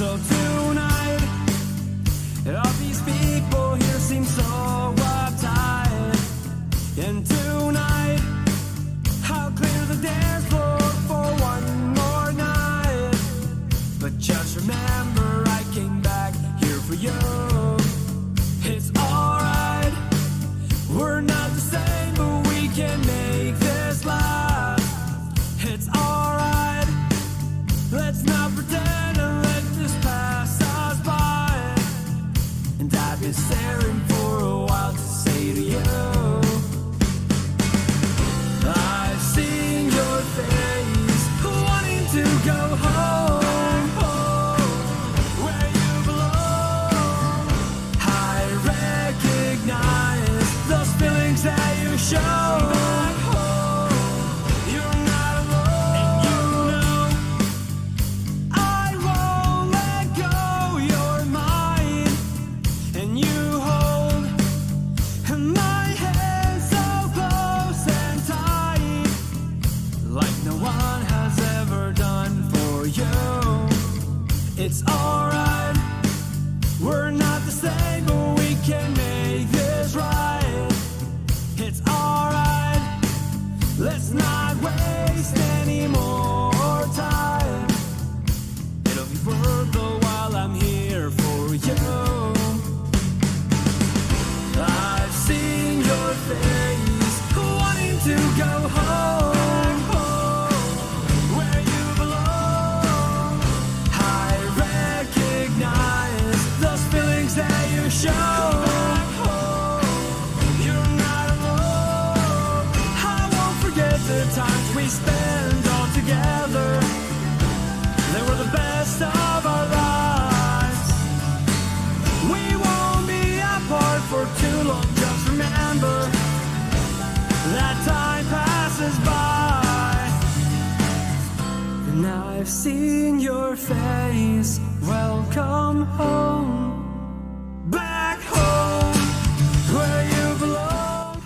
So tonight, all these people here seem so uptight. And tonight, I'll clear the dance floor for one more night. But just remember, I came back here for you. It's alright, we're not the same, but we can make this last. It's alright, let's not pretend and let this pass us by. And I've been staring for a while to say to you, I've seen your face, wanting to go home, where you belong. I recognize those feelings that you show. Back home, you're not alone. And you know I won't let go. You're mine, and you hold my hand so close and tight, like no one has ever done for you. It's alright, we're not the same, but we can make this right. It's alright, let's not waste any more time. It'll be worth the while I'm here for you. I've seen your face, wanting to go home, where you belong. I recognize those feelings that you show. Back home, you're not alone. I won't forget the times we spent all together. They were the best of our lives. We won't be apart for too long. Just remember that time passes by. And now I've seen your face. Welcome home, back home, where you belong.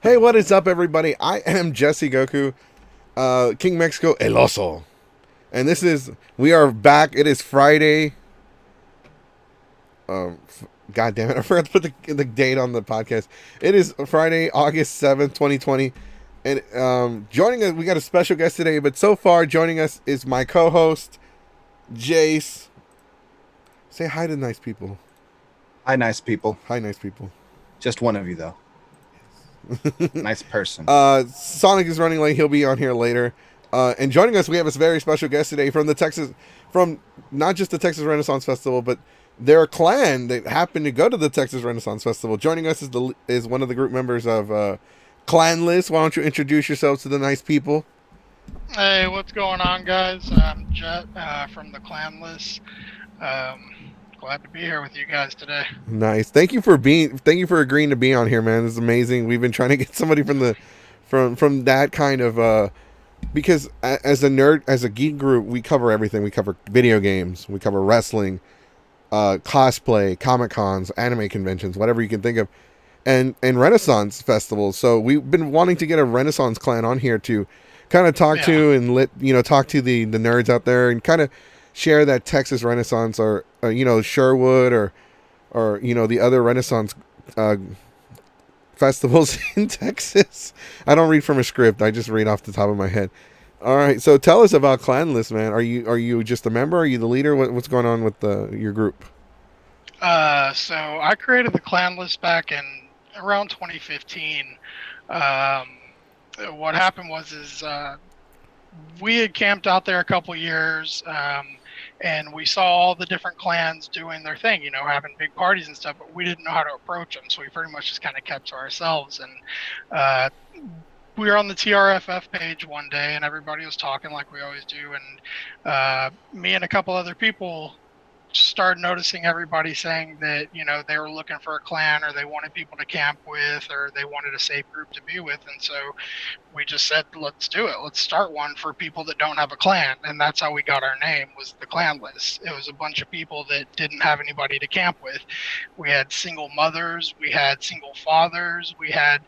Hey, what is up, everybody? I am Jesse Goku, King Mexico El Oso. And we are back. It is Friday. God damn it, I forgot to put the date on the podcast. It is Friday, August 7th, 2020. And joining us, we got a special guest today, but so far joining us is my co-host, Jace. Say hi to nice people. Hi, nice people. Hi, nice people. Just one of you, though. Nice person. Sonic is running late. He'll be on here later. And joining us, we have a very special guest today from not just the Texas Renaissance Festival, but their clan that happened to go to the Texas Renaissance Festival. Joining us is one of the group members of CLANLESS. Why don't you introduce yourselves to the nice people? Hey, what's going on, guys? I'm Jet from the CLANLESS. Glad to be here with you guys today. Nice. Thank you for agreeing to be on here, man. This is amazing. We've been trying to get somebody from that kind of because as a geek group, we cover everything. We cover video games, we cover wrestling, cosplay, Comic Cons, anime conventions, whatever you can think of, and Renaissance festivals. So we've been wanting to get a Renaissance clan on here to kind of talk to and talk to the nerds out there and kind of share that Texas Renaissance or Sherwood or the other Renaissance festivals in Texas. I don't read from a script. I just read off the top of my head. All right. So tell us about CLANLESS, man. Are you just a member? Are you the leader? What's going on with your group? So I created the CLANLESS back in around 2015. What happened was we had camped out there a couple years. And we saw all the different clans doing their thing, having big parties and stuff, but we didn't know how to approach them. So we pretty much just kind of kept to ourselves. And we were on the TRFF page one day and everybody was talking like we always do. And me and a couple other people started noticing everybody saying that, they were looking for a clan, or they wanted people to camp with, or they wanted a safe group to be with. And so we just said, let's do it. Let's start one for people that don't have a clan. And that's how we got our name, was the CLANLESS. It was a bunch of people that didn't have anybody to camp with. We had single mothers, we had single fathers, we had,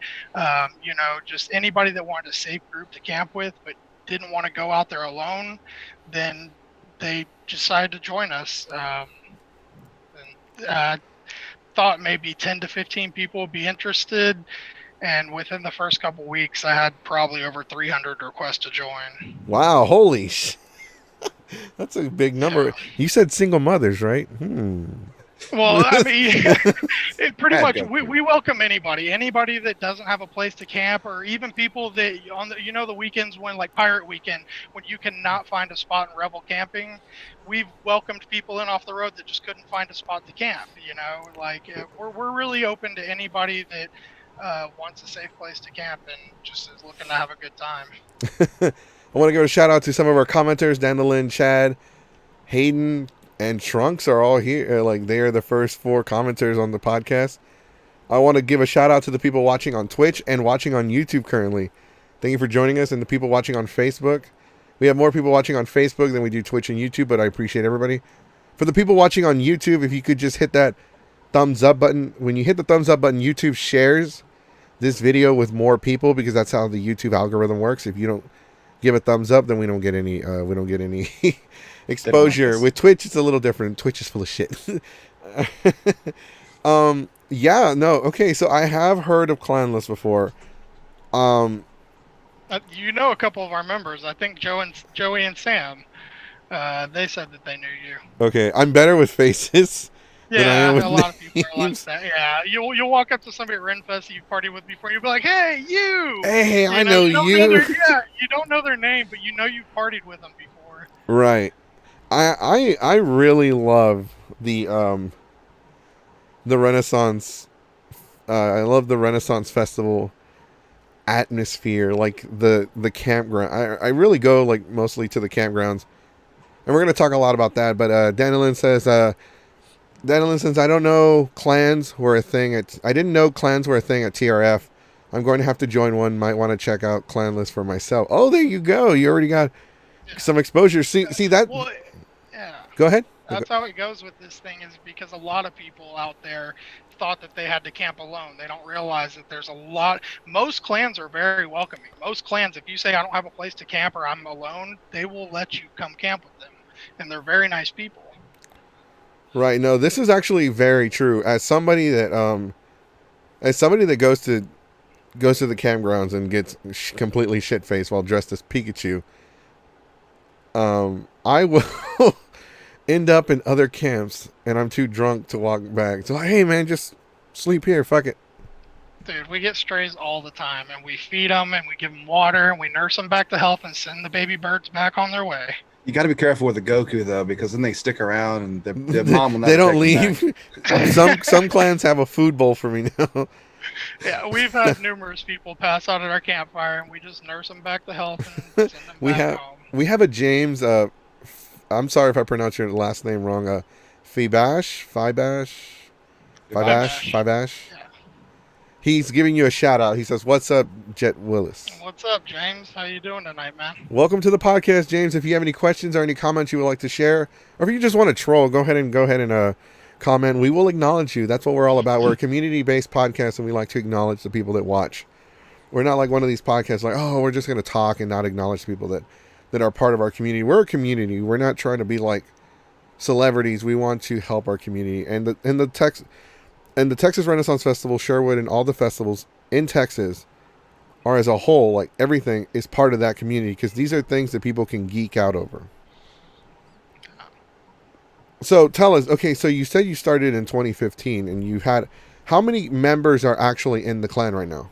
just anybody that wanted a safe group to camp with, but didn't want to go out there alone. Then they decided to join us. Thought maybe 10 to 15 people would be interested. And within the first couple weeks, I had probably over 300 requests to join. Wow, holy that's a big number. Yeah. You said single mothers, right? Well, I mean, it pretty Bad much, joke. we welcome anybody that doesn't have a place to camp, or even people that on the weekends when, like Pirate Weekend, when you cannot find a spot in Rebel camping, we've welcomed people in off the road that just couldn't find a spot to camp. We're really open to anybody that wants a safe place to camp and just is looking to have a good time. I want to give a shout out to some of our commenters. Dandelion, Chad, Hayden, and Trunks are all here. They are the first 4 commenters on the podcast. I want to give a shout out to the people watching on Twitch and watching on YouTube currently. Thank you for joining us, and the people watching on Facebook. We have more people watching on Facebook than we do Twitch and YouTube, but I appreciate everybody. For the people watching on YouTube, if you could just hit that thumbs up button. When you hit the thumbs up button, YouTube shares this video with more people, because that's how the YouTube algorithm works. If you don't give a thumbs up, then we don't get any exposure. With Twitch, it's a little different. Twitch is full of shit. Okay, so I have heard of CLANLESS before. A couple of our members. I think Joey and Sam. They said that they knew you. Okay, I'm better with faces. Yeah, a lot of people are like that. Yeah, you'll walk up to somebody at Renfest you've partied with before, you'll be like, "Hey, you!" Hey, I know you. You don't know their name, but you know you've partied with them before. Right. I really love the Renaissance. I love the Renaissance Festival atmosphere, like the campground. I really go mostly to the campgrounds, and we're gonna talk a lot about that. But Dandelion says, I don't know clans were a thing I didn't know clans were a thing at TRF. I'm going to have to join one. Might want to check out CLANLESS for myself. Oh, there you go. You already got some exposure. See that? Well, yeah. Go ahead. That's how it goes with this thing, is because a lot of people out there thought that they had to camp alone. They don't realize that there's a lot. Most clans are very welcoming. Most clans, if you say I don't have a place to camp or I'm alone, they will let you come camp with them, and they're very nice people. Right. No, this is actually very true. As somebody that goes to the campgrounds and gets completely shit faced while dressed as Pikachu, I will end up in other camps, and I'm too drunk to walk back. So, hey man, just sleep here. Fuck it. Dude, we get strays all the time, and we feed them, and we give them water, and we nurse them back to health, and send the baby birds back on their way. You got to be careful with the Goku though, because then they stick around and their mom will never They don't take them leave. some clans have a food bowl for me now. Yeah, we've had numerous people pass out at our campfire, and we just nurse them back to health and send them back home. We have a James. I'm sorry if I pronounce your last name wrong. Fibash. Yeah. He's giving you a shout out. He says, "What's up, Jet Willis?" What's up, James? How you doing tonight, man? Welcome to the podcast, James. If you have any questions or any comments you would like to share, or if you just want to troll, go ahead and comment. We will acknowledge you. That's what we're all about. We're a community-based podcast, and we like to acknowledge the people that watch. We're not like one of these podcasts like, oh, we're just going to talk and not acknowledge people that are part of our community. We're a community. We're not trying to be like celebrities. We want to help our community. And the Texas Renaissance Festival, Sherwood, and all the festivals in Texas are as a whole, like everything is part of that community, because these are things that people can geek out over. So tell us, okay, so you said you started in 2015, and you had, how many members are actually in the clan right now?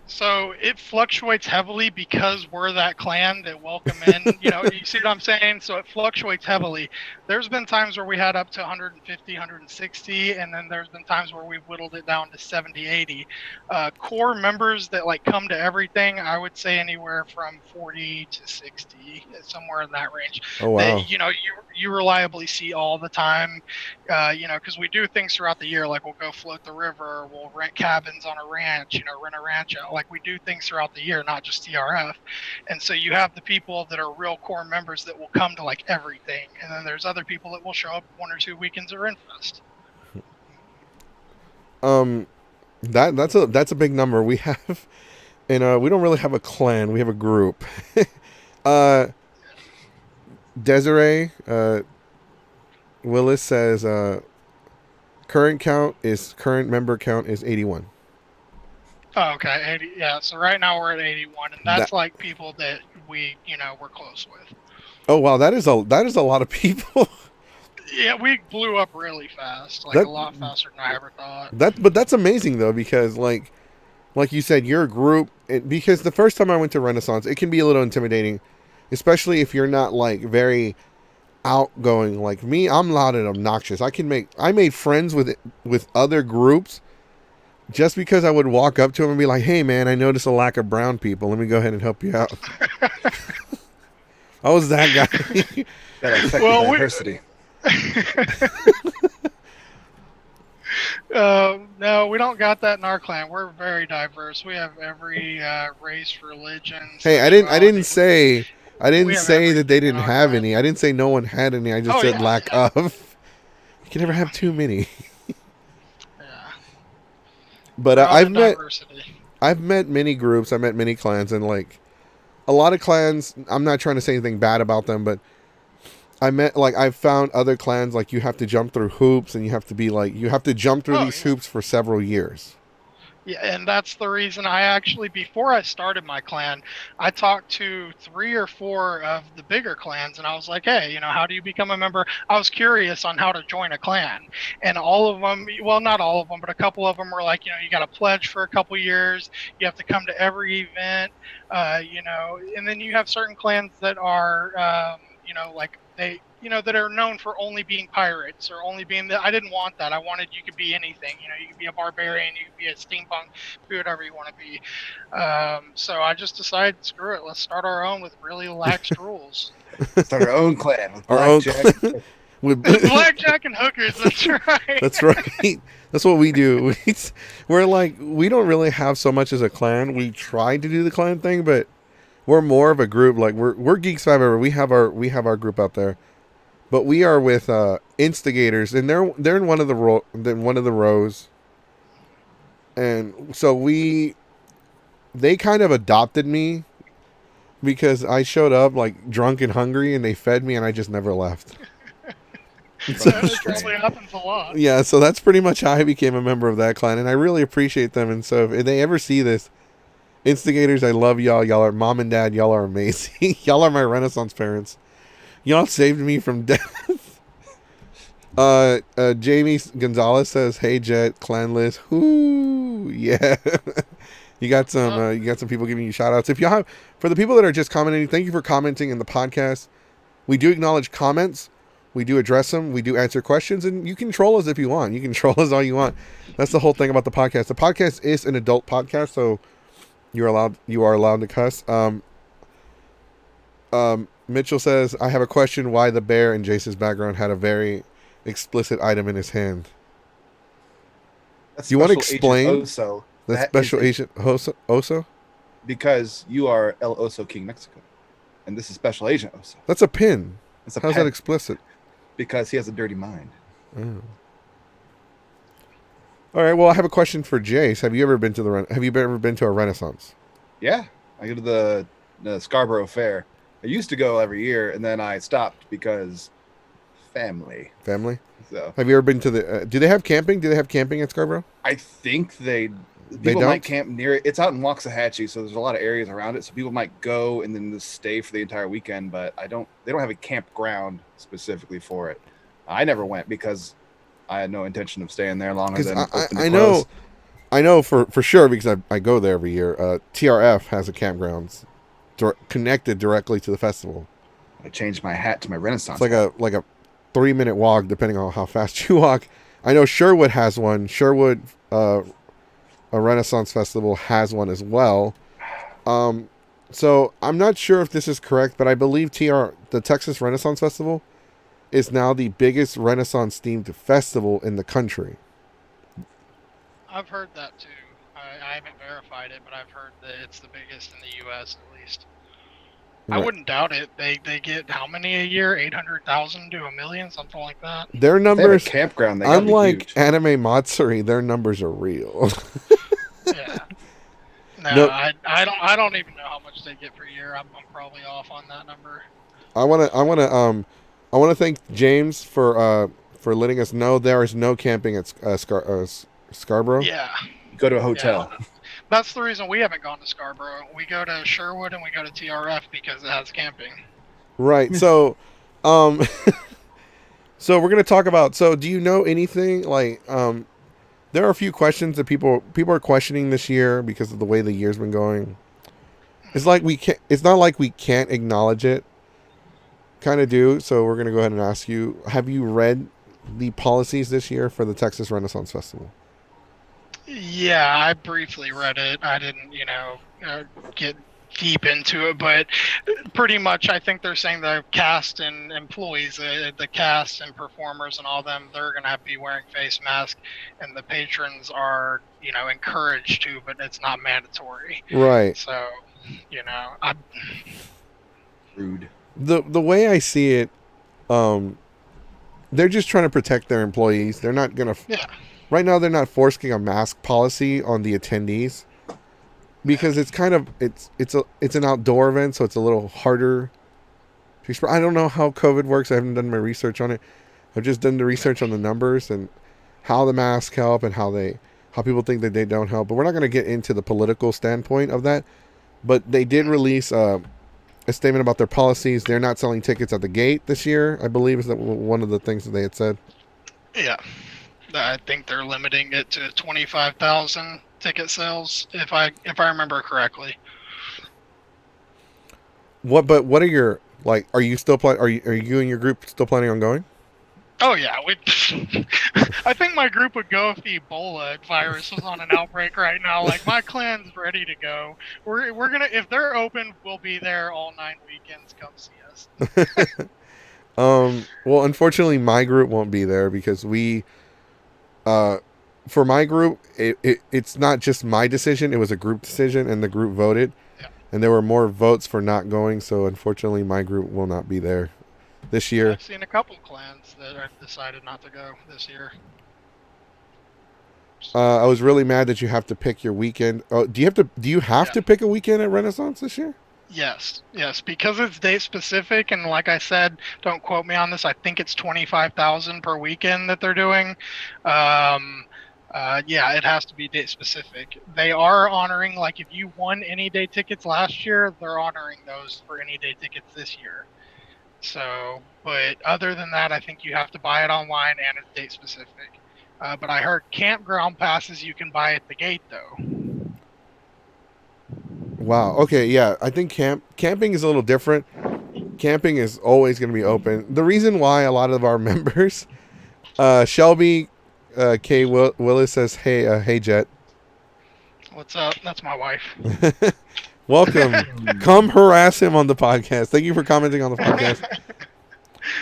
So it fluctuates heavily because we're that clan that welcome in, you see what I'm saying? So it fluctuates heavily. there's been times where we had up to 150, 160, and then there's been times where we've whittled it down to 70, 80. Core members that like come to everything, I would say anywhere from 40 to 60, somewhere in that range. Oh wow. That, you reliably see all the time, because we do things throughout the year, like we'll go float the river, we'll rent cabins on a ranch, rent a ranch out. Like we do things throughout the year, not just TRF. And so you have the people that are real core members that will come to like everything, and then there's other people that will show up 1 or 2 weekends at Renfest. That's a big number. We have, and we don't really have a clan. We have a group. Desiree Willis says current member count is 81. Oh, okay, 80. Yeah, so right now we're at 81, and that's like people that we're close with. Oh wow, that is a lot of people. Yeah, we blew up really fast, a lot faster than I ever thought. But that's amazing though, because like you said, your group. Because the first time I went to Renaissance, it can be a little intimidating, especially if you're not like very outgoing like me. I'm loud and obnoxious. I made friends with other groups just because I would walk up to them and be like, "Hey man, I notice a lack of brown people. Let me go ahead and help you out." I was that guy. That affected diversity. No, we don't got that in our clan. We're very diverse. We have every race, religion. Hey, I didn't say that they didn't have clan. any. I didn't say no one had any. I just said lack of. You can never have too many. Yeah. But I've met many groups. I met many clans, and like a lot of clans. I'm not trying to say anything bad about them, but I've found other clans like you have to jump through hoops, and you have to jump through these hoops for several years. Yeah, and that's the reason I actually, before I started my clan, I talked to 3 or 4 of the bigger clans, and I was like, hey, how do you become a member? I was curious on how to join a clan. And all of them, well, not all of them, but a couple of them were like, you got to pledge for a couple years. You have to come to every event, and then you have certain clans that are, like they, that are known for only being pirates or only being I didn't want that. I wanted you could be anything. You could be a barbarian, you could be a steampunk, be whatever you want to be. So I just decided, screw it, let's start our own with really lax rules. Start our own clan with blackjack. With blackjack and hookers. That's right. That's right. That's what we do. We're like, we don't really have so much as a clan. We try to do the clan thing, but we're more of a group. Like we're Geeks 5 Ever. We have our group out there, but we are with instigators, and they're in one of the rows, and so they kind of adopted me because I showed up like drunk and hungry, and they fed me, and I just never left. That probably happens a lot. Yeah, so that's pretty much how I became a member of that clan, and I really appreciate them. And so if they ever see this, instigators, I love y'all. Y'all are mom and dad. Y'all are amazing. Y'all are my Renaissance parents. Y'all saved me from death. Jamie Gonzalez says, "Hey Jet, CLANLESS, whoo, yeah." You got some people giving you shout outs. If you have, for the people that are just commenting, thank you for commenting in the podcast. We do acknowledge comments. We do address them. We do answer questions, and you can troll us if you want. You can troll us all you want. That's the whole thing about the podcast. The podcast is an adult podcast, so you are allowed to cuss. Mitchell says, I have a question why the bear in Jace's background had a very explicit item in his hand. That's Do you want to Special explain Agent Oso. the Special Agent Oso? Because you are El Oso King Mexico, and this is Special Agent Oso. That's a pin. It's a How's pen. that explicit? Because he has a dirty mind. Oh. All right. Well, I have a question for Jace. Have you ever been to a Renaissance? Yeah, I go to the Scarborough Fair. I used to go every year, and then I stopped because family. Family? So Have you ever been to the? Do they have camping? Do they have camping at Scarborough? I think people don't? might camp near it. It's out in Waxahachie, so there's a lot of areas around it. So people might go and then just stay for the entire weekend. But they don't have a campground specifically for it. I never went because I had no intention of staying there longer than I know for sure because I go there every year. TRF has a campground connected directly to the festival. I changed my hat to my Renaissance. It's like 3-minute walk, depending on how fast you walk. I know Sherwood has one. Sherwood, a Renaissance Festival, has one as well. So I'm not sure if this is correct, but I believe the Texas Renaissance Festival is now the biggest Renaissance themed festival in the country. I've heard that too. I haven't verified it, but I've heard that it's the biggest in the U.S. at least. I Right. wouldn't doubt it. They get how many a year? 800,000 to 1 million, something like that. Their If they have a numbers, campground. They gotta be unlike huge. Anime Matsuri, their numbers are real. Yeah. No, Nope. I don't even know how much they get per year. I'm probably off on that number. I want to thank James for letting us know there is no camping at Scarborough. Yeah. Go to a hotel. Yeah. That's the reason we haven't gone to Scarborough. We go to Sherwood and we go to TRF because it has camping. Right. So, so we're gonna talk about. So, do you know anything like? There are a few questions that people are questioning this year because of the way the year's been going. It's like we can't. It's not like we can't acknowledge it. Kind of do. So we're gonna go ahead and ask you: have you read the policies this year for the Texas Renaissance Festival? Yeah, I briefly read it. I didn't, get deep into it, but pretty much I think they're saying the cast and employees, the cast and performers and all them, they're going to have to be wearing face masks, and the patrons are, encouraged to, but it's not mandatory. Right. So, I Rude. The way I see it, they're just trying to protect their employees. They're not gonna. Yeah. Right now, they're not forcing a mask policy on the attendees because it's kind of it's an outdoor event, so it's a little harder to express. I don't know how COVID works. I haven't done my research on it. I've just done the research on the numbers and how the masks help and how people think that they don't help. But we're not going to get into the political standpoint of that. But they did release a statement about their policies. They're not selling tickets at the gate this year, I believe, is that one of the things that they had said. Yeah. I think they're limiting it to 25,000 ticket sales, if I remember correctly. What are your are you still are you and your group still planning on going? Oh yeah, I think my group would go if the Ebola virus was on an outbreak right now. Like my clan's ready to go. We're gonna, if they're open, we'll be there all 9 weekends. Come see us. Well, unfortunately, my group won't be there because for my group, it's not just my decision. It was a group decision, and the group voted. Yeah. And there were more votes for not going, so unfortunately, my group will not be there this year. I've seen a couple clans that have decided not to go this year. I was really mad that you have to pick your weekend. Oh, do you have to pick a weekend at Renaissance this year? Yes, because it's date specific, and like I said, don't quote me on this. I think it's 25,000 per weekend that they're doing. It has to be date specific. They are honoring, like, if you won any day tickets last year, they're honoring those for any day tickets this year. So, but other than that, I think you have to buy it online and it's date specific. But I heard campground passes you can buy at the gate though. Wow. Okay. Yeah. I think camping is a little different. Camping is always going to be open. The reason why a lot of our members, Shelby K. Willis says, hey, Jet. What's up? That's my wife. Welcome. Come harass him on the podcast. Thank you for commenting on the podcast.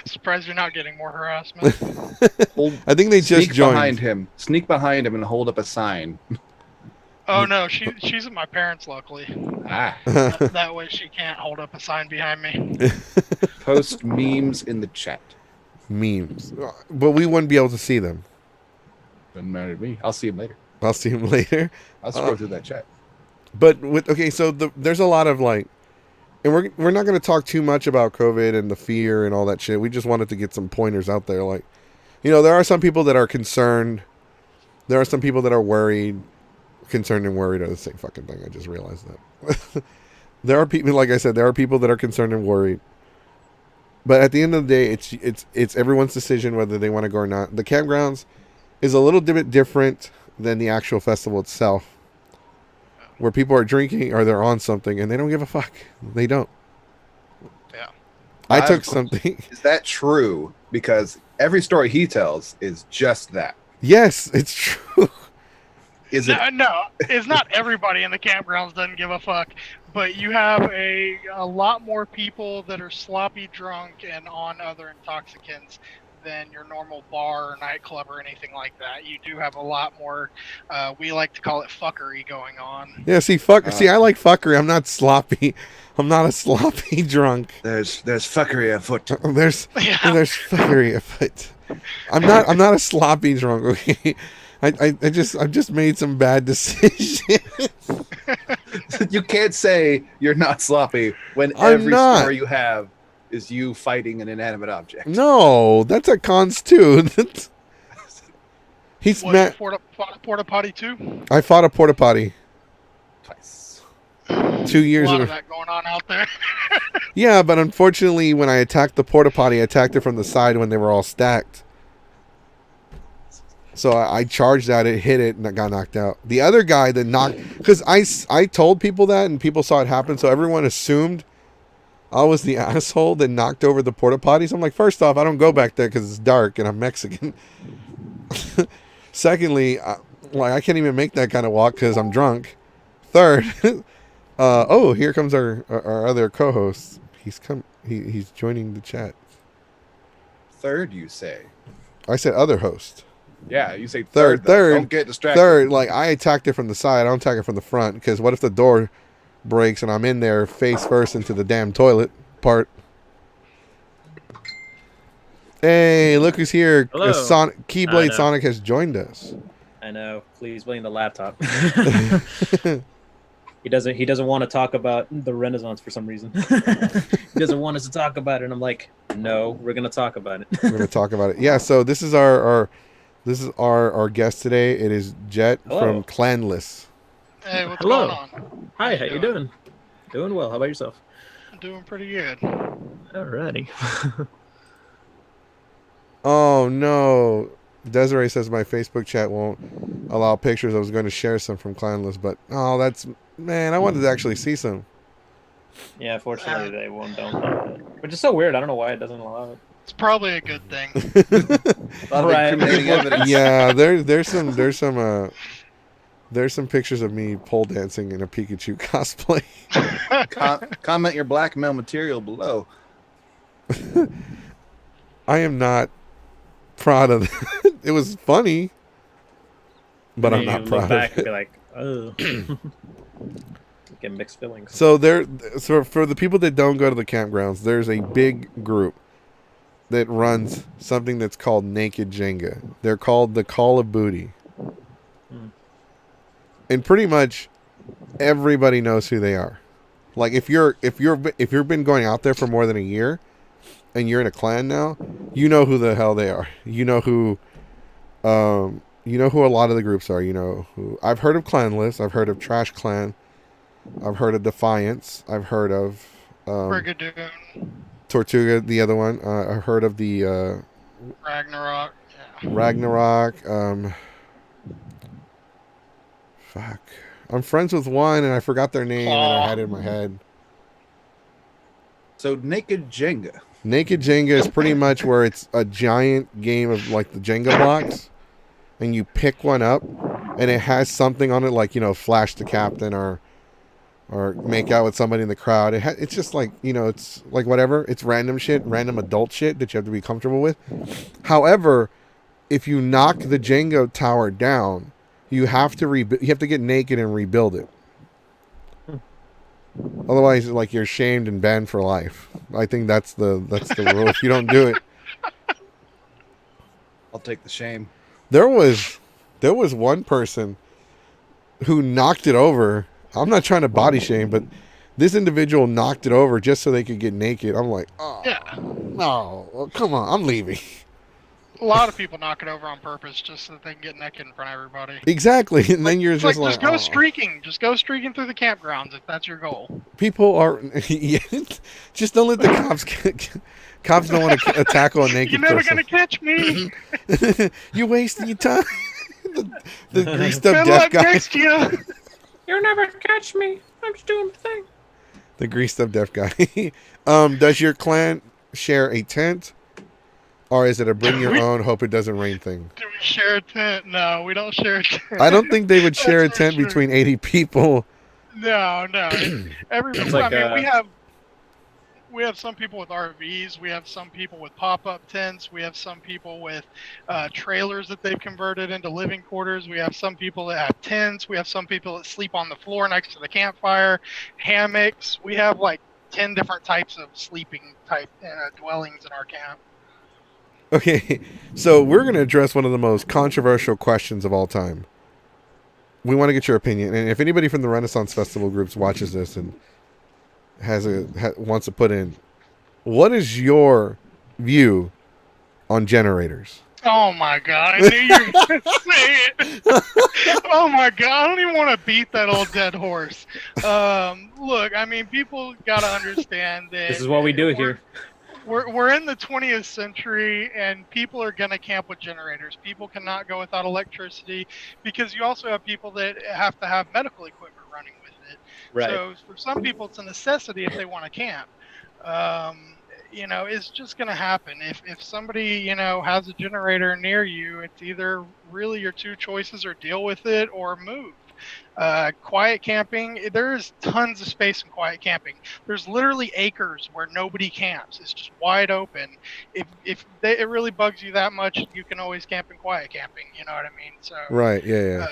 Surprised you're not getting more harassment. I think they just joined. Sneak behind him and hold up a sign. Oh no, she's at my parents' luckily. Ah. That way she can't hold up a sign behind me. Post memes in the chat. Memes. But we wouldn't be able to see them. Doesn't matter to me. I'll see him later. I'll see him later. I'll scroll through that chat. But so there's a lot of and we're not going to talk too much about COVID and the fear and all that shit. We just wanted to get some pointers out there. There are some people that are concerned. There are some people that are worried. Concerned and worried are the same fucking thing. I just realized that. There are people, like I said, there are people that are concerned and worried. But at the end of the day, it's everyone's decision whether they want to go or not. The campgrounds is a little bit different than the actual festival itself, where people are drinking or they're on something and they don't give a fuck. They don't. Yeah. I took something. Is that true? because every story he tells is just that. Yes, it's true. Is it? No, it's not everybody in the campgrounds doesn't give a fuck, but you have a lot more people that are sloppy drunk and on other intoxicants than your normal bar or nightclub or anything like that. You do have a lot more, we like to call it fuckery going on. Yeah, see, I like fuckery. I'm not sloppy. I'm not a sloppy drunk. There's fuckery afoot. There's fuckery afoot. I'm not a sloppy drunk. Okay, I've just made some bad decisions. You can't say you're not sloppy when I'm every not. story you have is you fighting an inanimate object. No, that's a cons too. He's What, mad. you porta potty too? I fought a porta potty Twice. 2 years A lot ago. of that going on out there. Yeah, but unfortunately, when I attacked the porta potty, I attacked it from the side when they were all stacked. So I charged at it, hit it, and I got knocked out. The other guy that knocked, because I told people that, and people saw it happen, so everyone assumed I was the asshole that knocked over the porta potties. I'm like, first off, I don't go back there because it's dark and I'm Mexican. Secondly, I can't even make that kind of walk because I'm drunk. Third, here comes our other co-host. He's joining the chat. Third, you say. I said other host. Yeah, you say Third. though. Don't get distracted. Third, I attacked it from the side. I don't attack it from the front because what if the door breaks and I'm in there face first into the damn toilet part? Hey, look who's here. Hello. Keyblade I know. Sonic has joined us. I know. Please blame the laptop. He doesn't want to talk about the Renaissance for some reason. He doesn't want us to talk about it, and I'm like, no, we're gonna talk about it. We're gonna talk about it. Yeah, so this is our guest today. It is Jet Hello. from CLANLESS. Hey, what's Hello. going on? Hi, how you doing? Doing well. How about yourself? I'm doing pretty good. Alrighty. Oh no. Desiree says my Facebook chat won't allow pictures. I was going to share some from CLANLESS, but I wanted to actually see some. Yeah, fortunately they don't allow it. Which is so weird. I don't know why it doesn't allow it. It's probably a good thing. A lot of Right. incriminating evidence. Yeah, there's some pictures of me pole dancing in a Pikachu cosplay. Comment your blackmail material below. I am not proud of it. It was funny, but I'm And not you proud look back of and it. be like, oh. Get mixed feelings. So for the people that don't go to the campgrounds, there's a big group that runs something that's called Naked Jenga. They're called the Call of Booty. And pretty much everybody knows who they are. Like if you've been going out there for more than a year and you're in a clan now, you know who the hell they are. You know who a lot of the groups are. You know who. I've heard of CLANLESS. I've heard of Trash Clan. I've heard of Defiance. I've heard of Brigadoon, Tortuga, the other one. I've heard of the Ragnarok. Yeah. Ragnarok. Fuck. I'm friends with one, and I forgot their name, and I had it in my head. So Naked Jenga. Naked Jenga is pretty much where it's a giant game of like the Jenga blocks, and you pick one up, and it has something on it like, flash the captain or make out with somebody in the crowd. It's just like, it's like whatever. It's random shit, random adult shit that you have to be comfortable with. However, if you knock the Jenga tower down, you have to get naked and rebuild it. Otherwise, like, you're shamed and banned for life. I think that's the rule. If you don't do it, I'll take the shame. there was one person who knocked it over. I'm not trying to body shame, but this individual knocked it over just so they could get naked. I'm like, oh, Yeah. no, well, come on, I'm leaving. A lot of people knock it over on purpose just so that they can get naked in front of everybody. Exactly, and then you're It's just like, like, just go oh. streaking. Just go streaking through the campgrounds if that's your goal. People are just don't let the cops don't want to tackle a naked You're never person. gonna catch me. You're wasting your time. the greased up Good deaf luck guy. next year. You'll never catch me. I'm just doing my thing. The greased up deaf guy. Does your clan share a tent, Or is it a bring your own, hope it doesn't rain thing? Do we share a tent? No, we don't share a tent. I don't think they would share a That's for tent sure. between 80 people. No. It's I like, mean, we have some people with RVs. We have some people with pop-up tents. We have some people with trailers that they've converted into living quarters. We have some people that have tents. We have some people that sleep on the floor next to the campfire, hammocks. We have like 10 different types of sleeping type dwellings in our camp. Okay, so we're going to address one of the most controversial questions of all time. We want to get your opinion, and if anybody from the Renaissance Festival groups watches this and wants to put in, what is your view on generators? Oh my god, I knew you were going to say it. Oh my god, I don't even want to beat that old dead horse. Look, I mean, people got to understand that This is what we do here. We're in the 20th century, and people are going to camp with generators. People cannot go without electricity because you also have people that have to have medical equipment running with it. Right. So for some people, it's a necessity if they want to camp. It's just going to happen. If somebody, has a generator near you, it's either really your two choices, or deal with it or move. Quiet camping, there is tons of space in quiet camping. There's literally acres where nobody camps. It's just wide open. If it really bugs you that much, you can always camp in quiet camping. You know what I mean? So Right, yeah.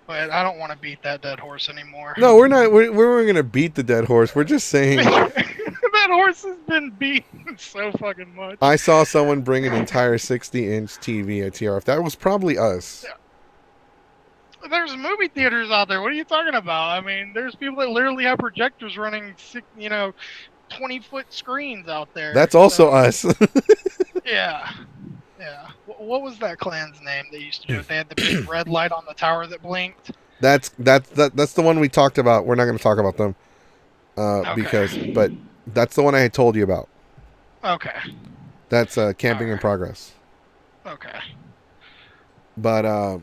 But I don't want to beat that dead horse anymore. No, we're not. We're going to beat the dead horse. We're just saying. That horse has been beaten so fucking much. I saw someone bring an entire 60-inch TV at TRF. That was probably us. Yeah. There's movie theaters out there. What are you talking about? I mean, there's people that literally have projectors running, 20-foot screens out there. That's also us. Yeah. What was that clan's name they used to do? They had the big red light on the tower that blinked. That's the one we talked about. We're not going to talk about them Okay. but that's the one I had told you about. Okay. That's camping in progress. Okay. But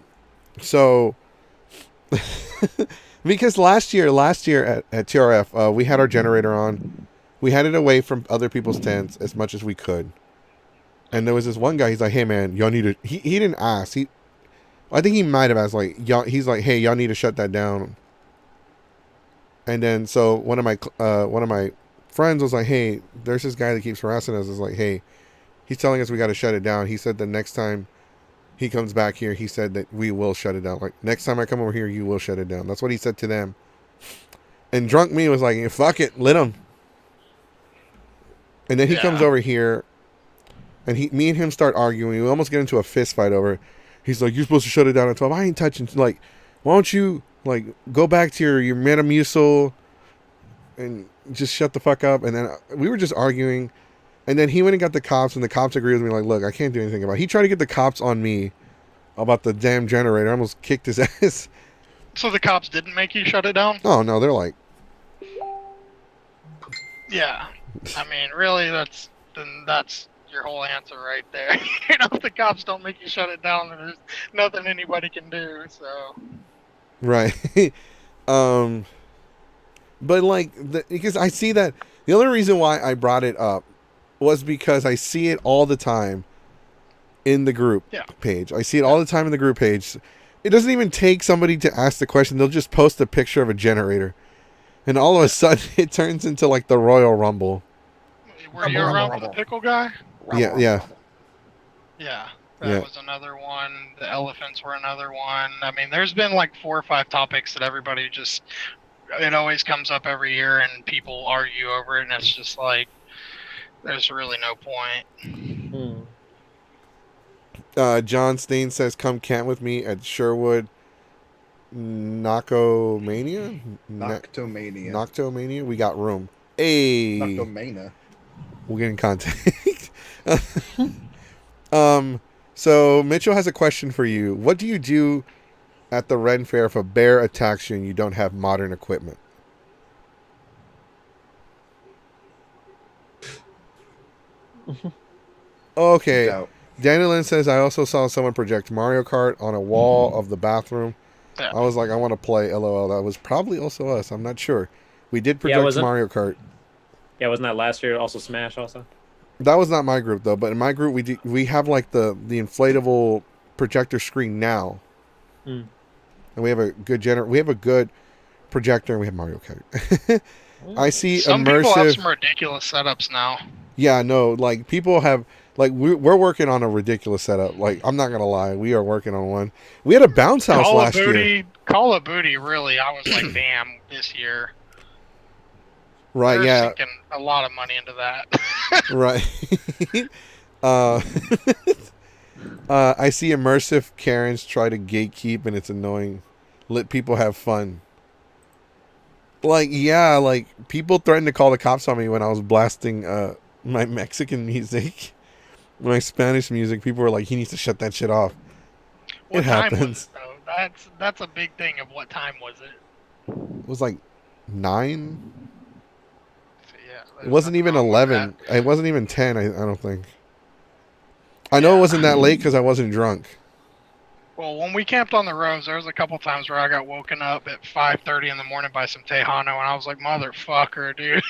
so because last year at TRF, we had our generator on. We had it away from other people's tents as much as we could. And there was this one guy, he's like, "Hey man, y'all need to," he didn't ask. I think he might have asked, like, y'all, he's like, "Hey, y'all need to shut that down." And then so one of my friends was like, "Hey, there's this guy that keeps harassing us." Is like, "Hey, he's telling us we got to shut it down." He said the next time he comes back here, he said that we will shut it down. Like, next time I come over here, you will shut it down. That's what he said to them. And drunk me was like, "Fuck it, lit him." And then he comes over here, and me and him start arguing. We almost get into a fist fight over it. He's like, "You're supposed to shut it down at 12. I ain't touching." Like, why don't you like go back to your Metamucil and just shut the fuck up? And then we were just arguing. And then he went and got the cops, and the cops agreed with me. Like, look, I can't do anything about it. He tried to get the cops on me about the damn generator. I almost kicked his ass. So the cops didn't make you shut it down? Oh no, they're like, yeah. I mean, really, that's your whole answer right there. If the cops don't make you shut it down, then there's nothing anybody can do. So. right. But like, because I see that the only reason why I brought it up was because I see it all the time in the group page. I see it all the time in the group page. It doesn't even take somebody to ask the question. They'll just post a picture of a generator. And all of a sudden, it turns into like the Royal Rumble. Were you around for the pickle guy? Yeah. Yeah. That was another one. The elephants were another one. I mean, there's been like 4 or 5 topics that everybody just... It always comes up every year, and people argue over it, and it's just like... There's really no point. John Steen says, "Come camp with me at Sherwood Noctomania. Noctomania. We got room. Hey, Noctomania. We'll get in contact." So Mitchell has a question for you. What do you do at the Ren Fair if a bear attacks you and you don't have modern equipment? Okay. Daniel Lynn says, "I also saw someone project Mario Kart on a wall of the bathroom. Yeah. I was like, I want to play, LOL. That was probably also us. I'm not sure. We did project Mario Kart. Yeah, wasn't that last year also Smash also? That was not my group though, but in my group we have like the inflatable projector screen now, Mm. and we have a good projector, and we have Mario Kart. I see Some people have immersive. some ridiculous setups now. Yeah, no, like people have like we're working on a ridiculous setup. Like I'm not gonna lie, we are working on one. We had a bounce house last year, Call of Booty, really, I was like, damn, this year. right? They're Yeah, sinking a lot of money into that. right. uh, I see immersive Karens try to gatekeep, and it's annoying. Let people have fun. Like, yeah, like people threatened to call the cops on me when I was blasting my Mexican music, my Spanish music. People were like, "He needs to shut that shit off." What It time happens. was it, though? That's a big thing of what time was it. It was like 9. So, yeah, It there's wasn't nothing even wrong with 11. that. It wasn't even 10. I don't think. I know Yeah. it wasn't that late because I wasn't drunk. Well, when we camped on the roads, there was a couple times where I got woken up at 5:30 in the morning by some Tejano, and I was like, "Motherfucker, dude!"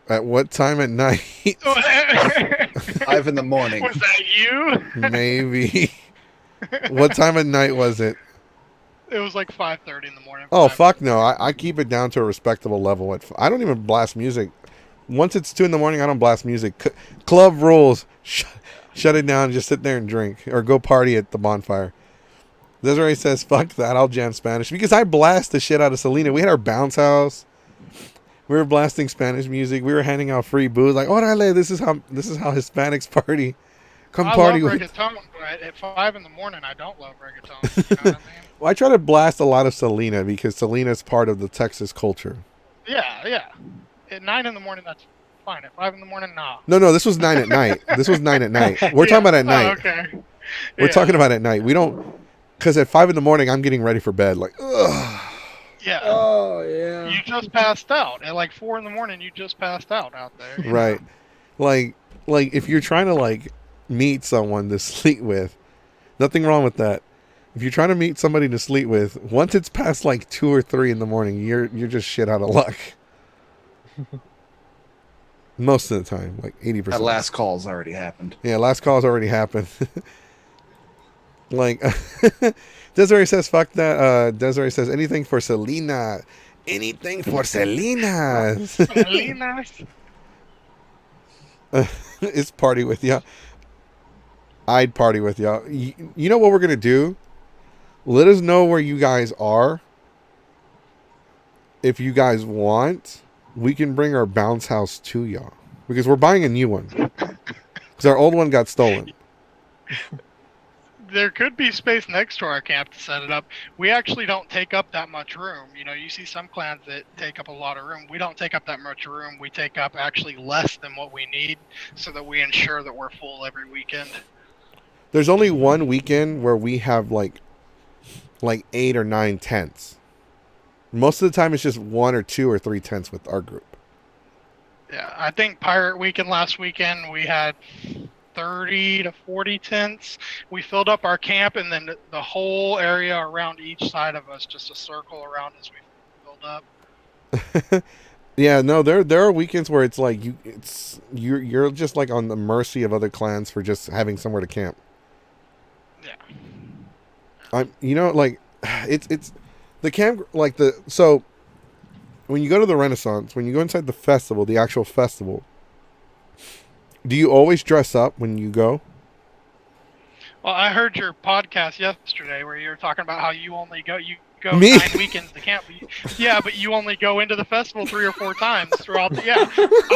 At what time at night? 5 in the morning. Was that you? Maybe. What time at night was it? It was like 5:30 in the morning. Oh, fuck no. I keep it down to a respectable level. I don't even blast music. Once it's 2 in the morning, I don't blast music. Club rules. Shut it down and just sit there and drink. Or go party at the bonfire. Desiree says, fuck that. I'll jam Spanish. Because I blast the shit out of Selena. We had our bounce house. We were blasting Spanish music. We were handing out free booze. Like, orale, this is how Hispanics party. Come party love with. reggaeton, but at 5 in the morning, I don't love reggaeton. You know what I mean? Well, I try to blast a lot of Selena because Selena's part of the Texas culture. Yeah. At 9 in the morning, that's fine. At 5 in the morning, nah. No, this was 9 at night. This was 9 at night. We're talking about at night. Oh, okay. We're talking about at night. We don't, because at 5 in the morning, I'm getting ready for bed. Like, ugh. Yeah. Oh yeah. You just passed out. At like 4 in the morning, you just passed out there. you Right. know? Like if you're trying to like meet someone to sleep with, nothing wrong with that. If you're trying to meet somebody to sleep with, once it's past like 2 or 3 in the morning, you're just shit out of luck. Most of the time, like 80%. That last call's already happened. Yeah, last call's already happened. Like, Desiree says, fuck that. Desiree says, anything for Selena. Anything for Selena. Salinas. It's party with ya. I'd party with ya. You know what we're going to do? Let us know where you guys are. If you guys want, we can bring our bounce house to y'all. Because we're buying a new one. Because our old one got stolen. There could be space next to our camp to set it up. We actually don't take up that much room. You know, you see some clans that take up a lot of room. We don't take up that much room. We take up actually less than what we need so that we ensure that we're full every weekend. There's only one weekend where we have like 8 or 9 tents. Most of the time it's just 1 or 2 or 3 tents with our group. Yeah, I think Pirate Weekend last weekend we had 30 to 40 tents. We filled up our camp, and then the whole area around each side of us, just a circle around us, we filled up. Yeah, no, there are weekends where it's like you're just like on the mercy of other clans for just having somewhere to camp. Yeah. Like it's the camp like so when you go to the Renaissance, when you go inside the festival, the actual festival, do you always dress up when you go? Well, I heard your podcast yesterday where you were talking about how you go Me? 9 weekends to camp. Yeah, but you only go into the festival 3 or 4 times throughout the, yeah.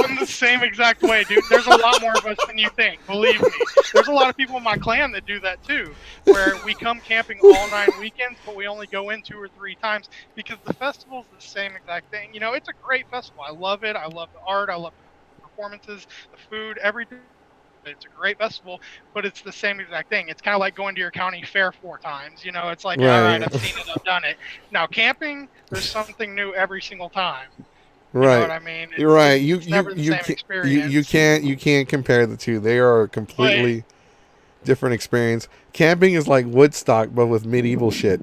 I'm the same exact way, dude. There's a lot more of us than you think, believe me. There's a lot of people in my clan that do that too, where we come camping all 9 weekends, but we only go in 2 or 3 times because the festival's the same exact thing. You know, it's a great festival. I love it. I love the art. I love the performances, the food, everything. It's a great festival, but it's the same exact thing. It's kind of like going to your county fair 4 times. You know, it's like, Right. all right, I've seen it, I've done it. Now, camping, there's something new every single time. You Right. know what I mean? You're right. It's never the same experience. You can't compare the two. They are a completely different experience. Camping is like Woodstock, but with medieval shit.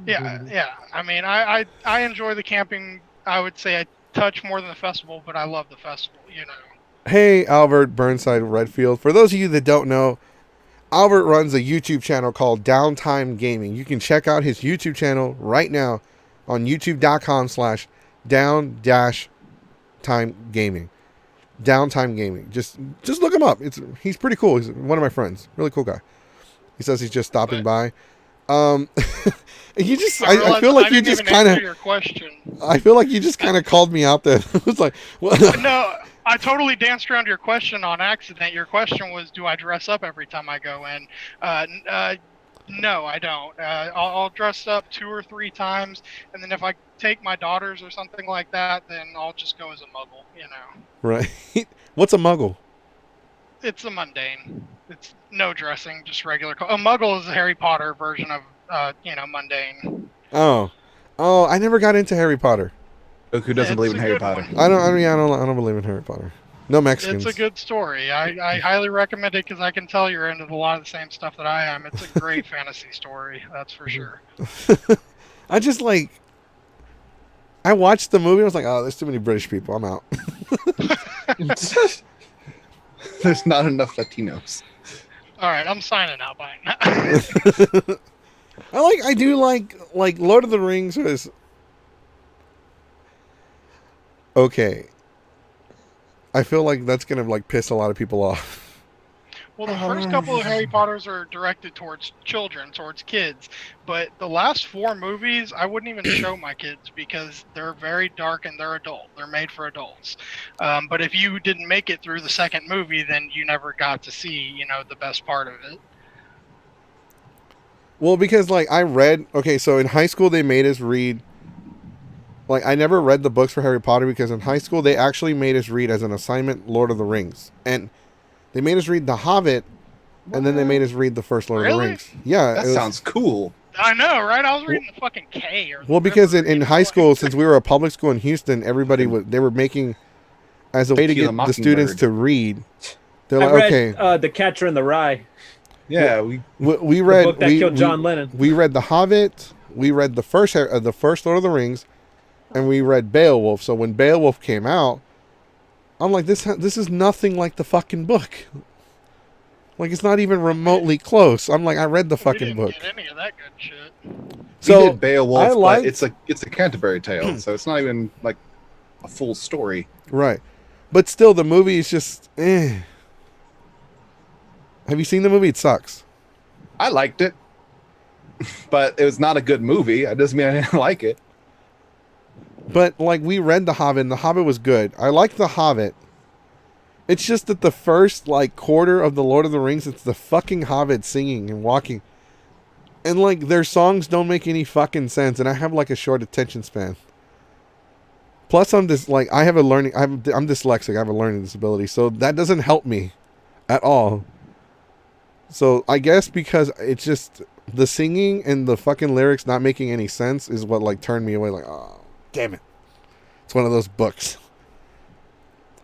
Yeah. I mean, I enjoy the camping I would say I touch more than the festival, but I love the festival. Hey, Albert Burnside Redfield. For those of you that don't know, Albert runs a YouTube channel called Downtime Gaming. You can check out his YouTube channel right now on youtube.com/down-time gaming. Downtime Gaming. Just look him up. He's pretty cool. He's one of my friends. Really cool guy. He says he's just stopping by. You just I feel like you just kind of I feel like you just kind of called me out there. It was like, what? No, I totally danced around your question on accident. Your question was, do I dress up every time I go in? No, I don't. I'll dress up 2 or 3 times, and then if I take my daughters or something like that, then I'll just go as a muggle, Right. What's a muggle? It's a mundane. It's no dressing, just regular. A muggle is a Harry Potter version of, mundane. Oh, I never got into Harry Potter. Look, who doesn't believe in Harry Potter? I don't believe in Harry Potter. No Mexicans. It's a good story. I highly recommend it because I can tell you're into a lot of the same stuff that I am. It's a great fantasy story, that's for sure. I just I watched the movie. I was like, oh, there's too many British people. I'm out. There's not enough Latinos. All right, I'm signing out. Bye. I do like Lord of the Rings was okay. I feel like that's gonna piss a lot of people off. Well, the first couple of Harry Potters are directed towards children, towards kids, but the last 4 movies I wouldn't even show my kids because they're very dark and they're adult. They're made for adults. But if you didn't make it through the second movie, then you never got to see, the best part of it. Well, because I read, so in high school they made us read, I never read the books for Harry Potter because in high school they actually made us read as an assignment Lord of the Rings. And they made us read The Hobbit, and then they made us read the first Lord of the Rings. Yeah. That sounds cool. I know, right? I was reading the fucking K. Because in high school, since we were a public school in Houston, everybody they were making, as a way to get the students to read, they're I like, read, The Catcher in the Rye. Yeah, we read the book that killed John Lennon. We read The Hobbit. We read the first Lord of the Rings, and we read Beowulf. So when Beowulf came out, I'm like, this is nothing like the fucking book. It's not even remotely close. I'm like, I read the fucking book. Get any of that good shit. So we did Beowulf, but it's a Canterbury Tale, so it's not even a full story. Right, but still, the movie is just. Have you seen the movie? It sucks. I liked it, but it was not a good movie. That doesn't mean I didn't like it. But we read The Hobbit, and The Hobbit was good. I like The Hobbit. It's just that the first quarter of the Lord of the Rings, it's the fucking Hobbit singing and walking, and their songs don't make any fucking sense. And I have a short attention span. Plus, I'm just I'm dyslexic. I have a learning disability, so that doesn't help me at all. So I guess because it's just the singing and the fucking lyrics not making any sense is what turned me away. Oh. Damn it. It's one of those books.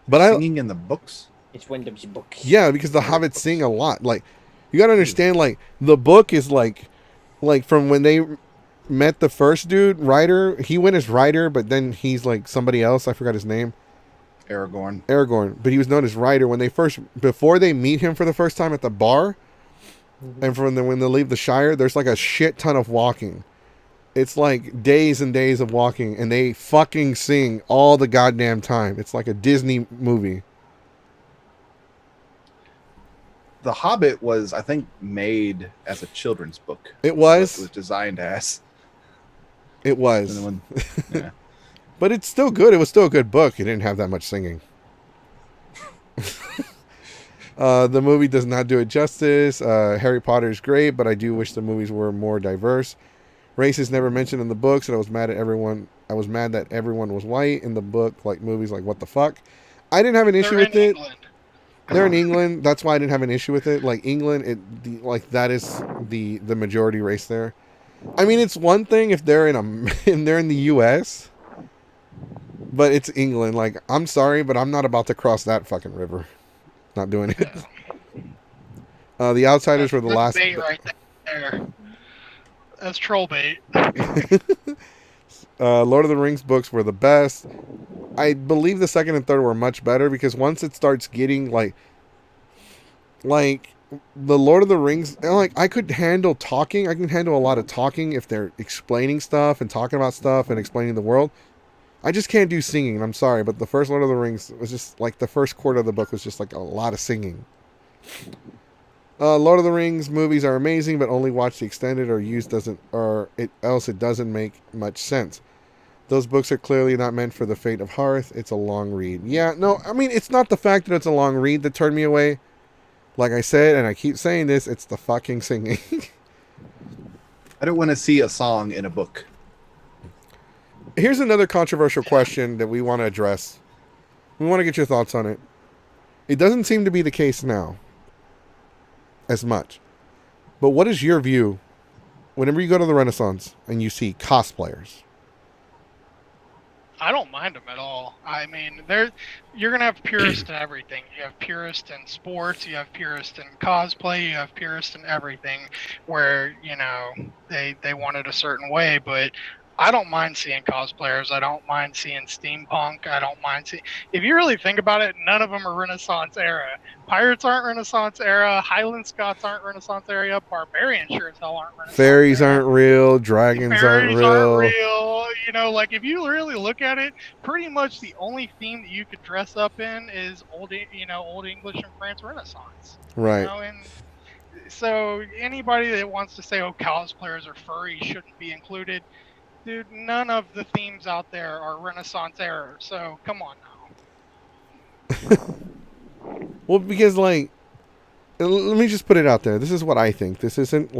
But singing in the books? It's one of those books. Yeah, because the hobbits sing a lot. You got to understand, the book is from when they met the first dude, Ryder. He went as Ryder, but then he's somebody else. I forgot his name. Aragorn. But he was known as Ryder before they meet him for the first time at the bar. Mm-hmm. And when they leave the Shire, there's a shit ton of walking. It's days and days of walking, and they fucking sing all the goddamn time. It's like a Disney movie. The Hobbit was, I think, made as a children's book. It was? It was designed as. It was. Yeah. But it's still good. It was still a good book. It didn't have that much singing. The movie does not do it justice. Harry Potter is great, but I do wish the movies were more diverse. Race is never mentioned in the books, and I was mad at everyone. I was mad that everyone was white in the book, movies what the fuck. I didn't have an issue with it. They're in England. That's why I didn't have an issue with it. England, that is the majority race there. I mean, it's one thing if they're they're in the U.S., but it's England. I'm sorry, but I'm not about to cross that fucking river. Not doing it. The Outsiders were the last. Bait right there. That's troll bait. Lord of the Rings books were the best. I believe the second and third were much better because once it starts getting like the Lord of the Rings, like I could handle talking. I can handle a lot of talking if they're explaining stuff and talking about stuff and explaining the world. I just can't do singing. I'm sorry, but the first Lord of the Rings was just like the first quarter of the book was just like a lot of singing. Lord of the Rings movies are amazing, but only watch the extended or else it doesn't make much sense. Those books are clearly not meant for the fate of Hearth. It's a long read. Yeah, no, I mean, it's not the fact that it's a long read that turned me away. Like I said, and I keep saying this, it's the fucking singing. I don't want to see a song in a book. Here's another controversial question that we want to address. We want to get your thoughts on it. It doesn't seem to be the case now as much. But what is your view whenever you go to the Renaissance and you see cosplayers? I don't mind them at all. I mean, you're gonna have purists in everything. You have purists in sports, you have purists in cosplay, you have purists in everything. Where they want it a certain way, but I don't mind seeing cosplayers. I don't mind seeing steampunk. I don't mind seeing. If you really think about it, none of them are Renaissance era. Pirates aren't Renaissance era. Highland Scots aren't Renaissance era. Barbarians sure as hell aren't Renaissance Fairies era. aren't real. Dragons aren't real. Like if you really look at it, pretty much the only theme that you could dress up in is old English and France Renaissance. Right. And so anybody that wants to say, oh, cosplayers or furries shouldn't be included. Dude, none of the themes out there are Renaissance era, so come on now. Well, because, let me just put it out there. This is what I think. This isn't,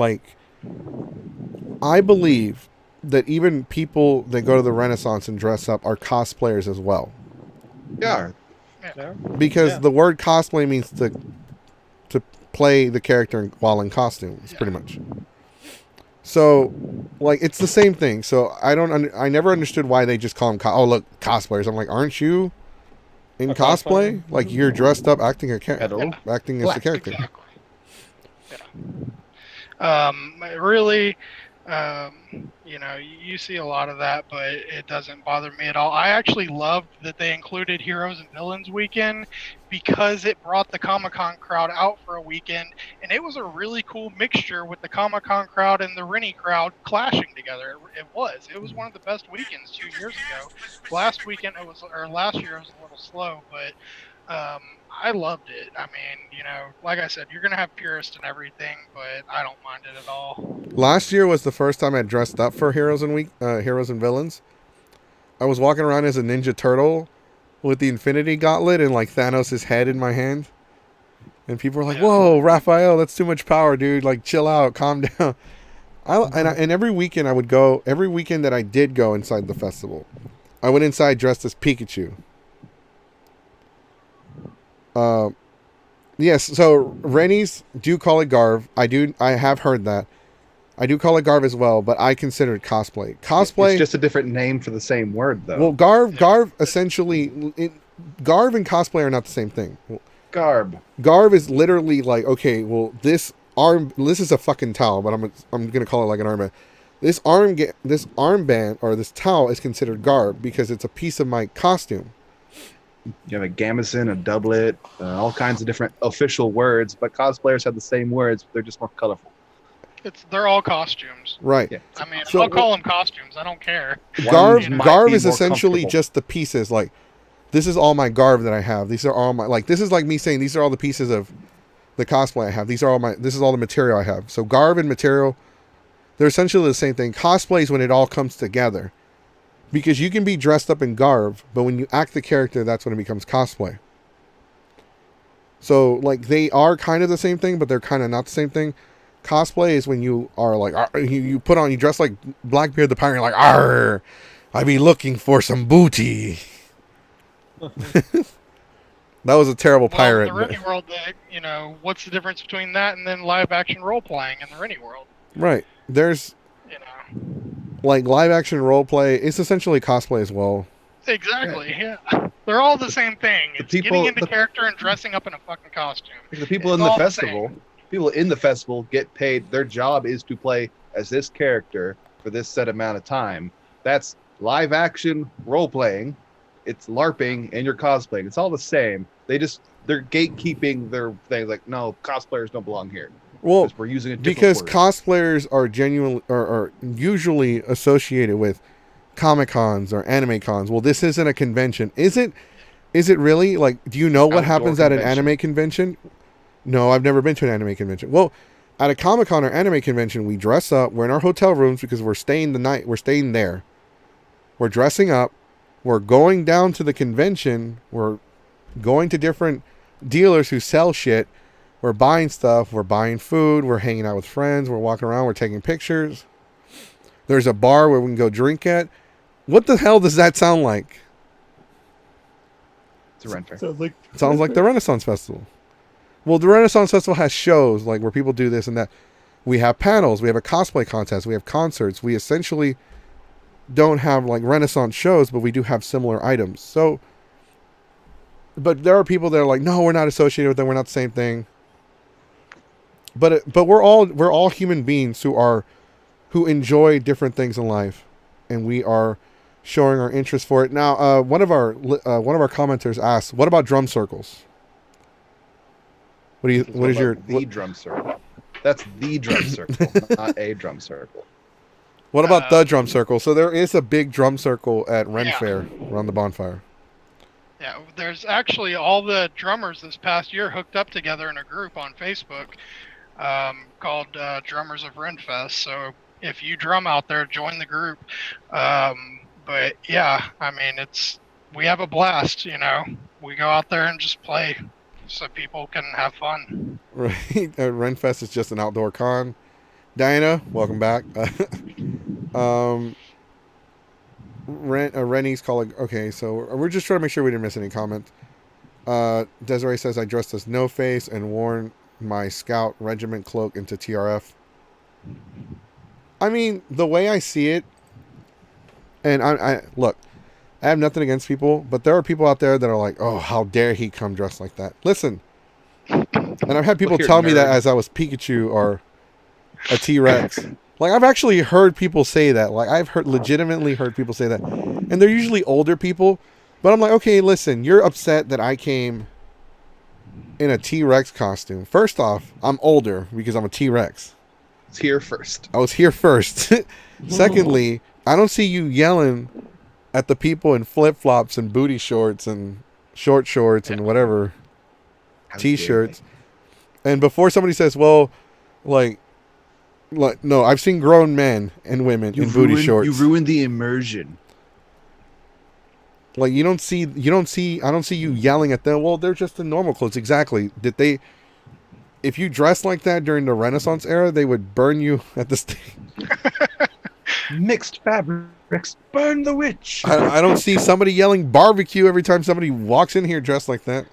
I believe that even people that go to the Renaissance and dress up are cosplayers as well. Yeah. Because the word cosplay means to play the character while in costumes, pretty much. So, it's the same thing. So I never understood why they just call them cosplayers. I'm like, aren't you in cosplay? Like you're dressed up acting acting as the character. Exactly. Yeah. Really, you see a lot of that, but it doesn't bother me at all. I actually loved that they included Heroes and Villains weekend because it brought the Comic-Con crowd out for a weekend, and it was a really cool mixture with the Comic-Con crowd and the Rennie crowd clashing together. It was one of the best weekends 2 years ago. Last year it was a little slow, but I loved it. I mean, like I said, you're going to have purists and everything, but I don't mind it at all. Last year was the first time I dressed up for Heroes and Villains. I was walking around as a Ninja Turtle with the Infinity Gauntlet and Thanos' head in my hand. And people were like, whoa, Raphael, that's too much power, dude. Chill out, calm down. And every weekend every weekend that I did go inside the festival, I went inside dressed as Pikachu. Yes, so Rennies do call it Garv. I have heard that. I do call it Garv as well, but I consider it cosplay. Cosplay. It's just a different name for the same word, though. Well, Garv essentially, Garv and cosplay are not the same thing. Garv is literally this is a fucking towel, but I'm gonna call it like an armband. This armband or this towel is considered Garb because it's a piece of my costume. You have a gambeson, a doublet, all kinds of different official words, but cosplayers have the same words, but they're just more colorful. They're all costumes. Right. Yeah. I mean, I'll call them costumes. I don't care. Garb is essentially just the pieces. This is all my garb that I have. These are all my, this is like me saying these are all the pieces of the cosplay I have. This is all the material I have. So garb and material, they're essentially the same thing. Cosplay is when it all comes together. Because you can be dressed up in garb, but when you act the character, that's when it becomes cosplay. So, they are kind of the same thing, but they're kind of not the same thing. Cosplay is when you are you dress like Blackbeard the Pirate, you're arr, I be looking for some booty. That was a terrible pirate. In the Rennie world, what's the difference between that and then live action role playing in the Rennie world? Right. There's, live action role play, it's essentially cosplay as well. Exactly, yeah. They're all the same thing. It's getting into character and dressing up in a fucking costume. The people in the festival get paid. Their job is to play as this character for this set amount of time. That's live action role playing. It's LARPing and you're cosplaying. It's all the same. They're gatekeeping their things. Like, no, cosplayers don't belong here. Well, Because we're using a different because word. cosplayers are genuinely are usually associated with Comic Cons or anime cons. Well, this isn't a convention. Is it really? Like, do you know what Outdoor happens at an convention. anime convention? No, I've never been to an anime convention. Well, at a Comic Con or anime convention, we dress up. We're in our hotel rooms because we're staying the night. We're staying there. We're dressing up. We're going down to the convention. We're going to different dealers who sell shit. We're buying stuff. We're buying food. We're hanging out with friends. We're walking around. We're taking pictures. There's a bar where we can go drink at. What the hell does that sound like? It's a rent fair. Sounds like It sounds like the Renaissance Festival. Well, the Renaissance Festival has shows like where people do this and that. We have panels. We have a cosplay contest. We have concerts. We essentially don't have like Renaissance shows, but we do have similar items. So, but there are people that are like, no, we're not associated with them. We're not the same thing. But we're all human beings who enjoy different things in life, and we are showing our interest for it. Now, one of our commenters asked, "What about drum circles?" What is your drum circle? That's the drum circle, not a drum circle. what about the drum circle? So there is a big drum circle at Ren Yeah. Fair around the bonfire. Yeah, there's actually all the drummers this past year hooked up together in a group on Facebook called Drummers of Renfest. So if you drum out there, join the group. But yeah, I mean, we have a blast. We go out there and just play, so people can have fun. Right, Renfest is just an outdoor con. Diana, welcome back. Rennie's calling. Okay, so we're just trying to make sure we didn't miss any comments. Desiree says I dressed as No Face and worn my Scout Regiment cloak into TRF. I mean, the way I see it, and I look, I have nothing against people, but there are people out there that are like, oh, how dare he come dressed like that? Listen, and I've had people Look here, tell me that nerd. as I was Pikachu or a T-Rex. Like, I've actually heard people say that. Like, I've legitimately heard people say that. And they're usually older people. But I'm like, okay, listen, you're upset that I came in a T-Rex costume. First off, I'm older because I'm a T-Rex. It's here first. I was here first. Secondly, I don't see you yelling at the people in flip-flops and booty shorts and short shorts and whatever, How T-shirts. And before somebody says, well, like, no, I've seen grown men and women in booty shorts. You ruined the immersion. Like, I don't see you yelling at them. Well, they're just in normal clothes. Exactly. If you dress like that during the Renaissance era, they would burn you at the stake. Mixed fabrics, burn the witch. I don't see somebody yelling barbecue every time somebody walks in here dressed like that.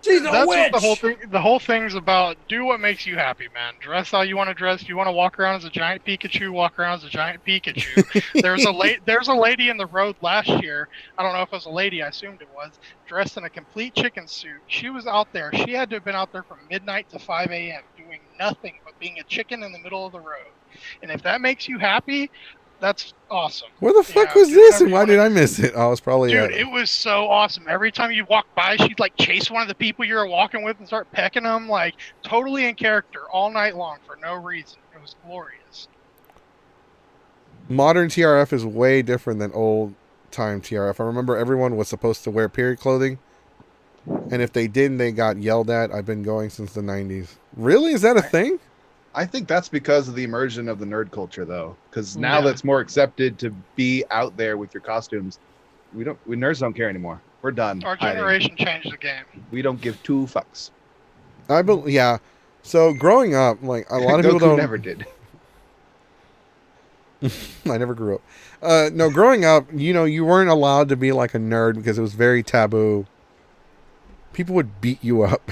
She's a That's witch. what the whole thing's about. Do what makes you happy, man. Dress how you want to dress. If you want to walk around as a giant Pikachu, walk around as a giant Pikachu. There's a lady in the road last year. I don't know if it was a lady. I assumed it was, dressed in a complete chicken suit. She was out there. She had to have been out there from midnight to 5 a.m. doing nothing but being a chicken in the middle of the road. And if that makes you happy, that's awesome. Where the fuck was do this, whatever and you why wanna did I miss it? I was probably Dude, it was so awesome. Every time you walk by, she'd like chase one of the people you were walking with and start pecking them, like totally in character all night long for no reason. It was glorious. modern TRF is way different than old time TRF. I remember everyone was supposed to wear period clothing, and if they didn't, they got yelled at. I've been going since the 90s. Really? Is that a thing? I think that's because of the immersion of the nerd culture, though. Because now Yeah. that's more accepted to be out there with your costumes. We nerds don't care anymore. We're done. Our hiding. generation changed the game. We don't give two fucks. Yeah. So growing up, like a lot of people Goku don't. never did. I never grew up. No, growing up, you weren't allowed to be like a nerd because it was very taboo. People would beat you up.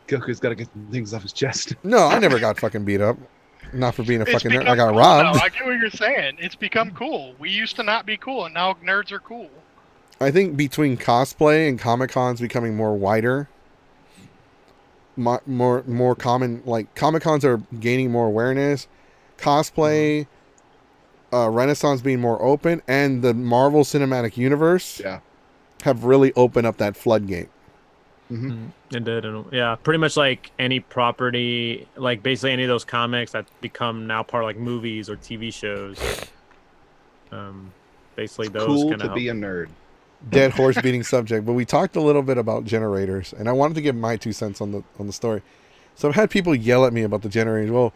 Goku's got to get things off his chest. No, I never got fucking beat up. Not for being a It's fucking nerd. become I got cool robbed. now. I get what you're saying. It's become cool. We used to not be cool, and now nerds are cool. I think between cosplay and Comic Cons becoming more wider, more common, like Comic Cons are gaining more awareness. Cosplay Renaissance being more open and the Marvel Cinematic Universe Yeah. have really opened up that floodgate. It did, and yeah, pretty much like any property, like basically any of those comics that become now part of like movies or TV shows. Basically It's those cool kind to of be a nerd. Dead horse beating subject, but we talked a little bit about generators, and I wanted to give my 2 cents on the story. So I've had people yell at me about the generators. Well,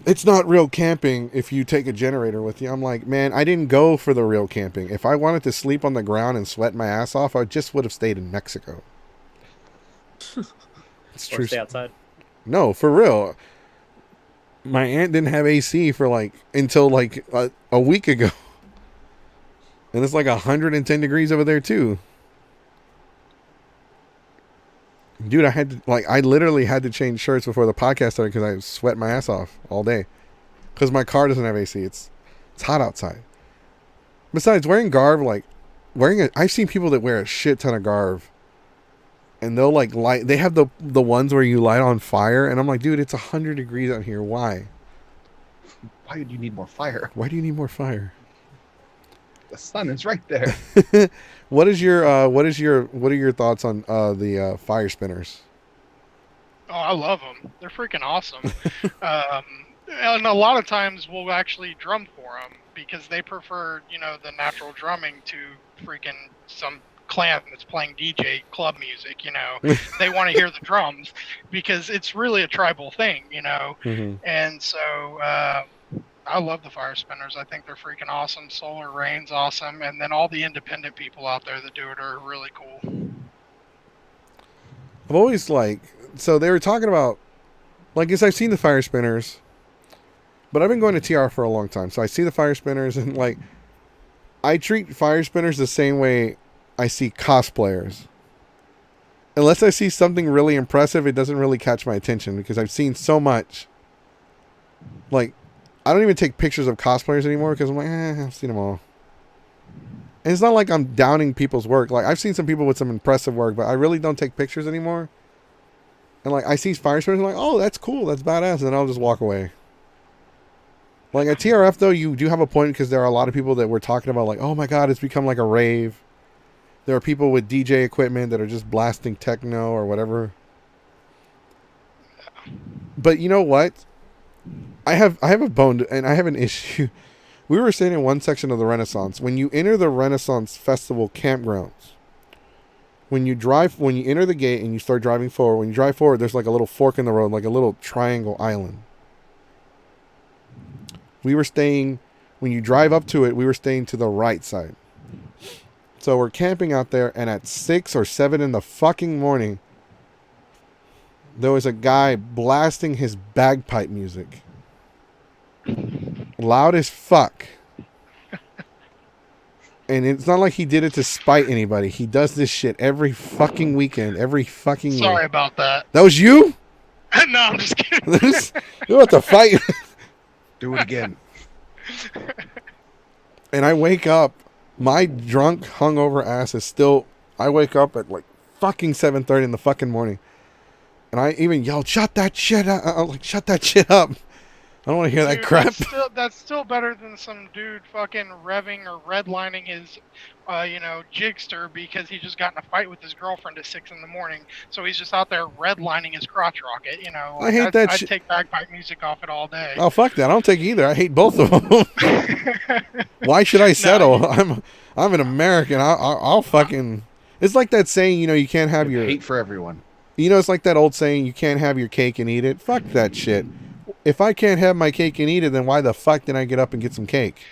it's not real camping if you take a generator with you. I'm like, man, I didn't go for the real camping. If I wanted to sleep on the ground and sweat my ass off, I just would have stayed in Mexico. It's or true. stay outside. No, for real. My aunt didn't have AC for until a week ago. And it's 110 degrees over there too. Dude, I literally had to change shirts before the podcast started because I sweat my ass off all day. Because my car doesn't have AC. It's hot outside. Besides, wearing garb, I've seen people that wear a shit ton of garb. And they'll light, they have the ones where you light on fire. And I'm like, dude, it's 100 degrees out here. Why? Why do you need more fire? Why do you need more fire? The sun is right there. What are your thoughts on the fire spinners? Oh, I love them. They're freaking awesome. And a lot of times we'll actually drum for them because they prefer, the natural drumming to freaking some clan that's playing DJ club music. They want to hear the drums because it's really a tribal thing. Mm-hmm. And so I love the fire spinners. I think they're freaking awesome. Solar Rain's awesome, and then all the independent people out there that do it are really cool. I've always so they were talking about, I've seen the fire spinners, but I've been going to TR for a long time, so I see the fire spinners, and I treat fire spinners the same way I see cosplayers. Unless I see something really impressive, it doesn't really catch my attention because I've seen so much. I don't even take pictures of cosplayers anymore because I'm I've seen them all. And it's not like I'm downing people's work. I've seen some people with some impressive work, but I really don't take pictures anymore. And I see fire spinners, I'm oh, that's cool, that's badass, and then I'll just walk away. At TRF though, you do have a point because there are a lot of people that we're talking about oh my god, it's become like a rave. There are people with DJ equipment that are just blasting techno or whatever. But you know what? I have a bone and I have an issue. We were staying in one section of the Renaissance. When you enter the Renaissance Festival campgrounds, when you enter the gate and you start driving forward, when you drive forward, there's a little fork in the road, a little triangle island. When you drive up to it, we were staying to the right side. So we're camping out there, and at 6 or 7 in the fucking morning, there was a guy blasting his bagpipe music. Loud as fuck. And it's not like he did it to spite anybody. He does this shit every fucking weekend, every fucking year. Sorry about that. That was you? No, I'm just kidding. You're about to fight. Do it again. And I wake up, my drunk, hungover ass is still, I wake up at fucking 7:30 in the fucking morning. And I even yelled, shut that shit up. I'm shut that shit up. I don't want to hear that crap. That's still better than some dude fucking revving or redlining his, jigster because he just got in a fight with his girlfriend at 6 in the morning. So he's just out there redlining his crotch rocket. I hate that shit. I'd take bagpipe music off it all day. Oh, fuck that. I don't take either. I hate both of them. Why should I settle? No, I'm an American. I'll fucking... It's like that saying, you can't have your... Hate for everyone. It's like that old saying, you can't have your cake and eat it. Fuck that shit. If I can't have my cake and eat it, then why the fuck did I get up and get some cake?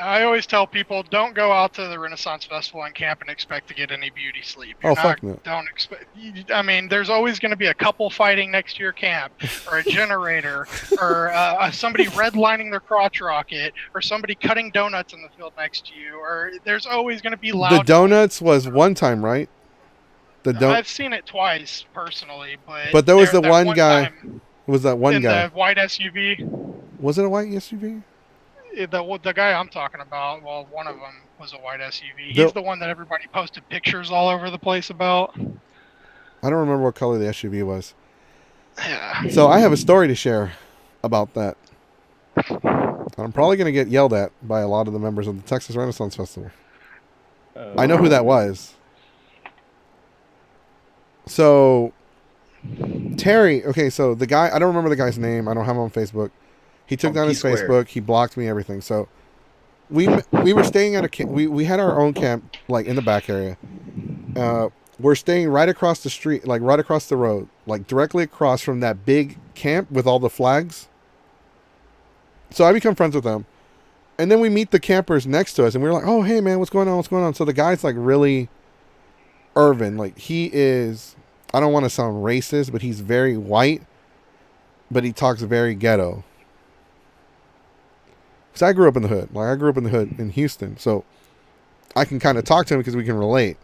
I always tell people, don't go out to the Renaissance Festival and camp and expect to get any beauty sleep. Fuck no. Don't expect. There's always going to be a couple fighting next to your camp, or a generator, or somebody redlining their crotch rocket, or somebody cutting donuts in the field next to you, or there's always going to be loud. The donuts was one time, right? I've seen it twice personally, but there was the one guy. Was that one in guy? The white SUV. Was it a white SUV? The guy I'm talking about, well, one of them was a white SUV. He's the one that everybody posted pictures all over the place about. I don't remember what color the SUV was. Yeah. So I have a story to share about that. I'm probably going to get yelled at by a lot of the members of the Texas Renaissance Festival. I know who that was. So, Terry, okay, so the guy, I don't remember the guy's name. I don't have him on Facebook. He took down his P-Square. Facebook. He blocked me, everything. So, we were staying at a camp. We had our own camp, like, in the back area. We're staying right across the street, like, right across the road. Like, directly across from that big camp with all the flags. So, I become friends with them. And then we meet the campers next to us. And we're like, oh, hey, man, what's going on? What's going on? So, the guy's, like, really... Irvin, like, he is, I don't want to sound racist, but he's very white, but he talks very ghetto. Because I grew up in the hood. Like, I grew up in the hood in Houston, so I can kind of talk to him because we can relate.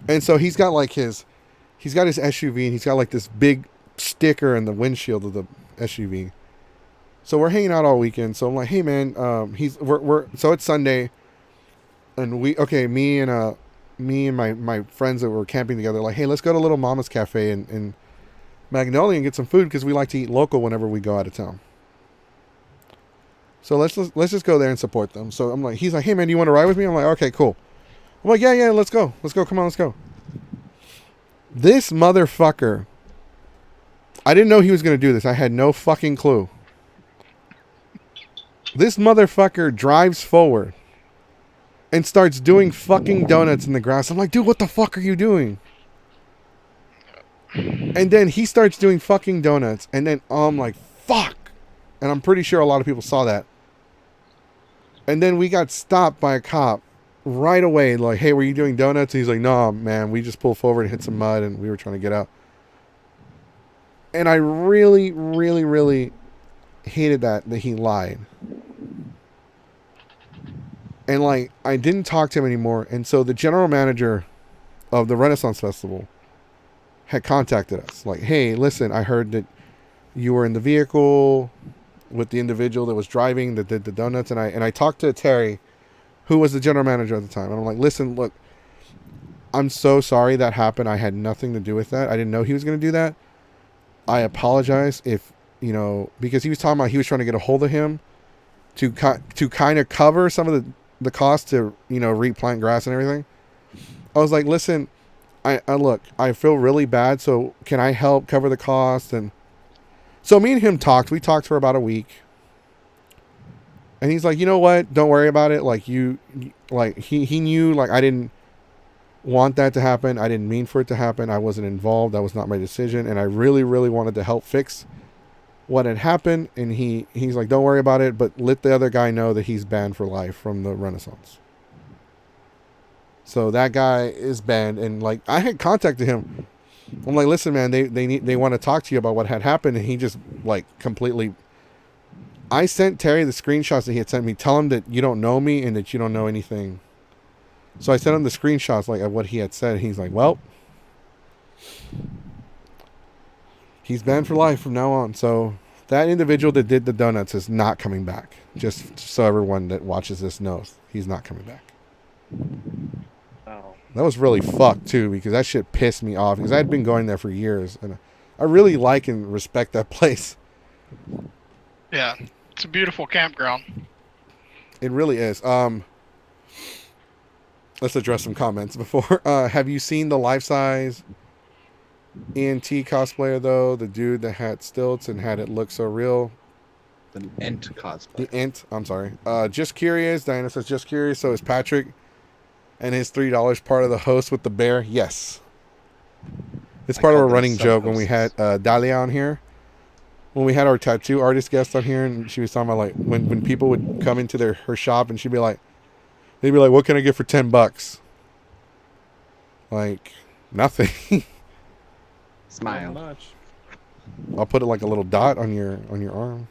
And so he's got like his SUV, and he's got like this big sticker in the windshield of the SUV. So we're hanging out all weekend. So I'm like, hey man, so it's Sunday, and me and my friends that were camping together, like, hey, let's go to Little Mama's Cafe in Magnolia and get some food because we like to eat local whenever we go out of town. So let's just go there and support them. So I'm like, he's like, hey man, do you want to ride with me? I'm like, okay, cool. I'm like, yeah, let's go. Come on, let's go. This motherfucker, I didn't know he was going to do this. I had no fucking clue. This motherfucker drives forward and starts doing fucking donuts in the grass. I'm like, dude, what the fuck are you doing? And then he starts doing fucking donuts. And then I'm like, fuck. And I'm pretty sure a lot of people saw that. And then we got stopped by a cop right away. Like, hey, were you doing donuts? And he's like, no, man, we just pulled forward and hit some mud and we were trying to get out. And I really, really, really hated that he lied. And, like, I didn't talk to him anymore. And so the general manager of the Renaissance Festival had contacted us. Like, hey, listen, I heard that you were in the vehicle with the individual that was driving that did the donuts. And I talked to Terry, who was the general manager at the time. And I'm like, listen, look, I'm so sorry that happened. I had nothing to do with that. I didn't know he was going to do that. I apologize if, because he was talking about he was trying to get a hold of him to kind of cover some of the cost to, replant grass and everything. I was like, listen, I look, I feel really bad. So can I help cover the cost? And so me and him talked. We talked for about a week. And he's like, you know what? Don't worry about it. Like he knew, like, I didn't want that to happen. I didn't mean for it to happen. I wasn't involved. That was not my decision. And I really, really wanted to help fix what had happened. And he's like, don't worry about it, but let the other guy know that he's banned for life from the Renaissance. So that guy is banned. And, like, I had contacted him. I'm like, listen, man, they want to talk to you about what had happened. And he just, like, completely, I sent Terry the screenshots that he had sent me. Tell him that you don't know me and that you don't know anything. So I sent him the screenshots, like, of what he had said. He's like, well, he's banned for life from now on. So that individual that did the donuts is not coming back. Just so everyone that watches this knows, he's not coming back. Wow. That was really fucked too, because that shit pissed me off, because I had been going there for years and I really like and respect that place. Yeah, it's a beautiful campground. It really is. Let's address some comments before. Have you seen the life-size ENT cosplayer, though? The dude that had stilts and had it look so real. An Ent cosplay. The Ent, I'm sorry. Just curious. Diana says, just curious. So is Patrick and his $3 part of the host with the bear? Yes. It's part of a running joke when we had Dahlia on here. When we had our tattoo artist guest on here, and she was talking about, like, when people would come into her shop and they'd be like, what can I get for $10? Like, nothing. Smile. Not much. I'll put it like a little dot on your arm.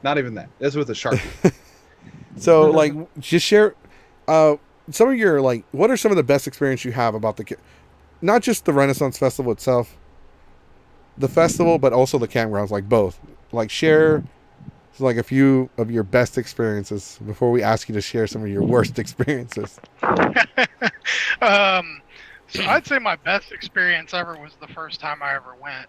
Not even that. It's with a Sharpie. So, like, just share some of your, like, what are some of the best experience you have about not just the Renaissance Festival itself, the festival, but also the campgrounds, like both. Like, share like a few of your best experiences before we ask you to share some of your worst experiences. So I'd say my best experience ever was the first time I ever went.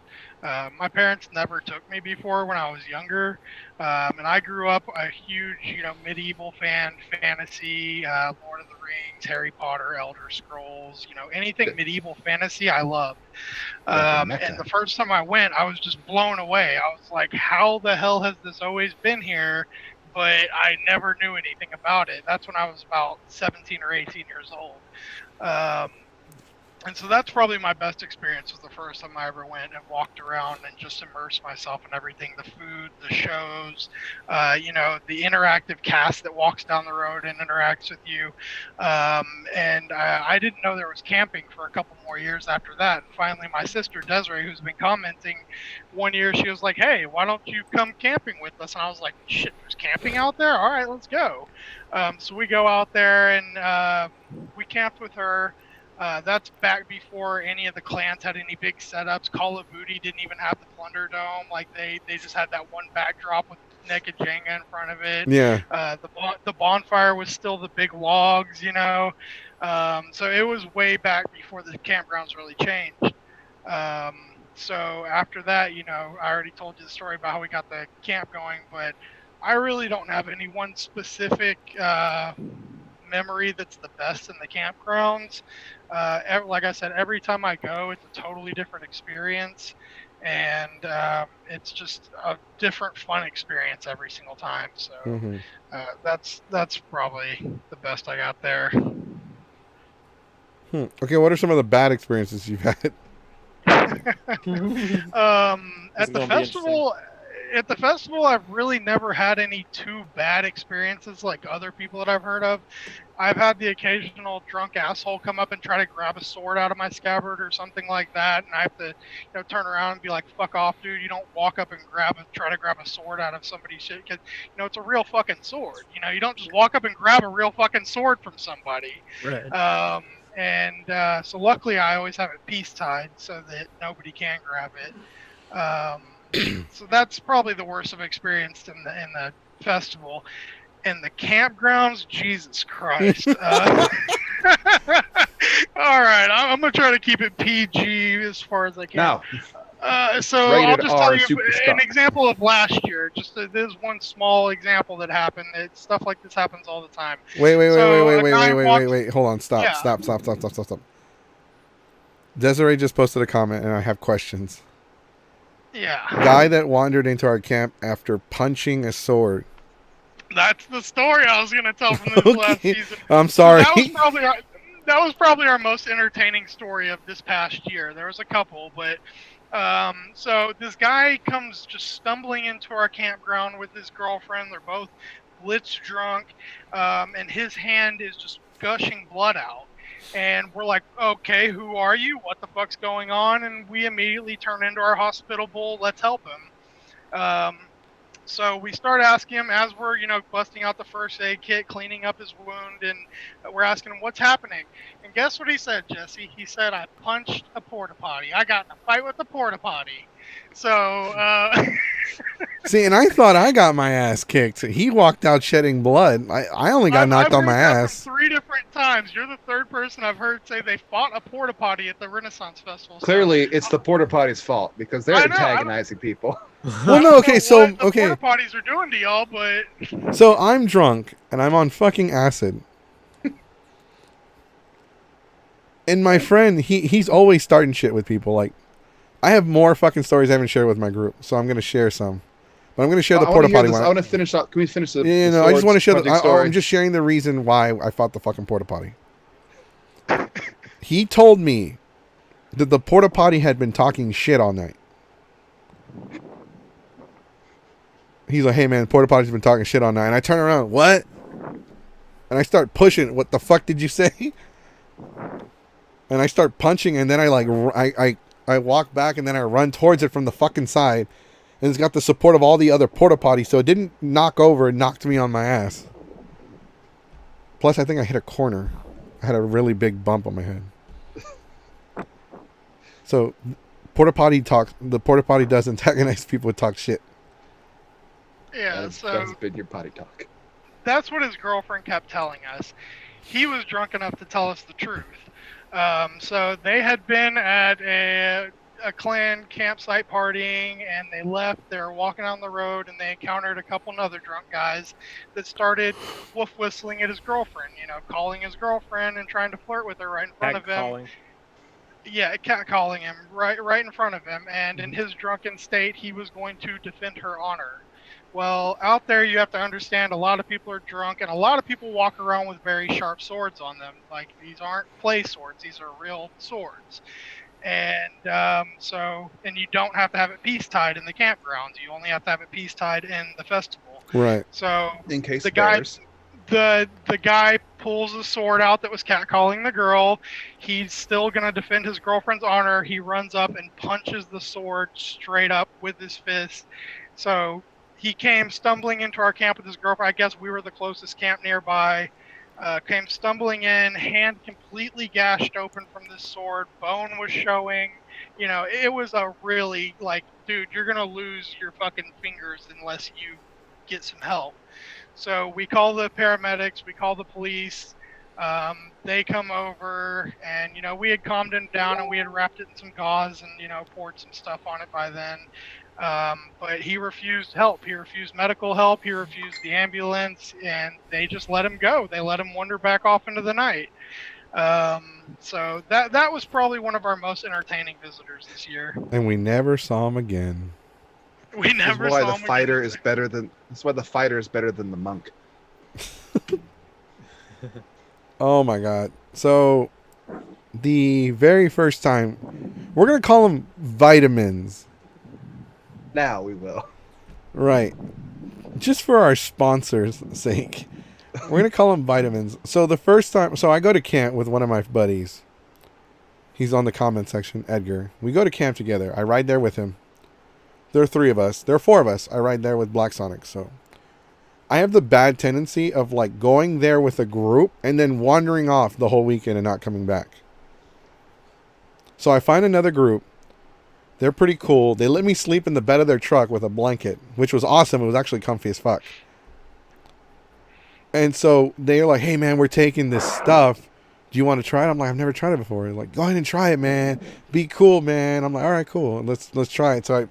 My parents never took me before when I was younger, and I grew up a huge, medieval fantasy, Lord of the Rings, Harry Potter, Elder Scrolls, anything medieval fantasy I loved. And the first time I went, I was just blown away. I was like, how the hell has this always been here? But I never knew anything about it. That's when I was about 17 or 18 years old. Um, and so that's probably my best experience was the first time I ever went and walked around and just immersed myself in everything, the food, the shows, the interactive cast that walks down the road and interacts with you. And I didn't know there was camping for a couple more years after that. And finally, my sister Desiree, who's been commenting, one year she was like, hey, why don't you come camping with us? And I was like, shit, there's camping out there? All right, let's go. So we go out there and we camped with her. That's back before any of the clans had any big setups. Call of Duty didn't even have the Plunder Dome. Like they just had that one backdrop with naked Jenga in front of it. Yeah. The bonfire was still the big logs, So it was way back before the campgrounds really changed. So after that, I already told you the story about how we got the camp going, but I really don't have any one specific memory that's the best in the campgrounds. Like I said, every time I go, it's a totally different experience, and it's just a different fun experience every single time. So that's probably the best I got there. Okay, what are some of the bad experiences you've had? At the festival, I've really never had any too bad experiences like other people that I've heard of. I've had the occasional drunk asshole come up and try to grab a sword out of my scabbard or something like that, and I have to, turn around and be like, "Fuck off, dude! You don't walk up and try to grab a sword out of somebody's shit, because it's a real fucking sword. You don't just walk up and grab a real fucking sword from somebody." Right. So luckily, I always have it piece tied so that nobody can grab it. So that's probably the worst I've experienced in the festival. In the campgrounds, Jesus Christ. All right, I'm going to try to keep it PG as far as I can. Now, so I'll just tell you superstar. an example of last year. Just there's one small example that happened. Stuff like this happens all the time. Wait. Hold on. Stop. Desiree just posted a comment, and I have questions. Yeah. Guy that wandered into our camp after punching a sword. That's the story I was going to tell from this last season. I'm sorry. So that was probably our most entertaining story of this past year. There was a couple, but so this guy comes just stumbling into our campground with his girlfriend. They're both blitz drunk, and his hand is just gushing blood out. And we're like, okay, who are you? What the fuck's going on? And we immediately turn into our hospitable, let's help him. So we start asking him as we're, busting out the first aid kit, cleaning up his wound, and we're asking him what's happening. And guess what he said, Jesse? He said, I punched a porta potty. I got in a fight with the porta potty. So, See, and I thought I got my ass kicked. He walked out shedding blood. I only got knocked on my ass. 3 different times. You're the third person I've heard say they fought a porta potty at the Renaissance Festival. Clearly, it's the porta potty's fault because they're antagonizing people. Well, no, okay, so the porta potties are doing to y'all, but so I'm drunk and I'm on fucking acid. And my friend, he's always starting shit with people. Like, I have more fucking stories I haven't shared with my group, so I'm gonna share some. But I'm gonna share the porta potty one. I want to finish up. Can we finish the? I just want to share. I'm just sharing the reason why I fought the fucking porta potty. He told me that the porta potty had been talking shit all night. He's like, "Hey man, porta potty's been talking shit all night." And I turn around, what? And I start pushing. What the fuck did you say? And I start punching, and then I walk back, and then I run towards it from the fucking side. And it's got the support of all the other porta potties, so it didn't knock over. It knocked me on my ass. Plus, I think I hit a corner. I had a really big bump on my head. So, the porta potty does antagonize people who talk shit. yeah. That's been your potty talk. That's what his girlfriend kept telling us. He was drunk enough to tell us the truth. So they had been at a clan campsite partying, and they left. They were walking on the road, and they encountered a couple other drunk guys that started wolf whistling at his girlfriend. You know, calling his girlfriend and trying to flirt with her right in front of him. Calling. Yeah, cat calling him right in front of him, and in his drunken state, he was going to defend her honor. Well, out there, you have to understand a lot of people are drunk, and a lot of people walk around with very sharp swords on them. Like, these aren't play swords, these are real swords. And and you don't have to have it peace tied in the campgrounds. You only have to have it peace tied in the festival. Right. So In case the guy, bears. the guy pulls a sword out that was catcalling the girl. He's still gonna defend his girlfriend's honor. He runs up and punches the sword straight up with his fist. So he came stumbling into our camp with his girlfriend. I guess we were the closest camp nearby. Came stumbling in, hand completely gashed open from this sword. Bone was showing. You know, it was a really, like, dude, you're gonna lose your fucking fingers unless you get some help. So we call the paramedics, we call the police. They come over, and you know, we had calmed him down, and we had wrapped it in some gauze and, you know, poured some stuff on it by then. But he refused help. He refused medical help. He refused the ambulance, and they just let him go. They let him wander back off into the night. So that was probably one of our most entertaining visitors this year. And we never saw him again. We never That's why saw the him fighter again. is better than. That's why the fighter is better than the monk. Oh my god. So the very first time, we're gonna call them vitamins. Now we will. Right. Just for our sponsors' sake. We're going to call them vitamins. So the first time, so I go to camp with one of my buddies. He's on the comment section, Edgar. We go to camp together. I ride there with him. There are 3 of us. There are 4 of us. I ride there with Black Sonic. So I have the bad tendency of like going there with a group and then wandering off the whole weekend and not coming back. So I find another group. They're pretty cool. They let me sleep in the bed of their truck with a blanket, which was awesome. It was actually comfy as fuck. And so they're like, hey, man, we're taking this stuff. Do you want to try it? I'm like, I've never tried it before. They're like, go ahead and try it, man. Be cool, man. I'm like, all right, cool. Let's try it. So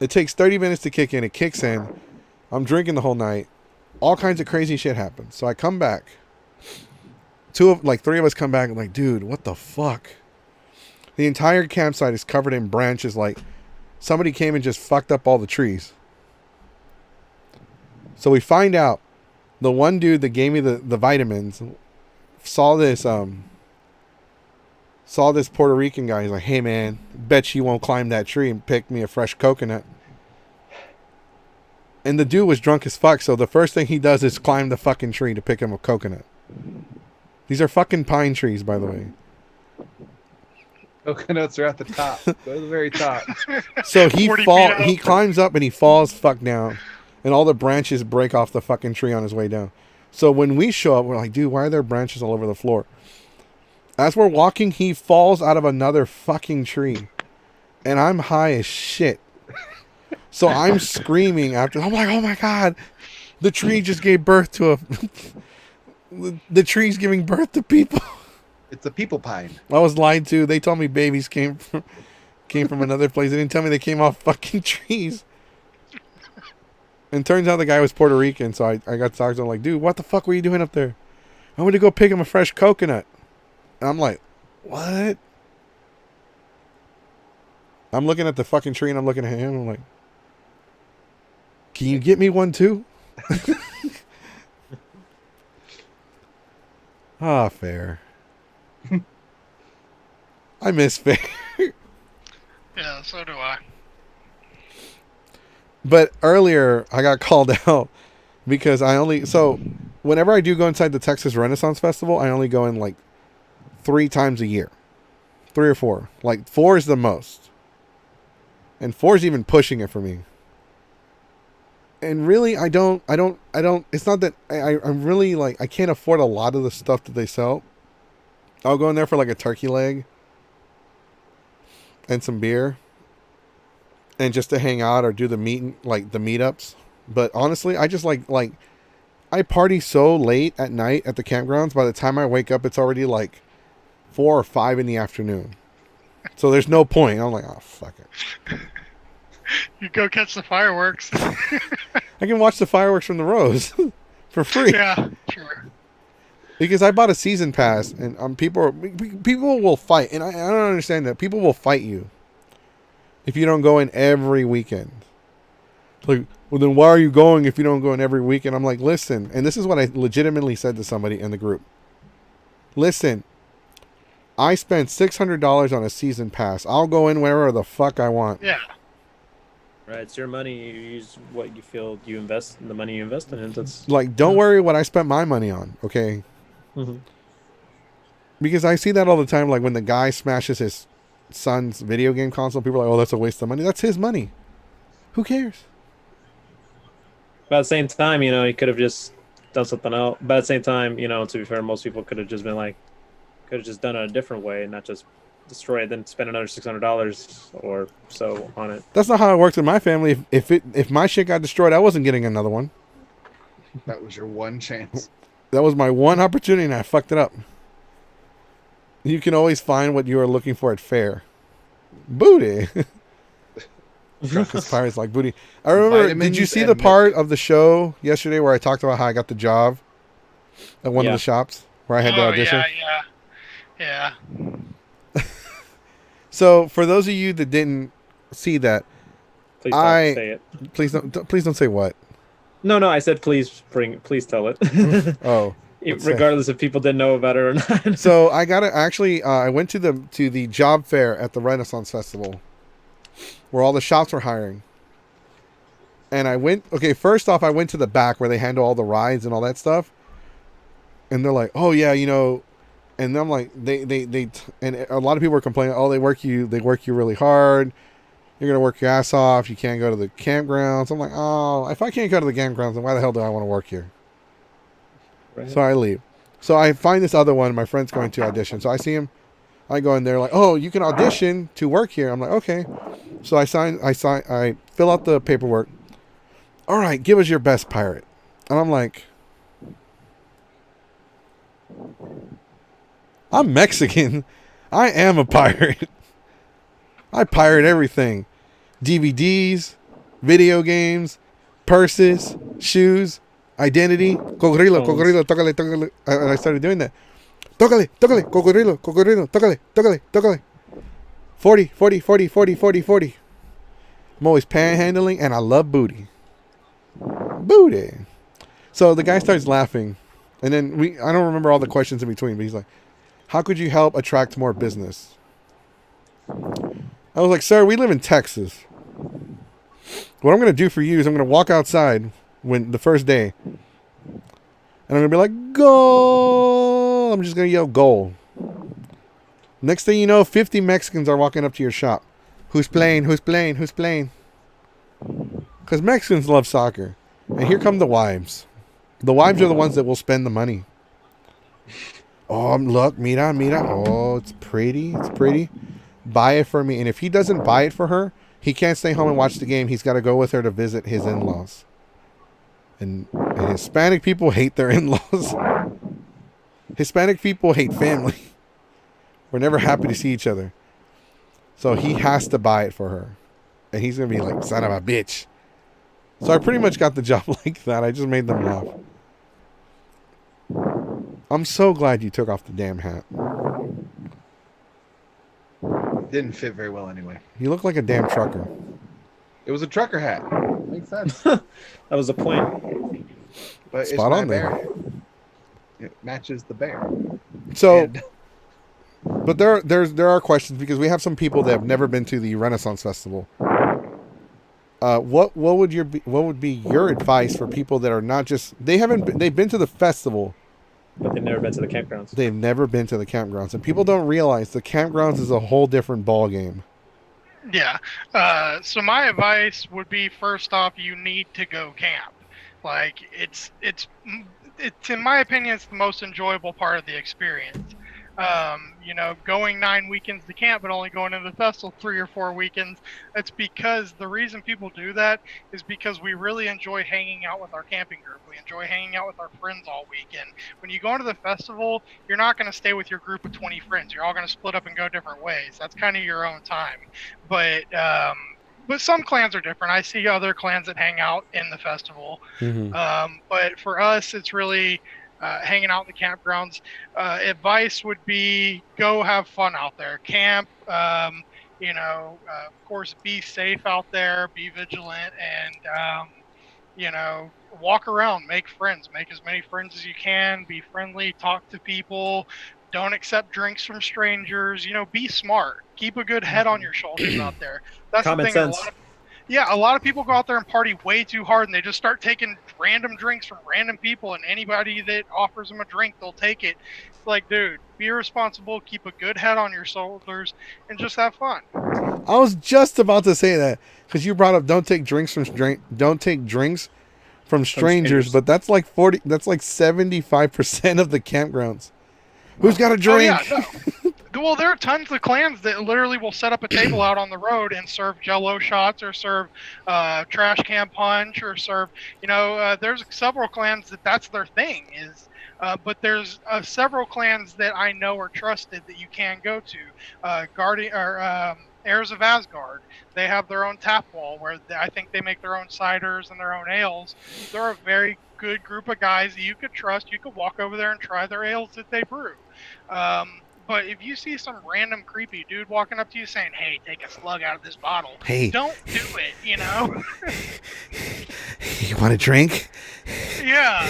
it takes 30 minutes to kick in. It kicks in. I'm drinking the whole night. All kinds of crazy shit happens. So I come back. 3 of us come back and like, dude, what the fuck? The entire campsite is covered in branches. Like somebody came and just fucked up all the trees. So we find out the one dude that gave me the vitamins saw this Puerto Rican guy. He's like, hey man, bet you won't climb that tree and pick me a fresh coconut. And the dude was drunk as fuck. So the first thing he does is climb the fucking tree to pick him a coconut. These are fucking pine trees, by the way. Coconuts are at the top. Go to the very top. So 40 feet up. he climbs up and he falls fuck down, and all the branches break off the fucking tree on his way down. So when we show up, we're like, dude, why are there branches all over the floor? As we're walking, he falls out of another fucking tree, and I'm high as shit. So I'm screaming after. I'm like, oh my god, the tree just gave birth to the tree's giving birth to people. It's a people pine. I was lied to. They told me babies came from another place. They didn't tell me they came off fucking trees. And turns out the guy was Puerto Rican, so I got talked to him like, dude, what the fuck were you doing up there? I went to go pick him a fresh coconut. And I'm like, what? I'm looking at the fucking tree and I'm looking at him. I'm like, can you get me one too? Ah, fair. I miss fair. Yeah, so do I. But earlier I got called out because whenever I do go inside the Texas Renaissance Festival, I only go in like 3 times a year. 3 or 4. Like 4 is the most. And 4 is even pushing it for me. And really, I don't, it's not that I'm really like, I can't afford a lot of the stuff that they sell. I'll go in there for like a turkey leg and some beer and just to hang out or do the meetups. But honestly, I just like I party so late at night at the campgrounds. By the time I wake up, it's already like 4 or 5 in the afternoon. So there's no point. I'm like, oh, fuck it. You go catch the fireworks. I can watch the fireworks from the rows for free. Yeah, sure. Because I bought a season pass, and people will fight, and I don't understand that. People will fight you if you don't go in every weekend. Like, well, then why are you going if you don't go in every weekend? I'm like, listen, and this is what I legitimately said to somebody in the group. Listen, I spent $600 on a season pass. I'll go in wherever the fuck I want. Yeah. Right, it's your money. You use what you feel you invest, the money you invest in it. That's Like, don't worry what I spent my money on, okay? mm-hmm. Because I see that all the time. Like, when the guy smashes his son's video game console, people are like, oh, that's a waste of money. That's his money. Who cares? But at the same time, you know, he could have just done something else. But at the same time, you know, to be fair, most people could have just been like, could have just done it a different way and not just destroy it, then spend another $600 or so on it. That's not how it works in my family. If my shit got destroyed, I wasn't getting another one. That was your one chance. That was my one opportunity, and I fucked it up. You can always find what you are looking for at fair. Booty. Because pirates like booty. I remember, did you Vitamins see and the part of the show yesterday where I talked about how I got the job at one of Yeah. the shops where I had the audition? Yeah. So for those of you that didn't see that, Please don't say it. please don't say what. No, I said please tell it. Oh, let's say. Regardless if people didn't know about it or not. So I got to actually. I went to the job fair at the Renaissance Festival, where all the shops were hiring. And I went. Okay, first off, I went to the back where they handle all the rides and all that stuff. And they're like, "Oh yeah, you know," and I'm like, they and a lot of people were complaining. Oh, they work you really hard. You're gonna work your ass off. You can't go to the campgrounds. I'm like, oh, if I can't go to the campgrounds, then why the hell do I want to work here? Right. So I leave. So I find this other one. My friend's going to audition. So I see him. I go in there like, oh, you can audition to work here. I'm like, okay. So I fill out the paperwork. All right, give us your best pirate. And I'm like, I'm Mexican. I am a pirate. I pirate everything. DVDs, video games, purses, shoes, identity. Cocodrilo, tócale. And I started doing that. Tócale, cocodrilo, tócale. 40. I'm always panhandling, and I love booty. Booty. So the guy starts laughing. And then I don't remember all the questions in between, but he's like, how could you help attract more business? I was like, sir, we live in Texas. What I'm going to do for you is I'm going to walk outside the first day. And I'm going to be like, goal. I'm just going to yell goal. Next thing you know, 50 Mexicans are walking up to your shop. Who's playing? Because Mexicans love soccer. And here come the wives. The wives are the ones that will spend the money. Oh, look, mira. Oh, it's pretty. Buy it for me. And if he doesn't buy it for her, he can't stay home and watch the game. He's got to go with her to visit his in-laws. And Hispanic people hate their in-laws. Hispanic people hate family. We're never happy to see each other. So he has to buy it for her. And he's going to be like, son of a bitch. So I pretty much got the job like that. I just made them laugh. I'm so glad you took off the damn hat. Didn't fit very well anyway. You look like a damn trucker. It was a trucker hat. Makes sense. That was the point. But Spot it's my on there. bear. It matches the bear. So, And but there are questions because we have some people that have never been to the Renaissance Festival. What would be your advice for people that are not just they've been to the festival, But they've never been to the campgrounds. they've never been to the campgrounds, and people don't realize the campgrounds is a whole different ball game. Yeah. So my advice would be, first off, you need to go camp. Like it's in my opinion, it's the most enjoyable part of the experience. You know, going 9 weekends to camp, but only going into the festival 3 or 4 weekends. It's because the reason people do that is because we really enjoy hanging out with our camping group. We enjoy hanging out with our friends all weekend. When you go into the festival, you're not going to stay with your group of 20 friends. You're all going to split up and go different ways. That's kind of your own time. But some clans are different. I see other clans that hang out in the festival. But for us, it's really hanging out in the campgrounds. Advice would be go have fun out there. Camp, of course, be safe out there, be vigilant, and, walk around, make friends, make as many friends as you can, be friendly, talk to people. Don't accept drinks from strangers. Be smart. Keep a good head on your shoulders out there. That's Common the thing. sense. A lot of people go out there and party way too hard, and they just start taking random drinks from random people, and anybody that offers them a drink, they'll take it. It's like, dude, be responsible, keep a good head on your shoulders, and just have fun. I was just about to say that because you brought up don't take drinks from strangers, but that's like 75% of the campgrounds. Who's got a drink? Oh, yeah, no. Well, there are tons of clans that literally will set up a table out on the road and serve Jello shots or serve trash can punch or serve. There's several clans that's their thing but there's several clans that I know are trusted that you can go to. Guardian or Heirs of Asgard. They have their own tap wall where I think they make their own ciders and their own ales. They're a very good group of guys that you could trust. You could walk over there and try their ales that they brew. But if you see some random creepy dude walking up to you saying, "Hey, take a slug out of this bottle," Hey, don't do it. You want a drink? Yeah.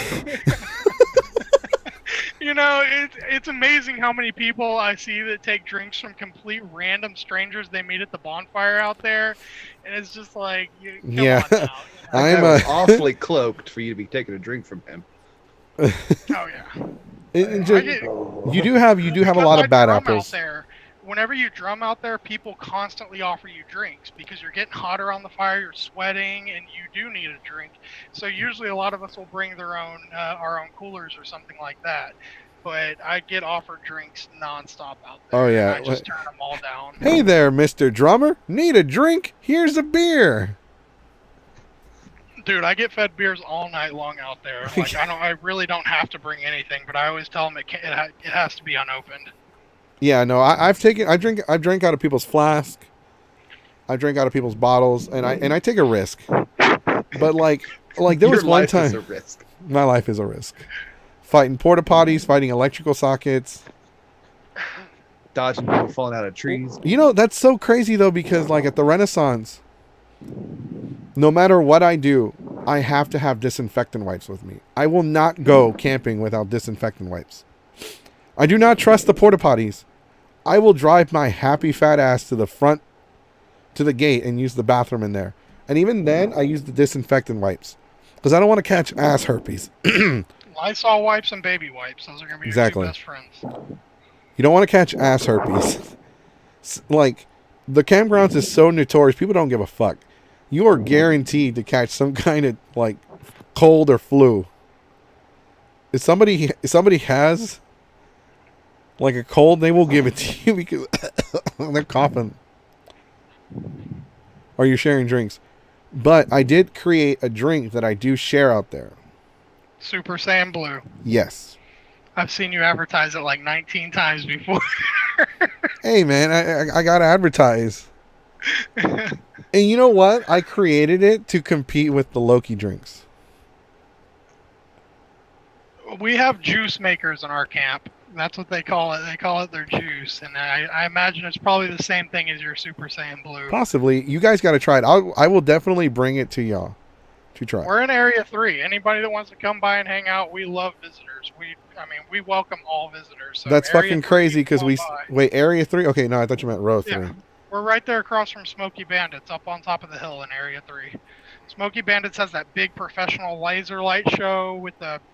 It's amazing how many people I see that take drinks from complete random strangers they meet at the bonfire out there, and it's just like, come on now. I'm awfully cloaked for you to be taking a drink from him. Oh yeah. You do have a lot of bad apples. Out there, whenever you drum out there, people constantly offer you drinks because you're getting hotter on the fire, you're sweating, and you do need a drink. So usually a lot of us will bring our own coolers or something like that. But I get offered drinks nonstop out there. Oh yeah. I just turn them all down. Hey there, Mr. Drummer. Need a drink? Here's a beer. Dude, I get fed beers all night long out there. Like I really don't have to bring anything, but I always tell them it has to be unopened. Yeah, no, I drink out of people's flask. I drink out of people's bottles, and I take a risk. But like there was one time. Is a risk. My life is a risk. Fighting porta potties, fighting electrical sockets, dodging people falling out of trees. That's so crazy though, because like at the Renaissance, no matter what I do, I have to have disinfectant wipes with me. I will not go camping without disinfectant wipes. I do not trust the porta potties. I will drive my happy fat ass to the front, to the gate, and use the bathroom in there. And even then, I use the disinfectant wipes because I don't want to catch ass herpes. Lysol wipes and baby wipes. Those are going to be your two best friends. You don't want to catch ass herpes. Like, the campgrounds is so notorious. People don't give a fuck. You are guaranteed to catch some kind of, like, cold or flu. If somebody has, like, a cold, they will give it to you because they're coughing. Or you're sharing drinks. But I did create a drink that I do share out there. Super Saiyan Blue. Yes. I've seen you advertise it like 19 times before. Hey, man, I got to advertise. And you know what? I created it to compete with the Loki drinks. We have juice makers in our camp. That's what they call it. They call it their juice. And I imagine it's probably the same thing as your Super Saiyan Blue. Possibly. You guys got to try it. I will definitely bring it to y'all to try. We're in Area 3. Anybody that wants to come by and hang out, we love visitors. We welcome all visitors. So that's fucking crazy because wait, Area 3? Okay, no, I thought you meant Row 3. Yeah. We're right there across from Smoky Bandits, up on top of the hill in Area 3. Smoky Bandits has that big professional laser light show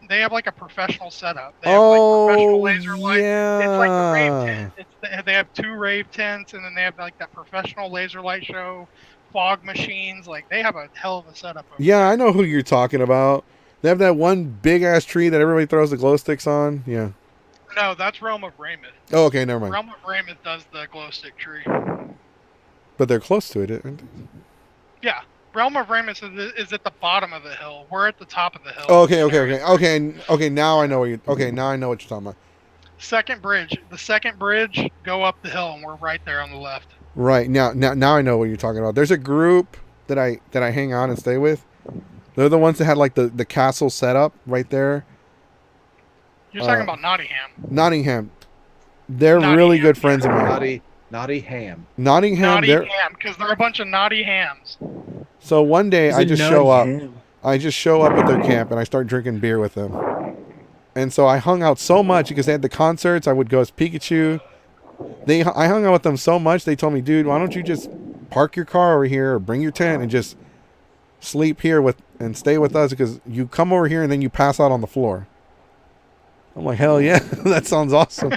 they have like a professional setup. They have like professional laser light. Yeah. It's like the rave tent. They have 2 rave tents, and then they have like that professional laser light show, fog machines. Like they have a hell of a setup. Yeah, I know who you're talking about. They have that one big ass tree that everybody throws the glow sticks on. Yeah. No, that's Realm of Raymond. Oh, okay, never mind. Realm of Raymond does the glow stick tree. But they're close to it. Yeah. Realm of Raymond is at the bottom of the hill. We're at the top of the hill. Oh, okay. Now I know what you. Okay, now I know what you're talking about. Second bridge. The second bridge, go up the hill, and we're right there on the left. Right now I know what you're talking about. There's a group that I hang on and stay with. They're the ones that had like the castle set up right there. You're talking about Nottingham. Nottingham. They're Nottingham, really good friends of mine. Naughty ham. Nottingham. Because they're a bunch of naughty hams. So one day I just show up. Ham. I just show up at their camp and I start drinking beer with them. And so I hung out so much because they had the concerts. I would go as Pikachu. I hung out with them so much. They told me, dude, why don't you just park your car over here or bring your tent and just sleep here and stay with us, because you come over here and then you pass out on the floor. I'm like, hell yeah, that sounds awesome.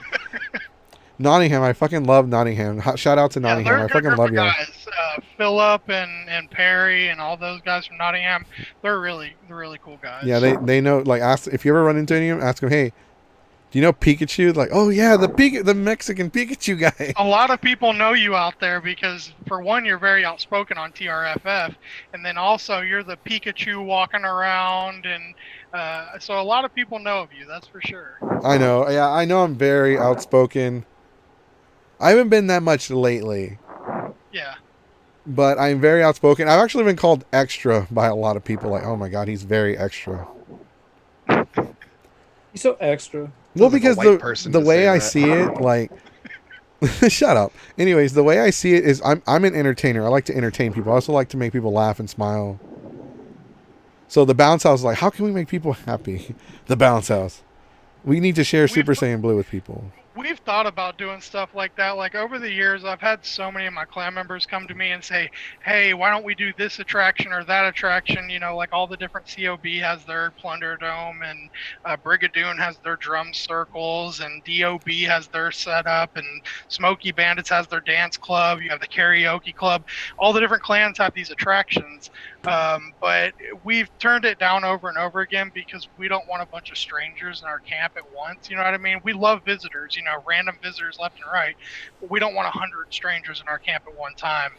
Nottingham, I fucking love Nottingham. Shout out to Nottingham. I fucking love y'all. Guys. Philip and Perry and all those guys from Nottingham, they're really cool guys. Yeah, they know. Like, ask if you ever run into any of them, ask them, hey, do you know Pikachu? Like, oh yeah, the Mexican Pikachu guy. A lot of people know you out there because, for one, you're very outspoken on TRFF, and then also you're the Pikachu walking around, and so a lot of people know of you. That's for sure. I know. Yeah, I know. I'm very outspoken. I haven't been that much lately. Yeah. But I'm very outspoken. I've actually been called extra by a lot of people. Like, oh my god, he's very extra. He's so extra. Well, Sounds like a because white person the to way say I that. see it, like, shut up. Anyways, the way I see it is, I'm an entertainer. I like to entertain people. I also like to make people laugh and smile. So the bounce house is like, how can we make people happy? The bounce house. We need to share Super Saiyan Blue with people. We've thought about doing stuff like that. Like, over the years, I've had so many of my clan members come to me and say, hey, why don't we do this attraction or that attraction? You know, like all the different COB has their Plunder Dome, and Brigadoon has their drum circles, and DOB has their setup, and Smoky Bandits has their dance club. You have the karaoke club. All the different clans have these attractions. But we've turned it down over and over again because we don't want a bunch of strangers in our camp at once. You know what I mean? We love visitors, you know, random visitors left and right. But we don't want 100 strangers in our camp at one time.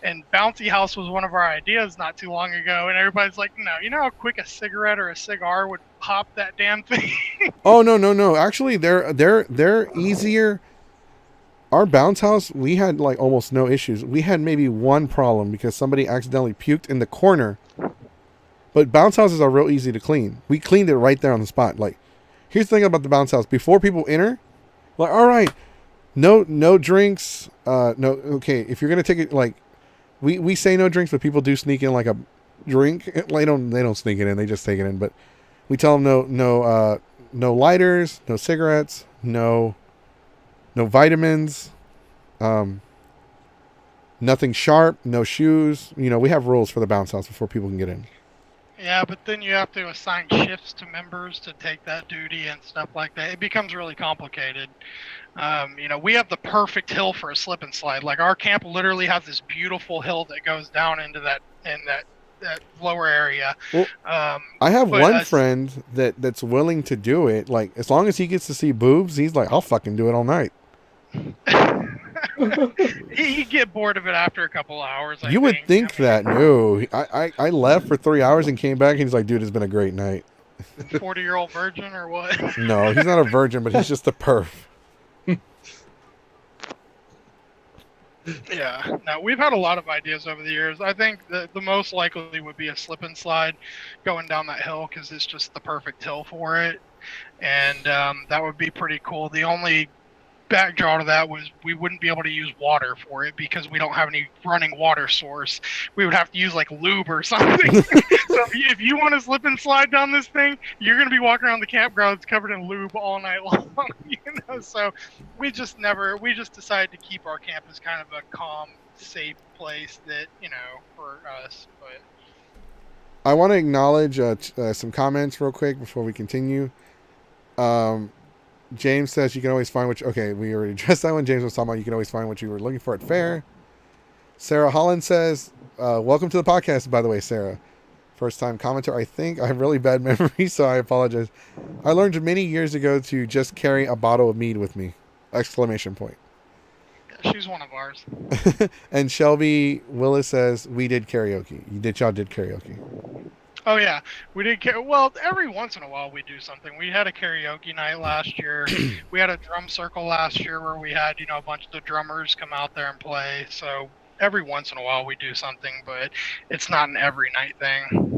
And Bouncy House was one of our ideas not too long ago. And everybody's like, no, you know how quick a cigarette or a cigar would pop that damn thing? Oh, no. Actually, they're easier. Our bounce house, we had like almost no issues. We had maybe one problem because somebody accidentally puked in the corner. But bounce houses are real easy to clean. We cleaned it right there on the spot. Like, here's the thing about the bounce house. Before people enter, like, all right, no drinks. Okay, if you're gonna take it, like, we say no drinks, but people do sneak in like a drink. They don't sneak it in. They just take it in. But we tell them no lighters, no cigarettes, no vitamins, nothing sharp, no shoes. You know, we have rules for the bounce house before people can get in. Yeah, but then you have to assign shifts to members to take that duty and stuff like that. It becomes really complicated. You know, we have the perfect hill for a slip and slide. Like, our camp literally has this beautiful hill that goes down into that lower area. Well, I have one friend that's willing to do it. Like, as long as he gets to see boobs, he's like, I'll fucking do it all night. You get bored of it after a couple hours. You would think that. No, I left for 3 hours and came back, and he's like, dude, it's been a great night. 40-year-old virgin or what? No, he's not a virgin, but he's just a perf. Yeah, no, we've had a lot of ideas over the years. I think the most likely would be a slip and slide going down that hill because it's just the perfect hill for it. And that would be pretty cool. The only backdraw to that was we wouldn't be able to use water for it because we don't have any running water source. We would have to use like lube or something. So if you want to slip and slide down this thing, you're going to be walking around the campgrounds covered in lube all night long. You know, so we just decided to keep our camp as kind of a calm, safe place that, you know, for us. But I want to acknowledge some comments real quick before we continue. James says you can always find what okay, we already addressed that one. James was talking about you can always find what you were looking for at fair. Sarah Holland says, welcome to the podcast, by the way, Sarah. First time commenter. I think I have really bad memory, so I apologize. I learned many years ago to just carry a bottle of mead with me! Exclamation point. Yeah, she's one of ours. And Shelby Willis says we did karaoke. Y'all did karaoke. Oh yeah, we did. Well, every once in a while we do something. We had a karaoke night last year. We had a drum circle last year where we had a bunch of the drummers come out there and play. So every once in a while we do something, but it's not an every night thing.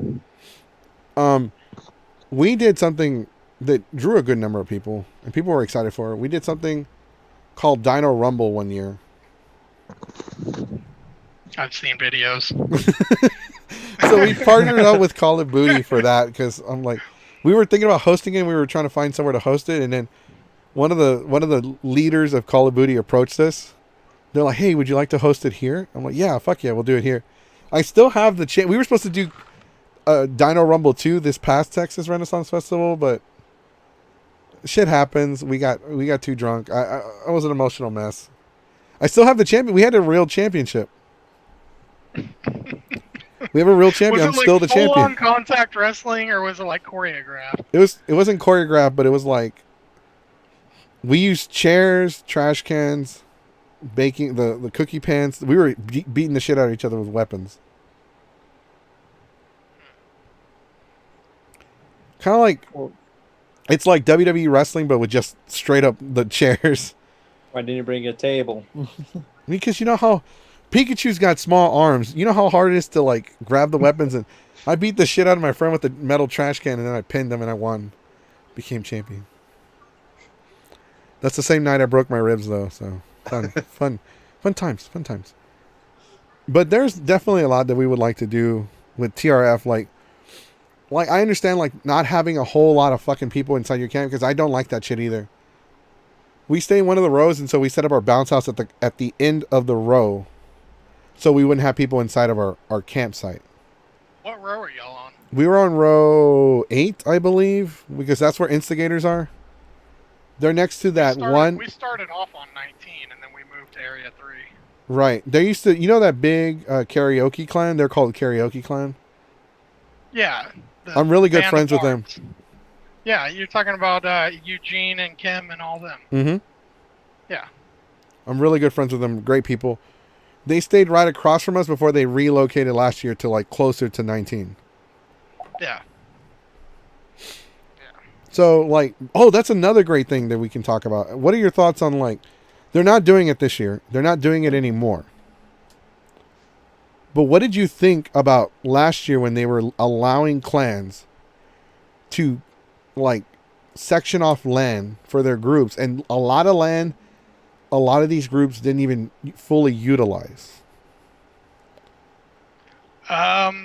We did something that drew a good number of people, and people were excited for it. We did something called Dino Rumble one year. I've seen videos. So we partnered up with Call of Duty for that because I'm like, we were thinking about hosting it. And we were trying to find somewhere to host it, and then one of the leaders of Call of Duty approached us. They're like, "Hey, would you like to host it here?" I'm like, "Yeah, fuck yeah, we'll do it here." I still have the chance. We were supposed to do Dino Rumble 2 this past Texas Renaissance Festival, but shit happens. We got too drunk. I was an emotional mess. I still have the champion. We had a real championship. We have a real champion. I'm still the champion. Full-on contact wrestling, or was it like choreographed? It wasn't choreographed, but it was like we used chairs, trash cans, baking the cookie pans. We were beating the shit out of each other with weapons. Kind of like it's like WWE wrestling, but with just straight up the chairs. Why didn't you bring a table? Because you know how Pikachu's got small arms. You know how hard it is to like grab the weapons, and I beat the shit out of my friend with the metal trash can, and then I pinned him and I won. Became champion. That's the same night I broke my ribs though, so fun times. But there's definitely a lot that we would like to do with TRF. Like I understand like not having a whole lot of fucking people inside your camp because I don't like that shit either. We stay in one of the rows, and so we set up our bounce house at the end of the row, so we wouldn't have people inside of our campsite. What row are y'all on? We were on row 8, I believe, because that's where instigators are. They're next to that one. We started off on 19, and then we moved to area 3. Right. They used to, that big karaoke clan? They're called Karaoke Clan. Yeah. I'm really good friends with them. Yeah, you're talking about Eugene and Kim and all them. Mm-hmm. Yeah. I'm really good friends with them. Great people. They stayed right across from us before they relocated last year to like closer to 19. Yeah. So like, that's another great thing that we can talk about. What are your thoughts on like, they're not doing it this year. They're not doing it anymore. But what did you think about last year when they were allowing clans to like section off land for their groups, and a lot of land a lot of these groups didn't even fully utilize?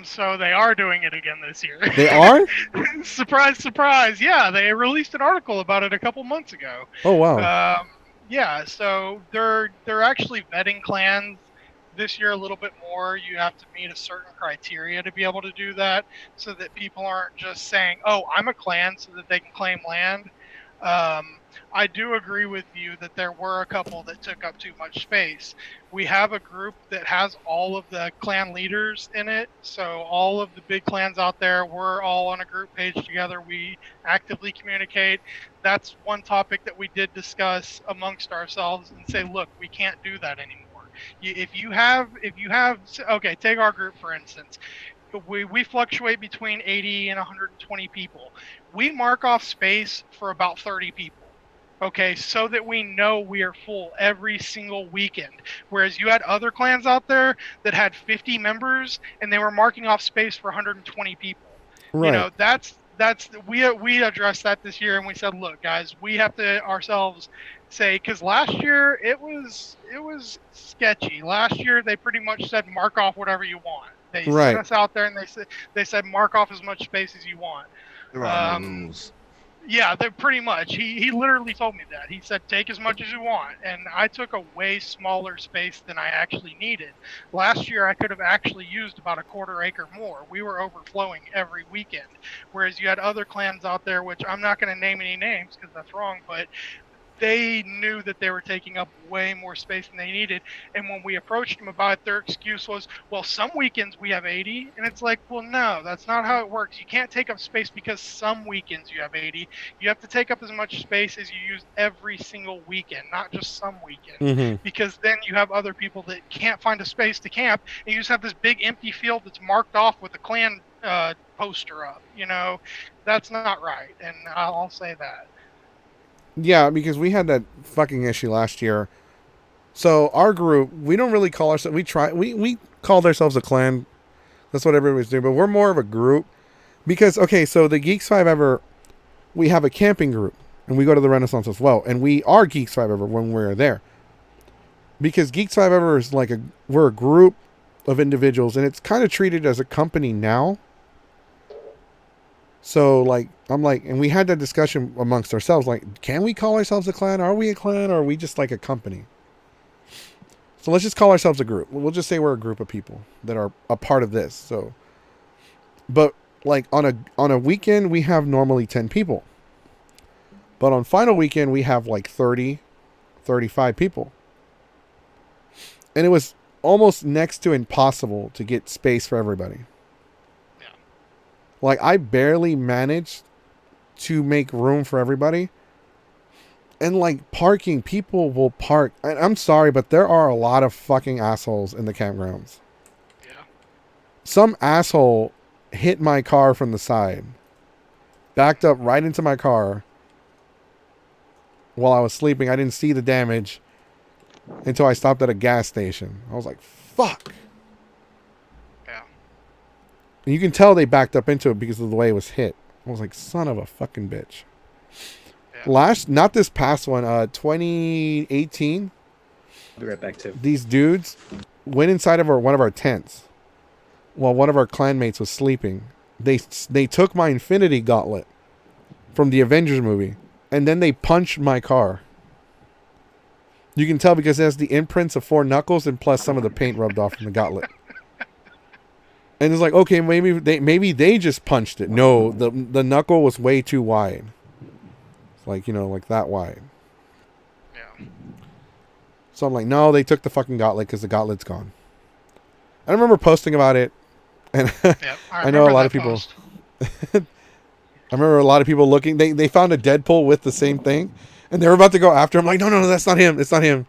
So they are doing it again this year. They are? Surprise, surprise. Yeah, they released an article about it a couple months ago. Oh wow. Yeah, so they're actually vetting clans this year a little bit more. You have to meet a certain criteria to be able to do that, so that people aren't just saying, "Oh, I'm a clan," so that they can claim land. I do agree with you that there were a couple that took up too much space. We have a group that has all of the clan leaders in it, so all of the big clans out there, we're all on a group page together. We actively communicate. That's one topic that we did discuss amongst ourselves and say, look, we can't do that anymore. If you have, okay, take our group for instance. We fluctuate between 80 and 120 people. We mark off space for about 30 people. Okay, so that we know we are full every single weekend. Whereas you had other clans out there that had 50 members and they were marking off space for 120 people. Right. You know, that's we addressed that this year, and we said, look, guys, we have to ourselves say, because last year it was sketchy. Last year they pretty much said mark off whatever you want. They sent us out there and they said mark off as much space as you want. There are no rules. Yeah, they pretty much. He literally told me that. He said, take as much as you want. And I took a way smaller space than I actually needed. Last year, I could have actually used about a quarter acre more. We were overflowing every weekend. Whereas you had other clans out there, which I'm not going to name any names because that's wrong, but they knew that they were taking up way more space than they needed. And when we approached them about it, their excuse was, well, some weekends we have 80. And it's like, well, no, that's not how it works. You can't take up space because some weekends you have 80. You have to take up as much space as you use every single weekend, not just some weekends. Mm-hmm. Because then you have other people that can't find a space to camp, and you just have this big empty field that's marked off with a clan poster up. That's not right. And I'll say that. Yeah, because we had that fucking issue last year. So our group, we don't really call ourselves. We called ourselves a clan. That's what everybody's doing. But we're more of a group because so the Geeks 5 Ever, we have a camping group and we go to the Renaissance as well, and we are Geeks 5 Ever when we're there. Because Geeks 5 Ever is we're a group of individuals, and it's kind of treated as a company now. So, and we had that discussion amongst ourselves, can we call ourselves a clan? Are we a clan, or are we just like a company? So let's just call ourselves a group. We'll just say we're a group of people that are a part of this. So, but on a weekend, we have normally 10 people. But on final weekend, we have 30, 35 people. And it was almost next to impossible to get space for everybody. I barely managed to make room for everybody. And parking, people will park. I'm sorry, but there are a lot of fucking assholes in the campgrounds. Yeah. Some asshole hit my car from the side, backed up right into my car while I was sleeping. I didn't see the damage until I stopped at a gas station. I was like, fuck. And you can tell they backed up into it because of the way it was hit. I was like, son of a fucking bitch. Yeah. Not this past one, 2018. I'll be right back too. These dudes went inside of one of our tents while one of our clanmates was sleeping. They took my Infinity Gauntlet from the Avengers movie, and then they punched my car. You can tell because it has the imprints of 4 knuckles and plus some of the paint rubbed off from the gauntlet. And it's like, okay, maybe they just punched it. No, the knuckle was way too wide. It's like that wide. Yeah. So I'm like, no, they took the fucking gauntlet because the gauntlet's gone. I remember posting about it, and I know a lot of people. I remember a lot of people looking. They found a Deadpool with the same thing, and they were about to go after him. Like, no, that's not him. It's not him.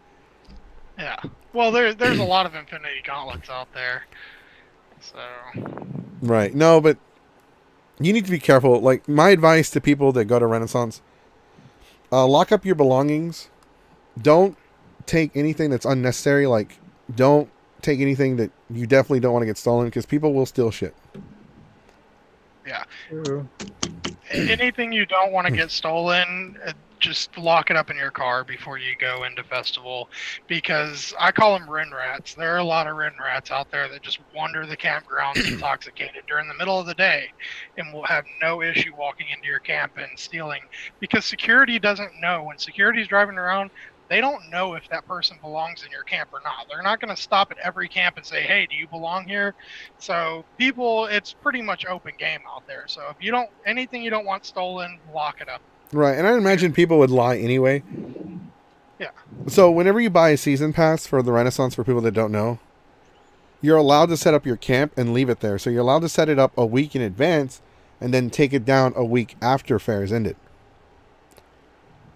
Yeah. Well, there's a lot of Infinity Gauntlets out there. So. Right. No, but you need to be careful. My advice to people that go to Renaissance, lock up your belongings. Don't take anything that's unnecessary. Don't take anything that you definitely don't want to get stolen because people will steal shit. Yeah. Anything you don't want to get stolen, just lock it up in your car before you go into festival, because I call them Rin Rats. There are a lot of Rin Rats out there that just wander the campgrounds intoxicated during the middle of the day and will have no issue walking into your camp and stealing, because security doesn't know. When security's driving around, they don't know if that person belongs in your camp or not. They're not going to stop at every camp and say, hey, do you belong here? So it's pretty much open game out there. So if anything you don't want stolen, lock it up. Right, and I imagine people would lie anyway. Yeah. So whenever you buy a season pass for the Renaissance, for people that don't know, you're allowed to set up your camp and leave it there. So you're allowed to set it up a week in advance and then take it down a week after fair is ended.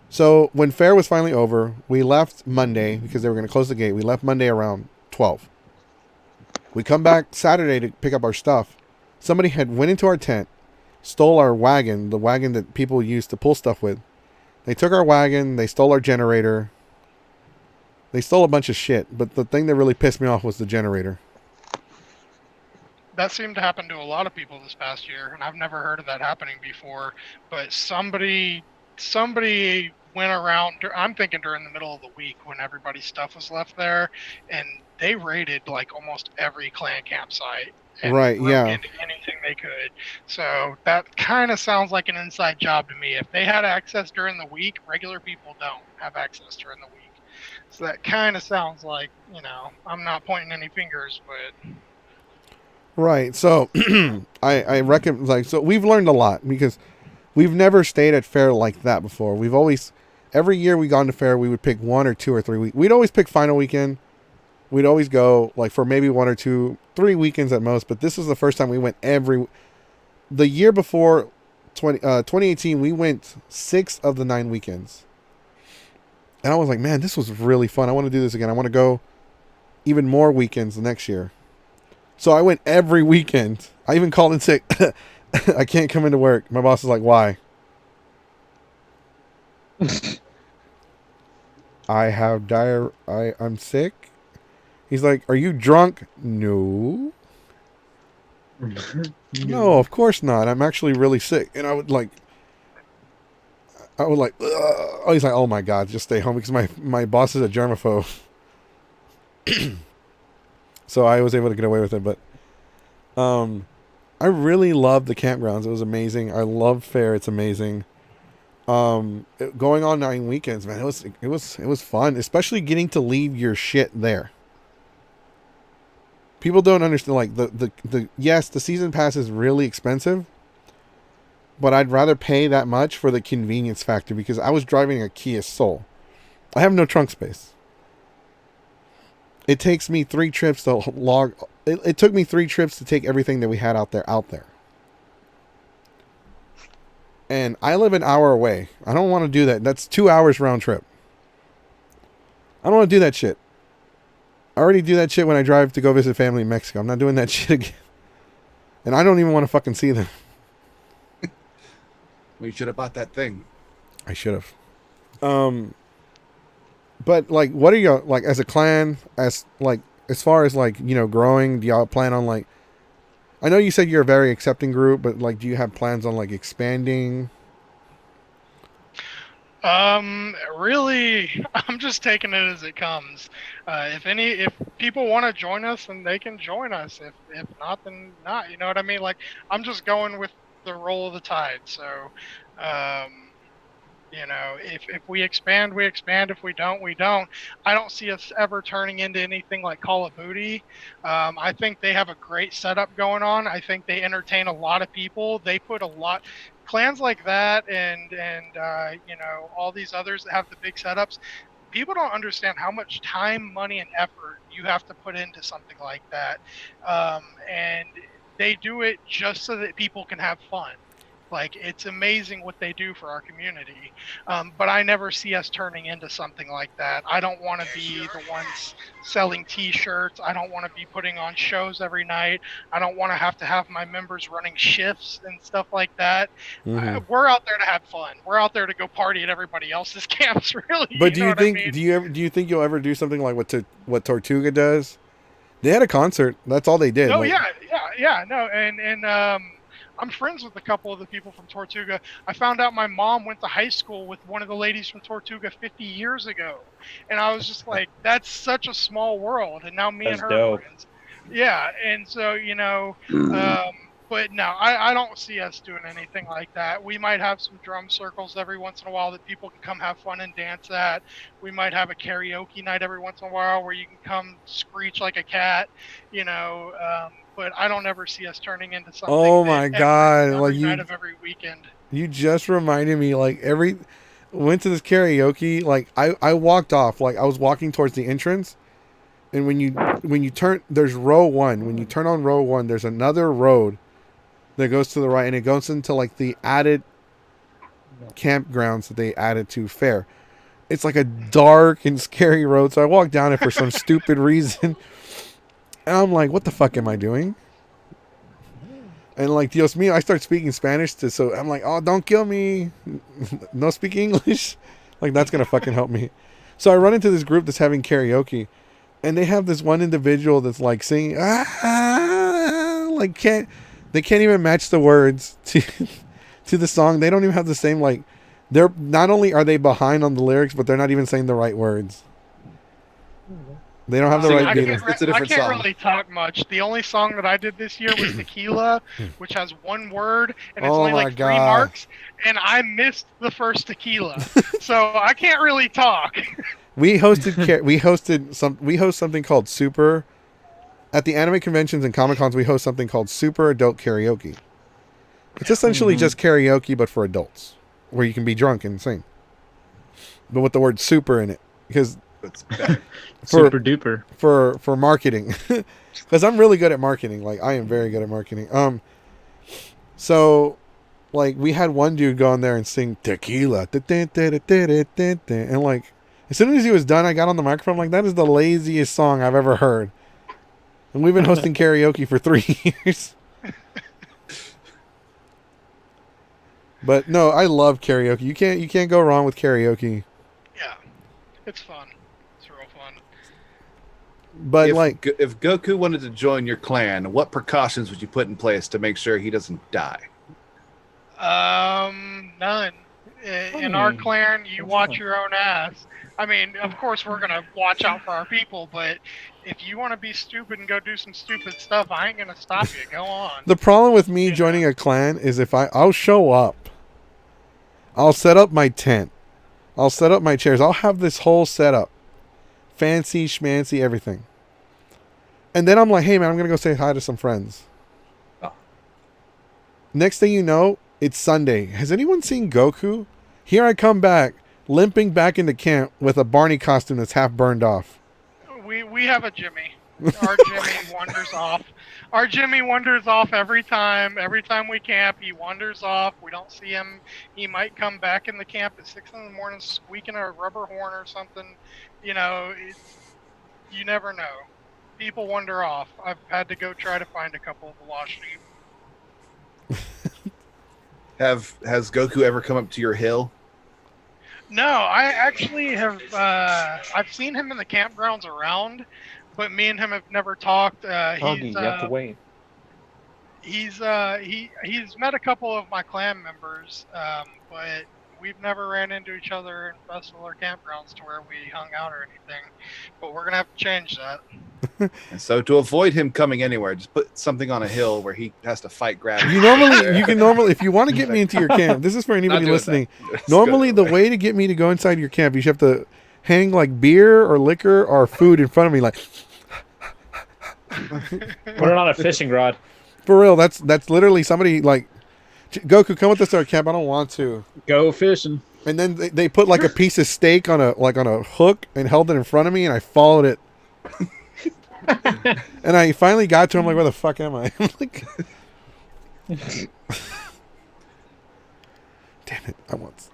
So when fair was finally over, we left Monday because they were going to close the gate. We left Monday around 12. We come back Saturday to pick up our stuff. Somebody had went into our tent, stole our wagon, the wagon that people use to pull stuff with. They took our wagon. They stole our generator. They stole a bunch of shit. But the thing that really pissed me off was the generator. That seemed to happen to a lot of people this past year, and I've never heard of that happening before. But somebody went around, I'm thinking during the middle of the week when everybody's stuff was left there, and they raided almost every clan campsite. And right, yeah. Into anything they could. So that kind of sounds like an inside job to me. If they had access during the week, regular people don't have access during the week. So that kind of sounds like, I'm not pointing any fingers, but... Right, so I reckon, so we've learned a lot because we've never stayed at fair like that before. We've always, every year we gone to fair, we would pick 1 or 2 or 3 weeks. We'd always pick final weekend. We'd always go like for maybe 1 or 2, 3 weekends at most. But this was the first time we went the year before 2018, we went 6 of the 9 weekends. And I was like, man, this was really fun. I want to do this again. I want to go even more weekends the next year. So I went every weekend. I even called in sick. I can't come into work. My boss is like, why? I have I'm sick. He's like, are you drunk? No. No, of course not. I'm actually really sick. And I would like, oh, he's like, oh my God, just stay home because my boss is a germaphobe. So I was able to get away with it. But I really loved the campgrounds. It was amazing. I love fair. It's amazing. Going on 9 weekends, man, it was fun, especially getting to leave your shit there. People don't understand, like, yes, the season pass is really expensive, but I'd rather pay that much for the convenience factor because I was driving a Kia Soul. I have no trunk space. It takes me 3 trips to log. It took me 3 trips to take everything that we had out there. And I live an hour away. I don't want to do that. That's 2 hours round trip. I don't want to do that shit. I already do that shit when I drive to go visit family in Mexico. I'm not doing that shit again. And I don't even want to fucking see them. Well, you should have bought that thing. I should have. But like, what are you like as a clan? As far as like, you know, growing? Do y'all plan on like? I know you said you're a very accepting group, but like, do you have plans on like expanding? Really, I'm just taking it as it comes. If people want to join us, then they can join us. If not, then not. You know what I mean? Like, I'm just going with the roll of the tide. So, you know, if we expand, we expand. If we don't, we don't. I don't see us ever turning into anything like Call of Duty. I think they have a great setup going on. I think they entertain a lot of people. They put a lot. Clans like that and you know, all these others that have the big setups, people don't understand how much time, money, and effort you have to put into something like that. And they do it just so that people can have fun. Like, it's amazing what they do for our community. But I never see us turning into something like that. I don't want to be the ones selling T-shirts. I don't want to be putting on shows every night. I don't want to have my members running shifts and stuff like that. Mm-hmm. We're out there to have fun. We're out there to go party at everybody else's camps, really. But do you think I mean? do you think you'll ever do something like what Tortuga does? They had a concert. That's all they did. Oh, like, yeah. No, and I'm friends with a couple of the people from Tortuga. I found out my mom went to high school with one of the ladies from Tortuga 50 years ago. And I was just like, that's such a small world. And now me That's and her dope. are friends. Yeah, and so, you know, but no, I don't see us doing anything like that. We might have some drum circles every once in a while that people can come have fun and dance at. We might have a karaoke night every once in a while where you can come screech like a cat, you know, but I don't ever see us turning into something. Oh my God! Every Like night of every weekend. you just reminded me. Like went to this karaoke. Like I walked off. Like I was walking towards the entrance, and when you turn, there's row 1. When you turn on row 1, there's another road that goes to the right, and it goes into like the added campgrounds that they added to fair. It's like a dark and scary road. So I walked down it for some stupid reason. And I'm like, what the fuck am I doing? And like, Dios mío, I start speaking Spanish so I'm like, oh, don't kill me. No speak English. Like, that's going to fucking help me. So I run into this group that's having karaoke, and they have this one individual that's like singing, like they can't even match the words to the song. They don't even have the same, like, they're not only are they behind on the lyrics, but they're not even saying the right words. They don't have the right beat. It's a different I can't song. really talk much. The only song that I did this year was Tequila, which has 1 word, and it's Oh only my like 3 God. marks, and I missed the first Tequila. So I can't really talk. We host something called Super at the anime conventions and Comic Cons. We host something called Super Adult Karaoke. It's essentially just karaoke, but for adults, where you can be drunk and sing. but with the word super in it, because It's better. Super duper. for marketing, because I'm really good at marketing. Like I am very good at marketing. So like we had one dude go in there and sing tequila, and like as soon as he was done, I got on the microphone. I'm like, that is the laziest song I've ever heard. And we've been hosting karaoke for 3 years. But no, I love karaoke. You can't go wrong with karaoke. Yeah, it's fun. It's real fun. But If Goku wanted to join your clan, what precautions would you put in place to make sure he doesn't die? None. In our clan, you watch your own ass. I mean, of course, we're gonna watch out for our people, but if you want to be stupid and go do some stupid stuff, I ain't gonna stop you. Go on. the problem with me joining a clan is if I'll show up. I'll set up my tent. I'll set up my chairs. I'll have this whole setup. Fancy, schmancy, everything. And then I'm like, hey, man, I'm going to go say hi to some friends. Oh. Next thing you know, it's Sunday. Has anyone seen Goku? Here I come back, limping back into camp with a Barney costume that's half burned off. We have a Jimmy. Our Jimmy wanders off. Our Jimmy wanders off every time. Every time we camp, he wanders off. We don't see him. He might come back in the camp at 6 in the morning, squeaking a rubber horn or something. You know, you never know. People wander off. I've had to go try to find a couple of the lost sheep. Has Goku ever come up to your hill? No, I actually have. I've seen him in the campgrounds around, but me and him have never talked. Huggy, you have to wait. He's met a couple of my clan members, but we've never ran into each other in festival or campgrounds to where we hung out or anything. But we're gonna have to change that. And so to avoid him coming anywhere, just put something on a hill where he has to fight gravity. You can normally, if you want to get me into your camp, this is for anybody listening. Normally, the way to get me to go inside your camp, you should have to hang like beer or liquor or food in front of me, like. Put it on a fishing rod. For real, that's literally somebody like, Goku, come with us to our camp. I don't want to. Go fishing. And then they put like a piece of steak on a hook and held it in front of me, and I followed it. And I finally got to him, like, where the fuck am I? I'm like, damn it, I want.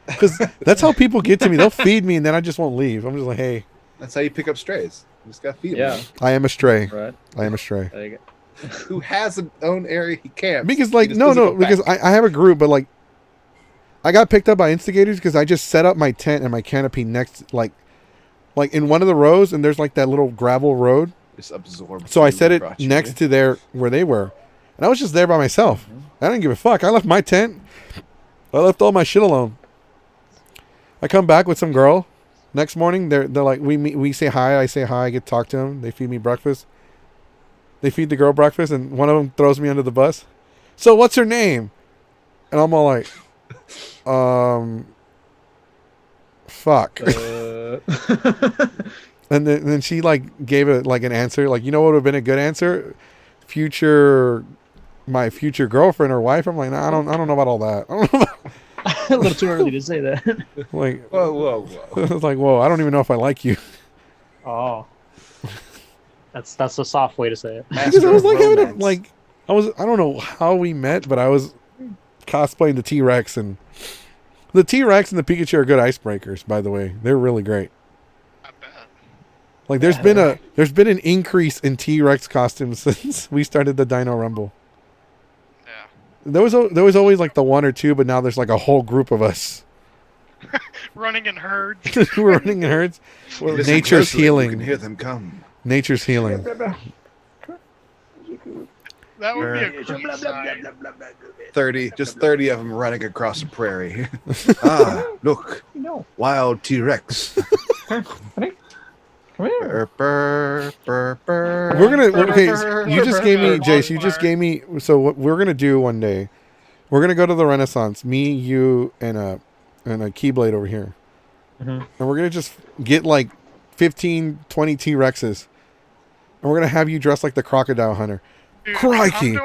Because that's how people get to me. They'll feed me, and then I just won't leave. I'm just like, hey. That's how you pick up strays. You just gotta feed them. I am a stray. Right. I am a stray. There you go. Who has an own area he camps. Because like because I have a group, but like I got picked up by instigators because I just set up my tent and my canopy next like in one of the rows, and there's like that little gravel road. Just absorb. So I set it next to where they were, and I was just there by myself. I didn't give a fuck. I left my tent. I left all my shit alone. I come back with some girl. Next morning, they're like, we say hi. I say hi. I get to talk to them. They feed me breakfast. They feed the girl breakfast, and one of them throws me under the bus. So what's her name? And I'm all like, fuck. And then she like gave it like an answer. Like, you know what would have been a good answer? My future girlfriend or wife. I'm like, nah, I don't know about all that. I don't know about A little too early to say that. like, whoa. I was like, whoa, I don't even know if I like you. Oh. That's a soft way to say it. Because I was like I don't know how we met, but I was cosplaying the T-Rex, and the T-Rex and the Pikachu are good icebreakers, by the way. They're really great. I bet. Like there's been an increase in T-Rex costumes since we started the Dino Rumble. Yeah. There was always like the one or two, but now there's like a whole group of us. Running in herds. We're running in herds. Listen Nature's closely, healing. You can hear them come. Nature's healing. That would be a great sight. 30 of them running across the prairie. Look, wild T-Rex. Come here. We're okay. You just gave me, Jace. You just gave me. So what we're gonna do one day? We're gonna go to the Renaissance. Me, you, and a Keyblade over here, and we're gonna just get like 15, 20 T-Rexes, and we're gonna have you dressed like the crocodile hunter. Dude, Crikey.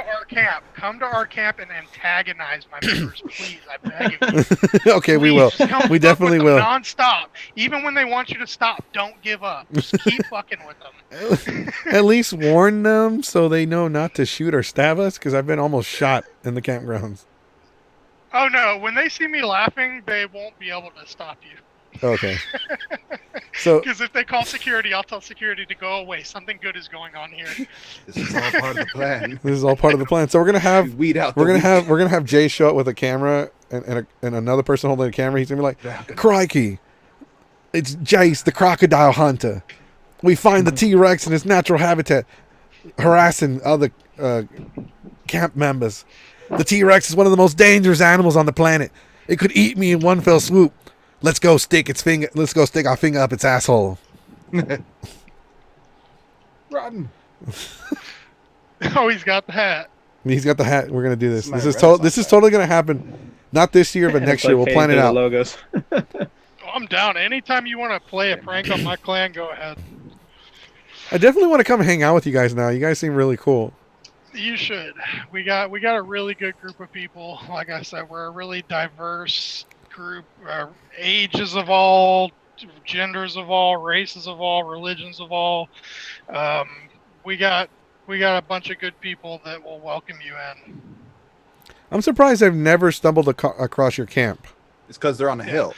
Come to our camp and antagonize my members, please. I beg of you. Okay, we will. Please, come We fuck definitely with them will. non-stop. Even when they want you to stop, don't give up. Just keep fucking with them. At least warn them so they know not to shoot or stab us, because I've been almost shot in the campgrounds. Oh no, when they see me laughing, they won't be able to stop you. Okay. So Because if they call security, I'll tell security to go away. Something good is going on here. This is all part of the plan. this is all part of the plan. So we're gonna have Weed out. we're gonna have Jay show up with a camera and another person holding a camera. He's gonna be like, "Crikey, it's Jace, the crocodile hunter. We find the T-Rex in its natural habitat, harassing other camp members. The T-Rex is one of the most dangerous animals on the planet. It could eat me in one fell swoop. Let's go stick our finger up its asshole." Run. Oh, he's got the hat. He's got the hat. We're gonna do this. My This is Renaissance totally gonna happen. Not this year, but And next it's year. like We'll plan it painted out. Logos. Oh, I'm down. Anytime you want to play a prank on my clan, go ahead. I definitely want to come hang out with you guys now. You guys seem really cool. You should. We got a really good group of people. Like I said, we're a really diverse group. Ages of all, genders of all, races of all, religions of all. We got a bunch of good people that will welcome you in. I'm surprised I've never stumbled across your camp. It's because they're on a hill.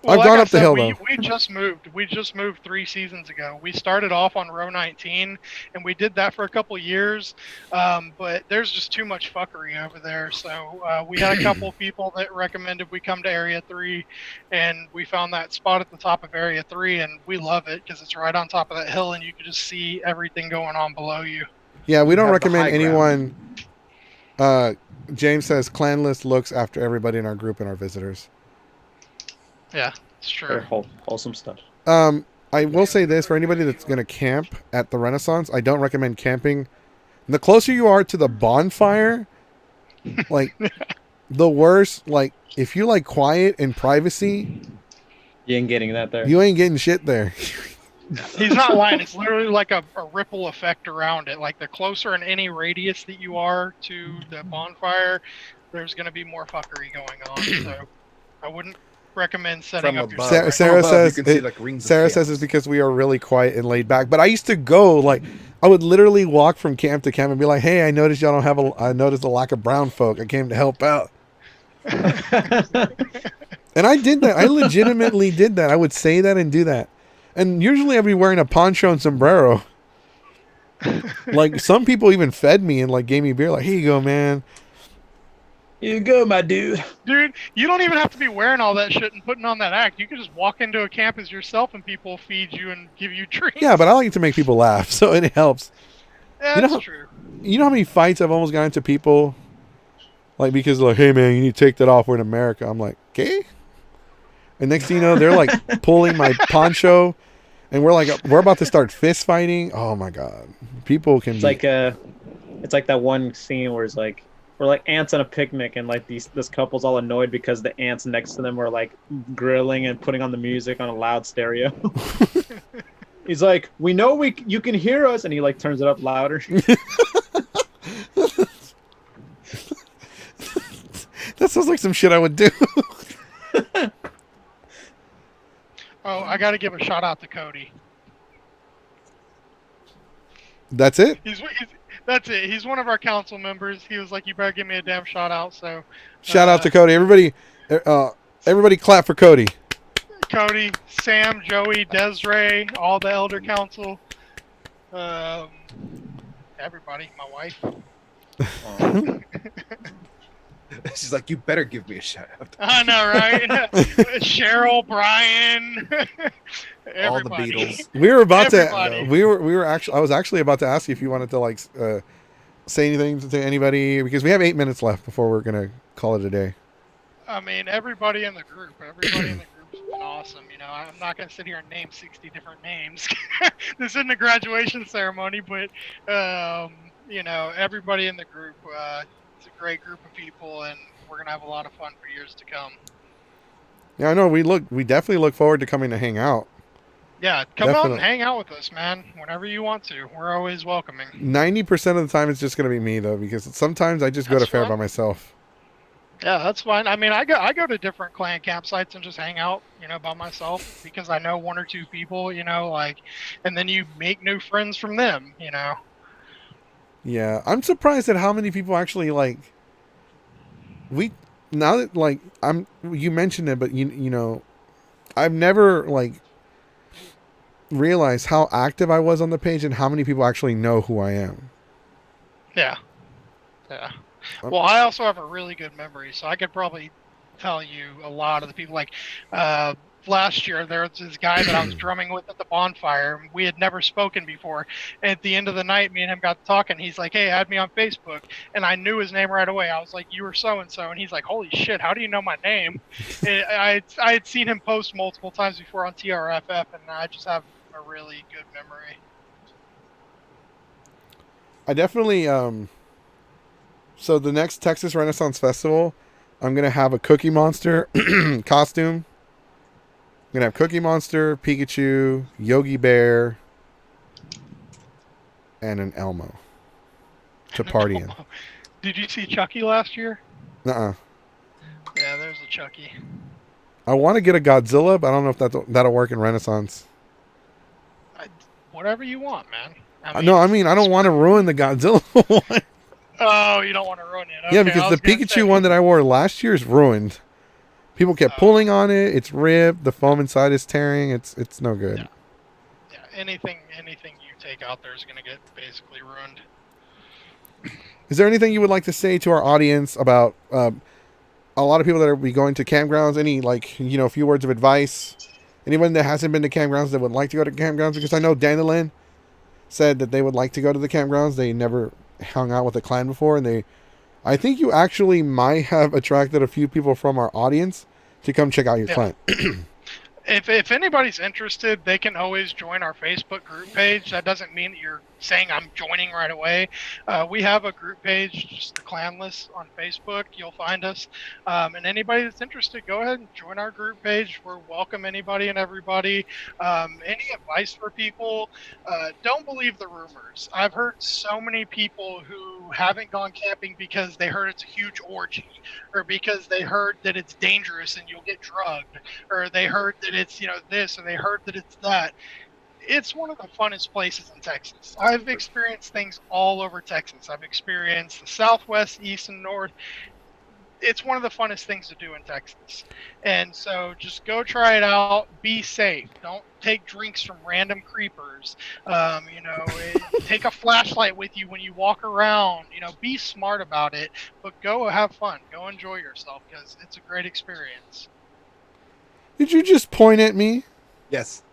I've like gone I up the said, hill, we, though. We just moved. We just moved 3 seasons ago. We started off on row 19, and we did that for a couple years. But there's just too much fuckery over there. So we had a couple people that recommended we come to Area 3, and we found that spot at the top of Area 3, and we love it because it's right on top of that hill, and you can just see everything going on below you. Yeah, we don't have the recommend high anyone. James says CLANLESS looks after everybody in our group and our visitors. Yeah, it's Very true. wholesome stuff. I will say this for anybody that's going to camp at the Renaissance, I don't recommend camping. The closer you are to the bonfire, like the worse. Like if you like quiet and privacy, You ain't getting that there. you ain't getting shit there. He's not lying. It's literally like a ripple effect around it. Like the closer in any radius that you are to the bonfire, there's going to be more fuckery going on. So I wouldn't recommend setting From up your above. Sarah From above, says you can see, like, rings of Sarah chaos. says it's because we are really quiet and laid back. But I used to go like I would literally walk from camp to camp and be like, "Hey, I noticed y'all don't have I noticed a lack of brown folk. I came to help out." And I did that. I legitimately did that. I would say that and do that. And usually I'd be wearing a poncho and sombrero. Like some people even fed me and like gave me beer. Like, "Here you go, man." You go, my dude. Dude, you don't even have to be wearing all that shit and putting on that act. You can just walk into a camp as yourself and people feed you and give you drinks. Yeah, but I like to make people laugh, so it helps. That's you know- true. You know how many fights I've almost got into people, like because like, "Hey man, you need to take that off. We're in America." I'm like, "Okay." And next thing you know, they're like pulling my poncho, and we're about to start fist fighting. Oh my god, people can. It's like that one scene where it's like we're like ants on a picnic, and like this couple's all annoyed because the ants next to them are like grilling and putting on the music on a loud stereo. He's like, "We know you can hear us," and he like turns it up louder. That sounds like some shit I would do. Oh, I got to give a shout out to Cody. That's it. That's it. He's one of our council members. He was like, "You better give me a damn shout out." So, Shout out to Cody. Everybody clap for Cody. Cody, Sam, Joey, Desiree, all the elder council, everybody, my wife. She's like, "You better give me a shout out." I know, right? Cheryl, Brian, All the everybody. Beatles. We were about Everybody. to. We were actually. I was actually about to ask you if you wanted to like say anything to anybody because we have 8 minutes left before we're gonna call it a day. I mean, everybody in the group. Everybody in the group's been awesome. You know, I'm not gonna sit here and name 60 different names. This isn't a graduation ceremony, but you know, everybody in the group. It's a great group of people, and we're gonna have a lot of fun for years to come. Yeah, I know. We definitely look forward to coming to hang out. Yeah, come out and Definitely. hang out with us, man. Whenever you want to, we're always welcoming. 90% of the time, it's just gonna be me though, because sometimes I just go to That's fair fine. by myself. Yeah, that's fine. I mean, I go to different clan campsites and just hang out, by myself because I know one or two people, like, and then you make new friends from them. Yeah, I'm surprised at how many people actually like. We now that like you mentioned it, but you know, I've never like realized how active I was on the page and how many people actually know who I am. Yeah, yeah. Well, I also have a really good memory, so I could probably tell you a lot of the people. Like last year, there was this guy that I was drumming with at the bonfire. We had never spoken before. At the end of the night, me and him got talking. He's like, "Hey, add me on Facebook," and I knew his name right away. I was like, "You were so and so," and he's like, "Holy shit, how do you know my name?" I had seen him post multiple times before on TRFF, and I just have a really good memory. I definitely So the next Texas Renaissance Festival, I'm gonna have a Cookie Monster costume. I'm gonna have Cookie Monster, Pikachu, Yogi Bear, and an Elmo to party in. Did you see Chucky last year? Uh-uh. Yeah, there's a Chucky. I want to get a Godzilla, but I don't know if that'll work in Renaissance. Whatever you want, man. No, I mean I don't want to ruin the Godzilla one. Oh, you don't want to ruin it. Okay, Yeah, because the Pikachu one that I wore last year is ruined. People kept pulling on it. It's ripped. The foam inside is tearing. It's no good. Yeah. Anything you take out there is gonna get basically ruined. Is there anything you would like to say to our audience about a lot of people that are be going to campgrounds? Any few words of advice? Anyone that hasn't been to campgrounds that would like to go to campgrounds? Because I know Dandelion said that they would like to go to the campgrounds. They never hung out with a clan before, and I think you actually might have attracted a few people from our audience to come check out your clan. If anybody's interested, they can always join our Facebook group page. That doesn't mean that you're saying I'm joining right away. We have a group page, just CLANLESS on Facebook. You'll find us. And anybody that's interested, go ahead and join our group page. We're welcome anybody and everybody. Any advice for people? Don't believe the rumors. I've heard so many people who haven't gone camping because they heard it's a huge orgy, or because they heard that it's dangerous and you'll get drugged, or they heard that it's this, or they heard that it's that. It's one of the funnest places in Texas. I've experienced things all over Texas. I've experienced the Southwest, East, and North. It's one of the funnest things to do in Texas. And so just go try it out. Be safe. Don't take drinks from random creepers. Take a flashlight with you when you walk around. Be smart about it, but go have fun. Go enjoy yourself, because it's a great experience. Did you just point at me? Yes.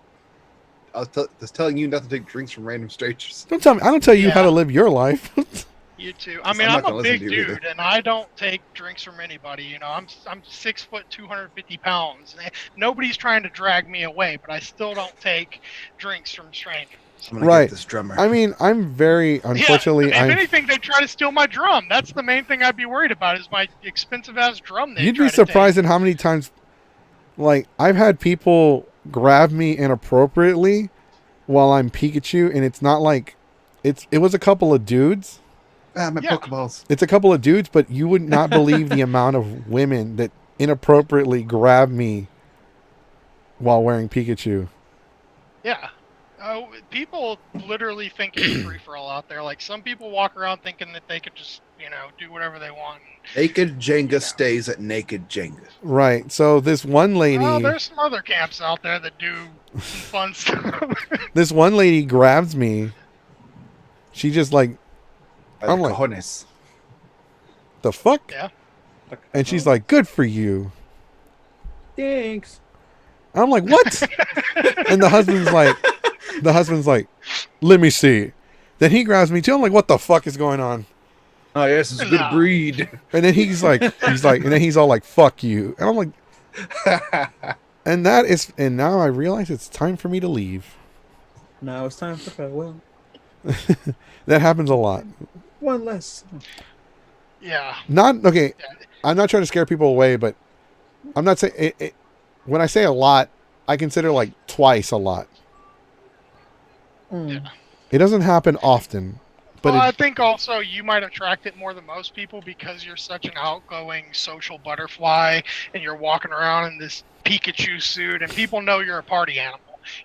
I was just telling you not to take drinks from random strangers. Don't tell me. I don't tell you how to live your life. You too. I mean, I'm not I'm gonna a listen big to you dude, either. and I don't take drinks from anybody. I'm 6 foot, 250 pounds. Nobody's trying to drag me away, but I still don't take drinks from strangers. I'm gonna get this drummer. I mean, I'm very unfortunately. If anything, they try to steal my drum. That's the main thing I'd be worried about, is my expensive ass drum. You'd be surprised at how many times, like, I've had people grab me inappropriately while I'm Pikachu, and it's not like it was a couple of dudes. My Pokeballs. It's a couple of dudes, but you would not believe the amount of women that inappropriately grab me while wearing Pikachu. Yeah. People literally think it's free for all out there. Like, some people walk around thinking that they could just, do whatever they want. Naked Jenga stays at Naked Jenga. Right. So this one lady. Oh, there's some other camps out there that do some fun stuff. This one lady grabs me. She just like. I'm like, cojones. The fuck? Yeah. And she's like, good for you. Thanks. I'm like, what? And the husband's like, let me see. Then he grabs me too. I'm like, what the fuck is going on? Oh yes, it's a good breed. And then he's like, and then he's all like, fuck you. And I'm like, and now I realize it's time for me to leave. Now it's time for farewell. That happens a lot. One less. Yeah. Okay. I'm not trying to scare people away, but I'm not saying it. When I say a lot, I consider like twice a lot. It doesn't happen often, but Well, I it, think also you might attract it more than most people because you're such an outgoing social butterfly and you're walking around in this Pikachu suit and people know you're a party animal.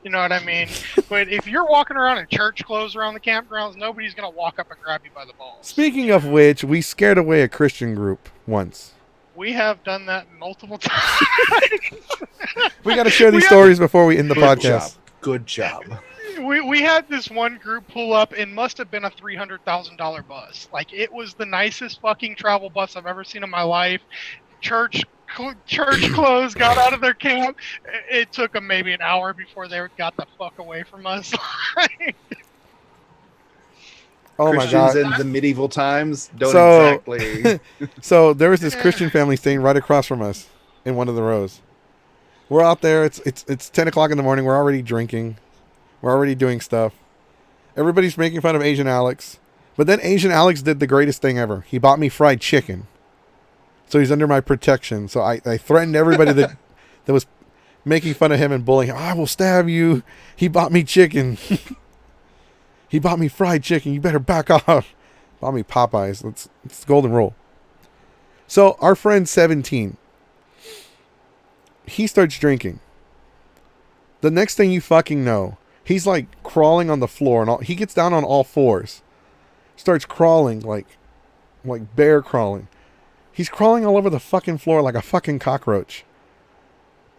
You know what I mean? But if you're walking around in church clothes around the campgrounds, nobody's going to walk up and grab you by the balls. speaking of which, we scared away a Christian group once. We have done that multiple times. We got to share these We stories before we end the podcast. Good job. We had this one group pull up and must have been a $300,000 bus. Like, it was the nicest fucking travel bus I've ever seen in my life. Church clothes, got out of their camp. It took them maybe an hour before they got the fuck away from us. Oh my Christians god! in the medieval times don't So- exactly. So there was this Christian family staying right across from us in one of the rows. We're out there. It's 10 o'clock in the morning. We're already drinking. We're already doing stuff. Everybody's making fun of Asian Alex. But then Asian Alex did the greatest thing ever. He bought me fried chicken. So he's under my protection. So I threatened everybody that was making fun of him and bullying him. I will stab you. He bought me chicken. He bought me fried chicken. You better back off. Bought me Popeyes. It's the golden rule. So our friend 17, he starts drinking. The next thing you fucking know, he's like crawling on the floor and he gets down on all fours. Starts crawling like bear crawling. He's crawling all over the fucking floor like a fucking cockroach.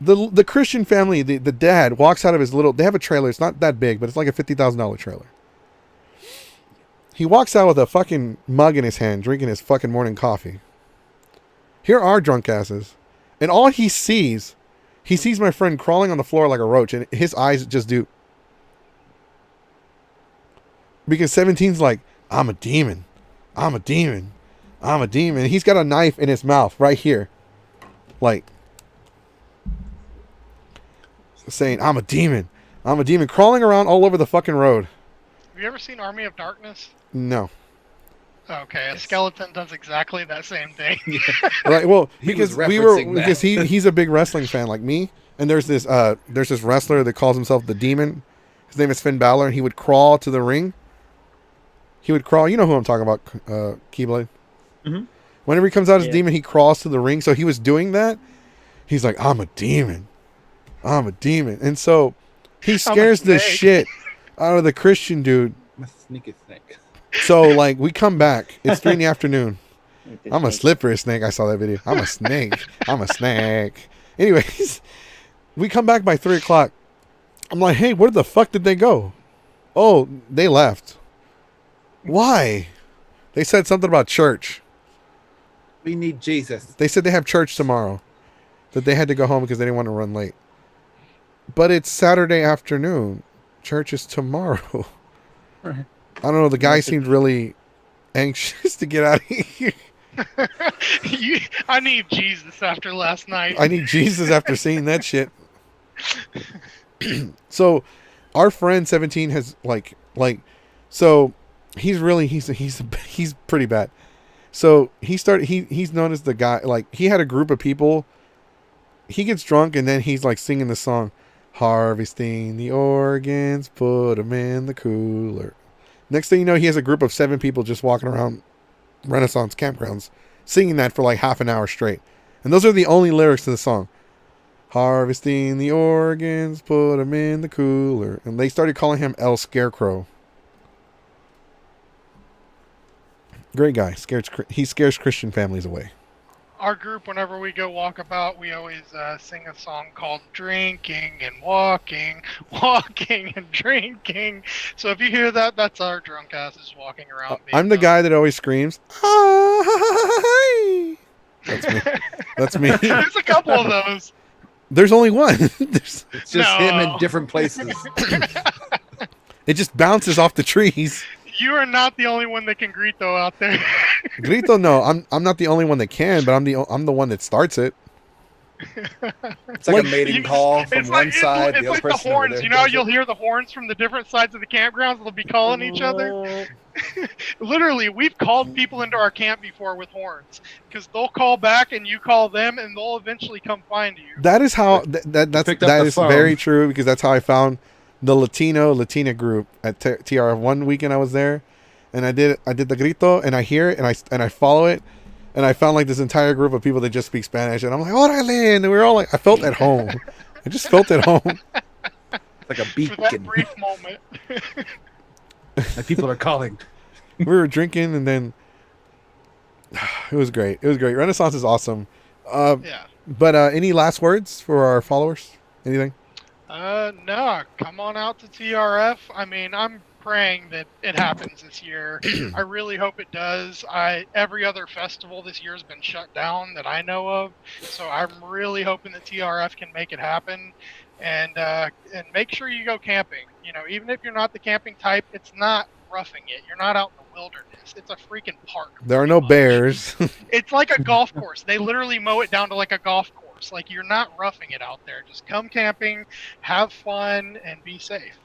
The Christian family, the dad walks out of his they have a trailer. It's not that big, but it's like a $50,000 trailer. He walks out with a fucking mug in his hand, drinking his fucking morning coffee. Here are drunk asses. And all he sees my friend crawling on the floor like a roach, and his eyes just do. Because 17's like, I'm a demon. I'm a demon. I'm a demon. And he's got a knife in his mouth right here. Like, saying, I'm a demon. I'm a demon. Crawling around all over the fucking road. Have you ever seen Army of Darkness? No. Okay, a skeleton does exactly that same thing. Like, well, He was because referencing that. because he's a big wrestling fan like me, and there's this wrestler that calls himself the Demon. His name is Finn Balor, and he would crawl to the ring. He would crawl. You know who I'm talking about, Keyblade. Mm-hmm. Whenever he comes out as Yeah. demon, he crawls to the ring. So he was doing that. He's like, I'm a demon. I'm a demon, and so he scares the snake. shit out of the Christian dude. I'm a sneaky snake. So like we come back. It's 3 PM. I'm a slippery snake. I saw that video. I'm a snake. I'm a snake. Anyways, we come back by 3 o'clock. I'm like, hey, where the fuck did they go? Oh, they left. Why? They said something about church. We need Jesus. They said they have church tomorrow. That they had to go home because they didn't want to run late. But it's Saturday afternoon. Church is tomorrow. Right. I don't know. The guy seemed really anxious to get out of here. I need Jesus after last night. I need Jesus after seeing that shit. So, our friend 17 has so he's pretty bad. So he's known as the guy. Like, he had a group of people. He gets drunk and then he's like singing the song, harvesting the organs, put them in the cooler. Next thing you know, he has a group of 7 people just walking around Renaissance campgrounds singing that for like half an hour straight. And those are the only lyrics to the song. Harvesting the organs, put them in the cooler. And they started calling him El Scarecrow. Great guy. He scares Christian families away. Our group, whenever we go walk about, we always sing a song called Drinking and Walking, Walking and Drinking. So if you hear that, that's our drunk asses walking around. being I'm the dumb. guy that always screams, "Hi!" That's me. That's me. There's a couple of those. There's only one. It's just him in No. different places. It just bounces off the trees. You are not the only one that can grito out there. Grito, no, I'm not the only one that can, but I'm the one that starts it. It's like a mating call from It's one like, side. It's the other like the person over horns. there You know, how does you'll it. hear the horns from the different sides of the campgrounds. They'll be calling each other. Literally, we've called people into our camp before with horns because they'll call back and you call them, and they'll eventually come find you. That is how that's Picked up that the is phone. very true, because that's how I found the Latina group at TRF. One weekend I was there, and I did the grito, and I hear it, and I follow it, and I found like this entire group of people that just speak Spanish, and I'm like, órale, and we were all like, I felt at home. I just felt at home. Like a For that beacon. brief moment. And people are calling. We were drinking, and then it was great. It was great. Renaissance is awesome. Yeah. But any last words for our followers? Anything? No, come on out to TRF. I mean, I'm praying that it happens this year. I really hope it does. Every other festival this year has been shut down that I know of, so I'm really hoping that TRF can make it happen. And make sure you go camping. You know, even if you're not the camping type, it's not roughing it. You're not out in the wilderness. It's a freaking park. There are no bears. It's like a golf course. They literally mow it down to like a golf course. Like, you're not roughing it out there. Just come camping, have fun, and be safe.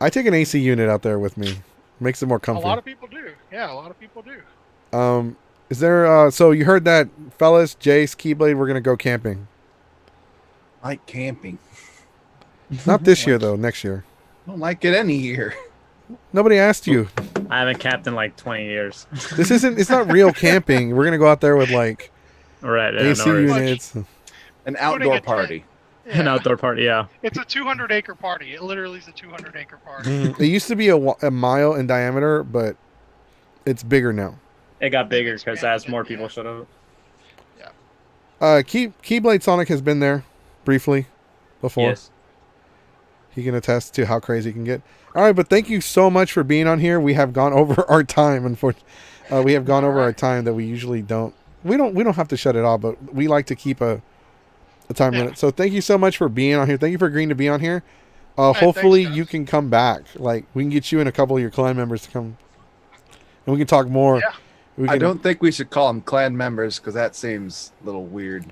I take an AC unit out there with me. Makes it more A comfy. lot of people do. Yeah, a lot of people do. Is there so you heard that, fellas, Jace, Keyblade, we're gonna go camping. Like camping. Not this year though, next year. I don't like it any year. Nobody asked you. I haven't camped in like 20 years. It's not real camping. We're gonna go out there with like Right. Yeah, AC no worries. units. An outdoor a tent. party. An Yeah. outdoor party, yeah. It's a 200-acre party. It literally is a 200-acre party. It used to be a mile in diameter, but it's bigger now. It got bigger because as more people showed up. Keyblade Sonic has been there briefly before. Yes. He can attest to how crazy it can get. All right, but thank you so much for being on here. We have gone over our time. Unfortunately, we have gone over our time that we usually don't. We don't have to shut it off, but we like to keep a time limit. So thank you so much for being on here. Thank you for agreeing to be on here. Hopefully thanks, you can come back. Like, we can get you and a couple of your clan members to come, and we can talk more. Yeah. We I can, don't think we should call them clan members because that seems a little weird.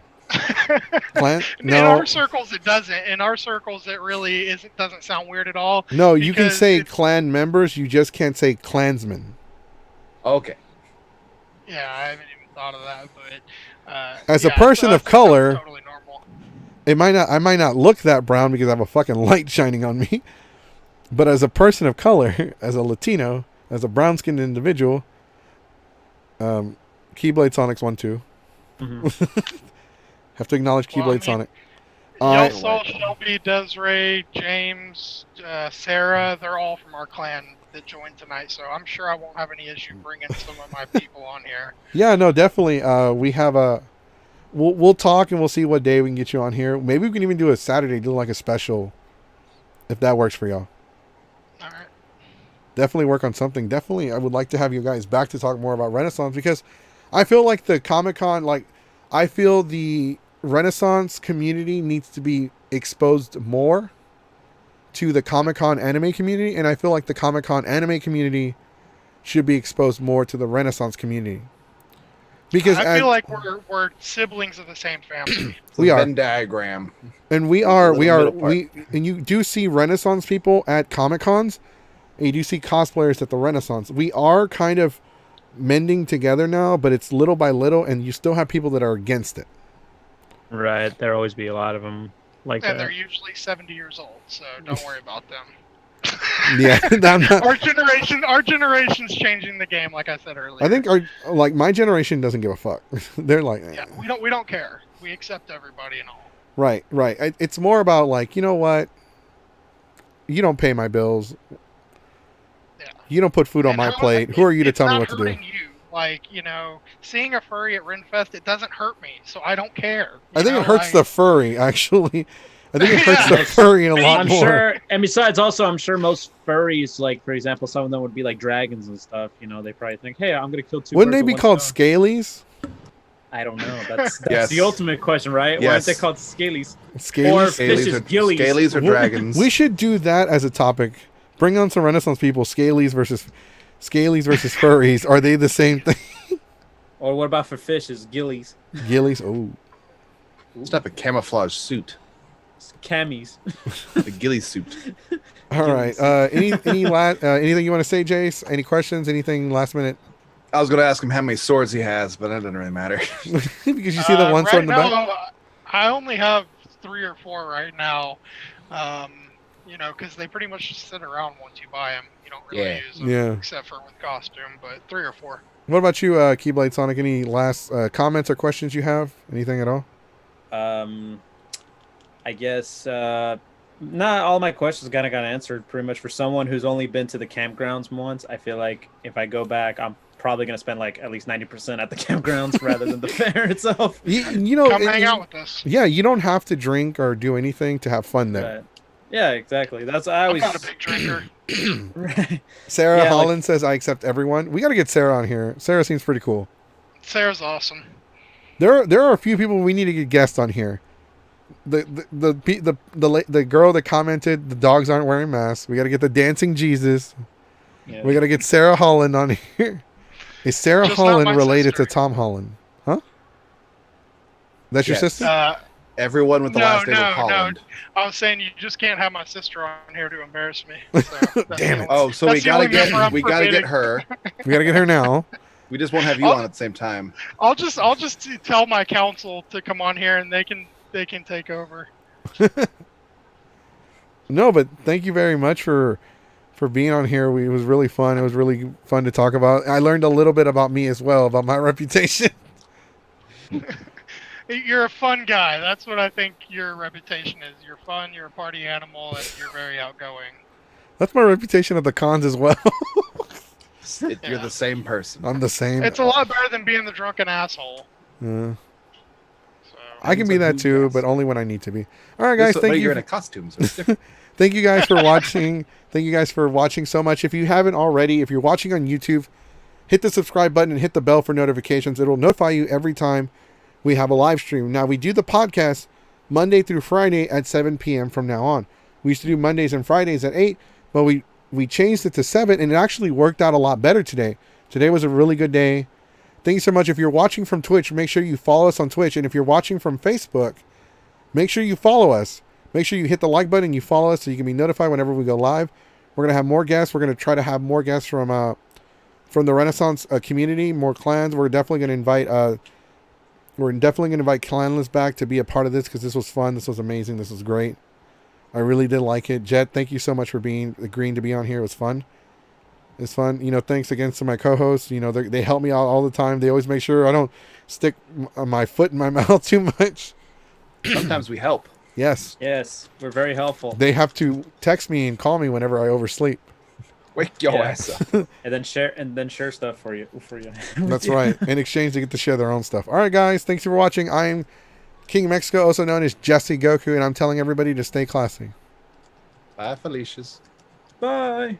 clan. In No, our circles, it doesn't. In our circles, it really isn't. Doesn't sound weird at all. no. You can because say it's- clan members. You just can't say clansmen. Okay. Yeah, I haven't even thought of that, but As a yeah, person so of that's color- totally normal. I might not look that brown because I have a fucking light shining on me. But as a person of color, as a Latino, as a brown-skinned individual, Keyblade Sonic's 1-2. Mhm. Have to acknowledge Well, I Keyblade mean, Sonic. Y'all Uh, saw Shelby, Desiree, James, Sarah. They're all from our clan that joined tonight, so I'm sure I won't have any issue bringing some of my people on here. yeah, no, definitely. We have a. We'll talk and we'll see what day we can get you on here. Maybe we can even do a Saturday, do like a special, if that works for y'all. All right. Definitely work on something. Definitely, I would like to have you guys back to talk more about Renaissance because I feel like the Comic-Con, I feel the Renaissance community needs to be exposed more to the Comic-Con anime community, and I feel like the Comic-Con anime community should be exposed more to the Renaissance community. Because I feel like we're siblings of the same family. It's We a are. Venn diagram. and we Little middle part. and you do see Renaissance people at Comic-Cons, and you do see cosplayers at the Renaissance. We are kind of mending together now, but it's little by little, and you still have people that are against it. Right. There'll always be a lot of them like And that. they're usually 70 years old, so don't worry about them. Yeah, I'm not- Our generation's changing the game, like I said earlier. I think my generation doesn't give a fuck. They're like, eh. Yeah, we don't care. We accept everybody and all. Right. It's more about like, you know what? You don't pay my bills. Yeah. You don't put food on And my how- plate. Who are you to it's tell me not what to do? hurting you. Like, seeing a furry at Renfest, it doesn't hurt me, so I don't care. I think it hurts the furry, actually. I think it hurts the Yeah. furry a lot I'm more. sure, and besides, also, I'm sure most furries, like for example, some of them would be like dragons and stuff. They probably think, "Hey, I'm gonna kill two." Wouldn't birds they with be one called stone." scalies? I don't know. That's Yes. the ultimate question, right? Why aren't Yes. they called scalies? Scalies? Fishes, gillies. Scalies or dragons. We should do that as a topic. Bring on some Renaissance people. Scalies versus furries. Are they the same thing? Or what about for fishes? Gillies, Gillies? Oh. It's not a camouflage suit. camis. The ghillie suit. All right. Anything you want to say, Jace? Any questions? Anything last minute? I was going to ask him how many swords he has, but that doesn't really matter. Because you see the one sword in the back. I only have 3 or 4 right now. you know, because they pretty much just sit around once you buy them. You don't really Yeah. use them, Yeah. except for with costume. But 3 or 4. What about you, Keyblade Sonic? Any last comments or questions you have? Anything at all? I guess not all my questions kind of got answered pretty much. For someone who's only been to the campgrounds once, I feel like if I go back, I'm probably gonna spend like at least 90% at the campgrounds rather than the fair itself. You know, Come hang out with us. yeah, you don't have to drink or do anything to have fun there. Right. Yeah, exactly. That's I I'm always. not a big drinker. Right. Sarah Yeah, like- Holland says, "I accept everyone." We got to get Sarah on here. Sarah seems pretty cool. Sarah's awesome. There are a few people we need to get guests on here. The girl that commented the dogs aren't wearing masks. We got to get the dancing Jesus. Yeah. We got to get Sarah Holland on here. Is Sarah Just not Holland my related sister. to Tom Holland? Huh? That's your Yes. sister? Everyone with the last name of Holland. I was saying you just can't have my sister on here to embarrass me. So that's Damn the it. only- Oh, so That's we the gotta only member get I'm we gotta get forbidding. her. We got to get her now. We just won't have you Oh. on at the same time. I'll just tell my council to come on here and they can take over. No, but thank you very much for being on here. It was really fun. It was really fun to talk about. I learned a little bit about me as well, about my reputation. You're a fun guy. That's what I think your reputation is. You're fun. You're a party animal, and you're very outgoing. That's my reputation at the cons as well. You're Yeah. the same person. I'm the same. It's a lot better than being the drunken asshole. Yeah. So I can be that Who too, does? but only when I need to be. All right, guys. But Thank you're you. in a costume, so it's different. Thank you guys for watching. Thank you guys for watching so much. If you haven't already, if you're watching on YouTube, hit the subscribe button and hit the bell for notifications. It'll notify you every time we have a live stream. Now, we do the podcast Monday through Friday at 7 p.m. from now on. We used to do Mondays and Fridays at 8, but we changed it to 7, and it actually worked out a lot better today. Today was a really good day. Thank you so much. If you're watching from Twitch, make sure you follow us on Twitch. And if you're watching from Facebook, make sure you follow us. Make sure you hit the like button and you follow us so you can be notified whenever we go live. We're going to have more guests. We're going to try to have more guests from the Renaissance community, more clans. We're definitely going to invite CLANLESS back to be a part of this because this was fun. This was amazing. This was great. I really did like it. Jet, thank you so much for agreeing to be on here. It was fun. It's fun. You know, thanks again to my co-hosts. You know, they help me out all the time. They always make sure I don't stick my foot in my mouth too much. Sometimes we help. Yes. Yes, we're very helpful. They have to text me and call me whenever I oversleep. Wake your Yeah. ass up. And then share stuff for you. That's right. In exchange, they get to share their own stuff. All right, guys. Thanks for watching. I'm King Mexico, also known as Jesse Goku, and I'm telling everybody to stay classy. Bye, Felicia's. Bye.